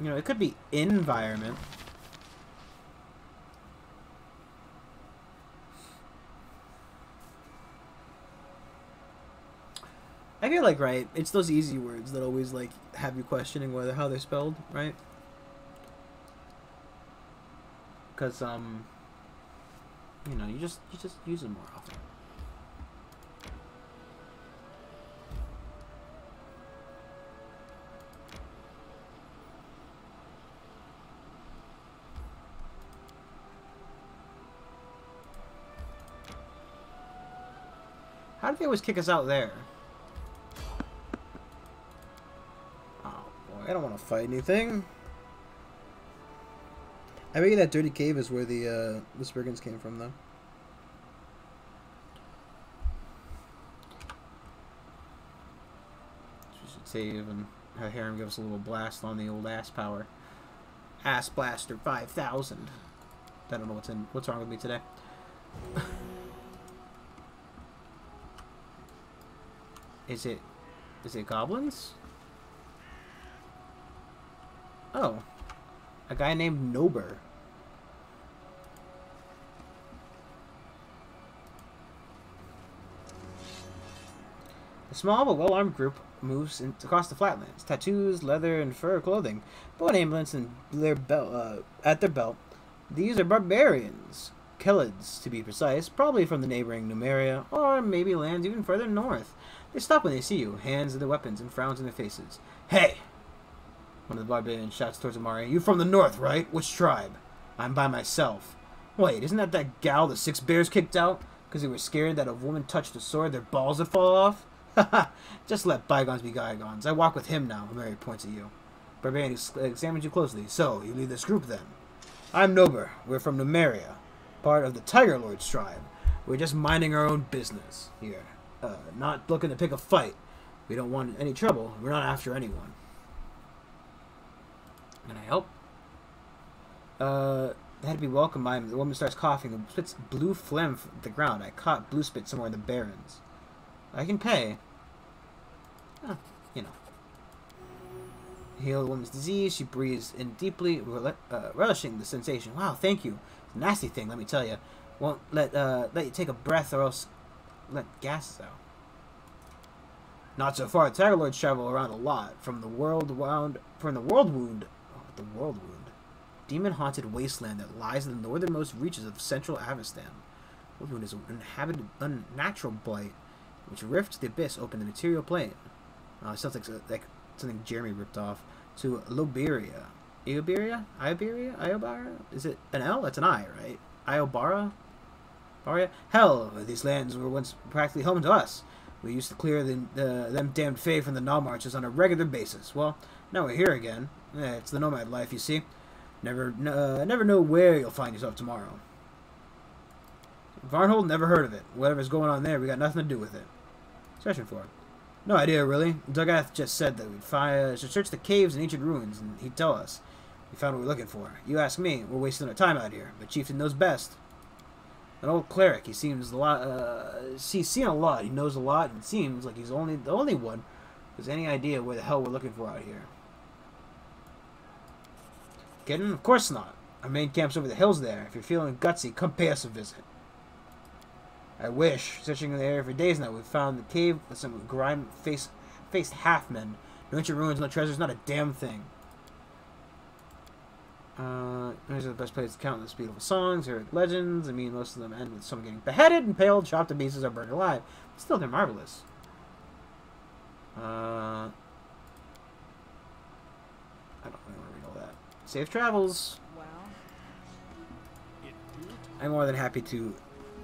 You know, it could be environment. I feel like, right, it's those easy words that always, like, have you questioning how they're spelled, right? Because, you know, you just use them more often. How did they always kick us out there? Oh boy, I don't want to fight anything. I bet you that dirty cave is where the Spriggans came from, though. We should save and have Harem give us a little blast on the old ass power. Ass Blaster 5000. I don't know what's wrong with me today. Is it goblins? Oh. A guy named Nober. A small but well-armed group moves across the flatlands. Tattoos, leather, and fur clothing. Bow and ambulance and at their belt. These are barbarians. Kelids, to be precise, probably from the neighboring Numeria, or maybe lands even further north. They stop when they see you, hands in their weapons and frowns in their faces. Hey! One of the barbarians shouts towards Amari. You from the north, right? Which tribe? I'm by myself. Wait, isn't that gal the 6 bears kicked out? Because they were scared that if a woman touched a sword, their balls would fall off? Haha, just let bygones be bygones. I walk with him now, Amari points at you. Barbarian examines you closely. So, you lead this group then? I'm Nober. We're from Numeria, part of the Tiger Lord's tribe. We're just minding our own business here. Not looking to pick a fight. We don't want any trouble. We're not after anyone. Can I help? They had to be welcomed by him. The woman starts coughing and spits blue phlegm from the ground. I caught blue spit somewhere in the barrens. I can pay. You know. Heal the woman's disease. She breathes in deeply, relishing the sensation. Wow, thank you. It's a nasty thing, let me tell you. Won't let you take a breath or else let gases out. Not so far. Tiger Lords travel around a lot. From the world wound. The world wound. Demon-haunted wasteland that lies in the northernmost reaches of central Avestan. World wound is an inhabited, unnatural blight which rifts the abyss open the material plane. It sounds like something Jeremy ripped off. To Loberia. Iobara? Is it an L? That's an I, right? Iobara? Baria? Hell, these lands were once practically home to us. We used to clear them damned Fae from the Gnaw Marches on a regular basis. Well, now we're here again. It's the nomad life, you see. Never know where you'll find yourself tomorrow. Varnhold, never heard of it. Whatever's going on there, we got nothing to do with it. Searching for it. No idea, really. Duggath just said that we'd should search the caves and ancient ruins, and he'd tell us. We found what we're looking for. You ask me, we're wasting our time out here. The chieftain knows best. An old cleric. He seems a lot. He's seen a lot. He knows a lot, and it seems like he's the only one who has any idea where the hell we're looking for out here. Kidding? Of course not. Our main camp's over the hills there. If you're feeling gutsy, come pay us a visit. I wish. Searching in the area for days now, we've found the cave with some grime-faced half-men. No ancient ruins, no treasures, not a damn thing. These are the best places to count this beautiful songs, heroic legends. I mean, most of them end with someone getting beheaded, impaled, chopped to pieces, or burned alive. But still, they're marvelous. I don't really want to read all that. Safe travels. Well, I'm more than happy to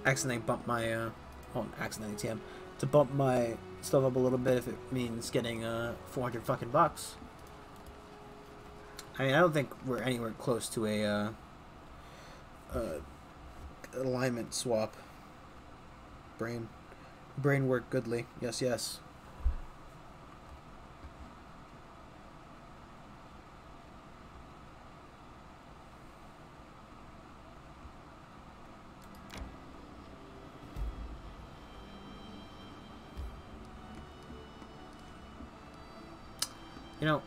accidentally bump my, accidentally, TM, to bump my stuff up a little bit if it means getting, 400 fucking bucks. I mean, I don't think we're anywhere close to a alignment swap. Brain work goodly. Yes, yes. You know,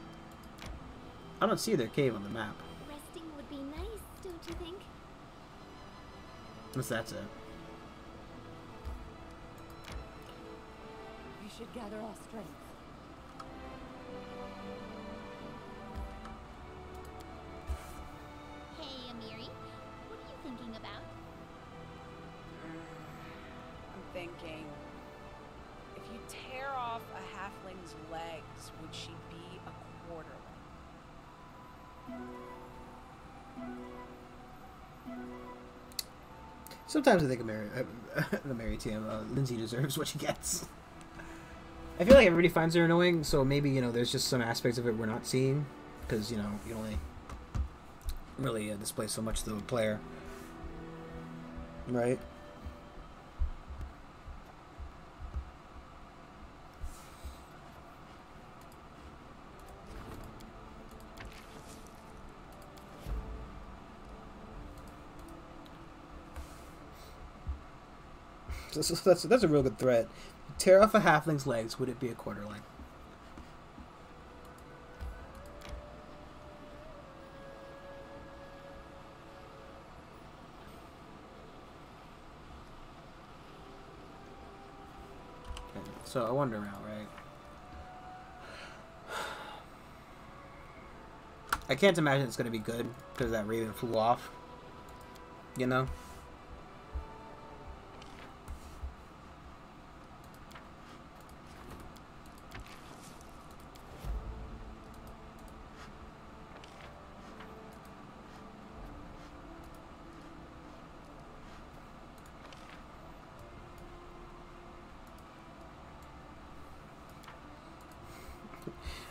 I don't see their cave on the map. Resting would be nice, don't you think? Unless that's it. We should gather our strength. Hey, Amiri, what are you thinking about? I'm thinking, if you tear off a halfling's legs, would she be a quarterling? Sometimes I think the Mary Tim, Lindsay deserves what she gets. I feel like everybody finds her annoying, so maybe, you know, there's just some aspects of it we're not seeing. Because, you know, you can only really display so much to the player. Right? That's a real good threat. Tear off a halfling's legs, would it be a quarterling? Okay, so I wonder now, right? I can't imagine it's going to be good because that raven flew off. You know?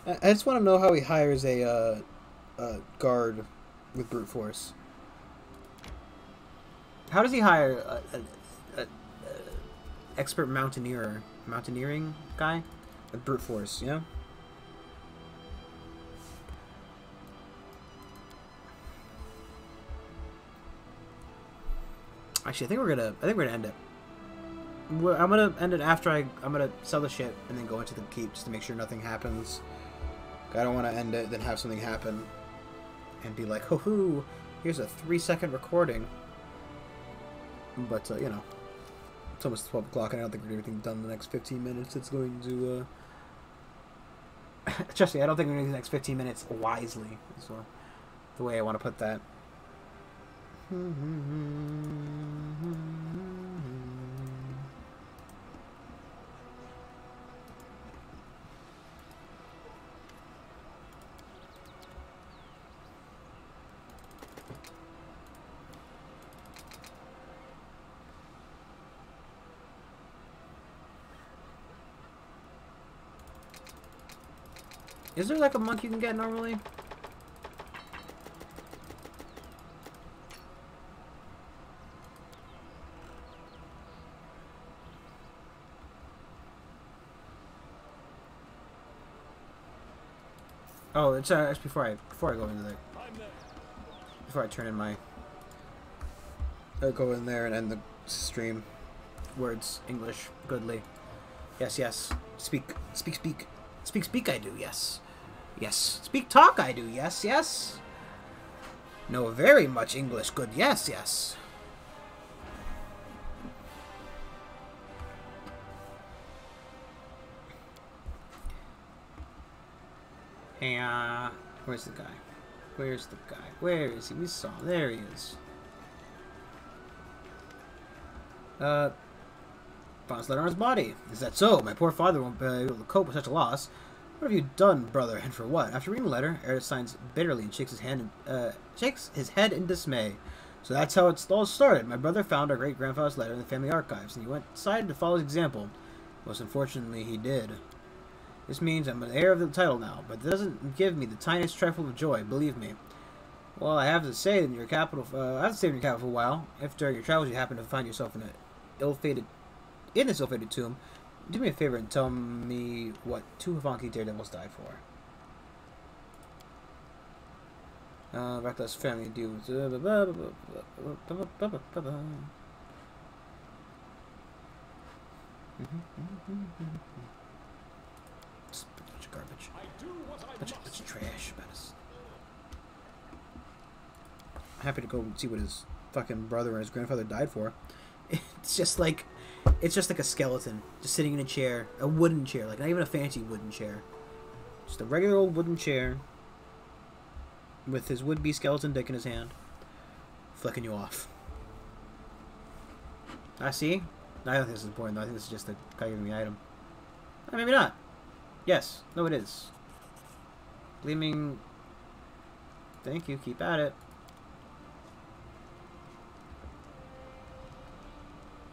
I just want to know how he hires a guard with brute force. How does he hire a expert mountaineering guy with brute force? You know. Actually, I think we're gonna end it. I'm gonna end it after I'm gonna sell the shit and then go into the keep just to make sure nothing happens. I don't want to end it, then have something happen, and be like, "Hoo-hoo, here's a 3-second recording." But you know, it's almost 12 o'clock, and I don't think we're gonna get everything done in the next 15 minutes. It's going to, trust me, I don't think we're gonna do the next 15 minutes wisely. Is the way I want to put that. Is there like a monk you can get normally? Oh, it's before I go into the before I turn in my go in there and end the stream. Words English goodly. Yes, yes. Speak. I do. Yes. Yes. Speak talk I do. Yes, yes. Know very much English good. Yes, yes. Hey, where's the guy? Where's the guy? Where is he? We saw him. There he is. Found his letter on his body. Is that so? My poor father won't be able to cope with such a loss. What have you done, brother, and for what? After reading the letter, Eric signs bitterly and shakes his head in dismay. So that's how it all started. My brother found our great-grandfather's decided in the family archives, and he decided to follow his example. Most unfortunately, he did. This means I'm an heir of the title now, but it doesn't give me the tiniest trifle of joy, believe me. Well, I have to stay in your capital for a while. If during your travels you happen to find yourself in this ill-fated tomb, do me a favor and tell me what 2 Havanki daredevils died for. Reckless family deals. Just a bunch of garbage. Bunch of trash about us. I'm happy to go and see what his fucking brother and his grandfather died for. It's just like a skeleton just sitting in a chair, a wooden chair, like not even a fancy wooden chair, just a regular old wooden chair with his would-be skeleton dick in his hand, flicking you off. I see. I don't think this is important though. I think this is just a guy giving me the item. Maybe not. Yes. No, it is. Gleaming. Thank you. Keep at it.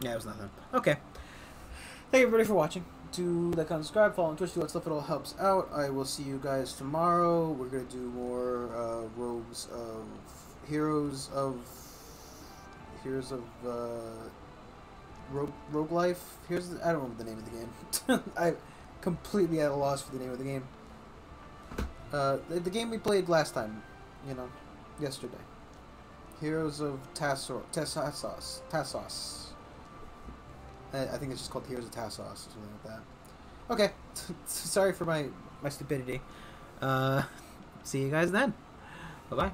Yeah, it was nothing. Okay. Thank you everybody for watching. Do like, comment, subscribe, follow on Twitch, do that stuff. It all helps out. I will see you guys tomorrow. We're gonna do more Heroes of Rogue Life. I don't remember the name of the game. I completely at a loss for the name of the game. The game we played last time, yesterday. Heroes of Tassos. I think it's just called Heroes of Tassos or something like that. Okay, sorry for my stupidity. See you guys then. Bye bye.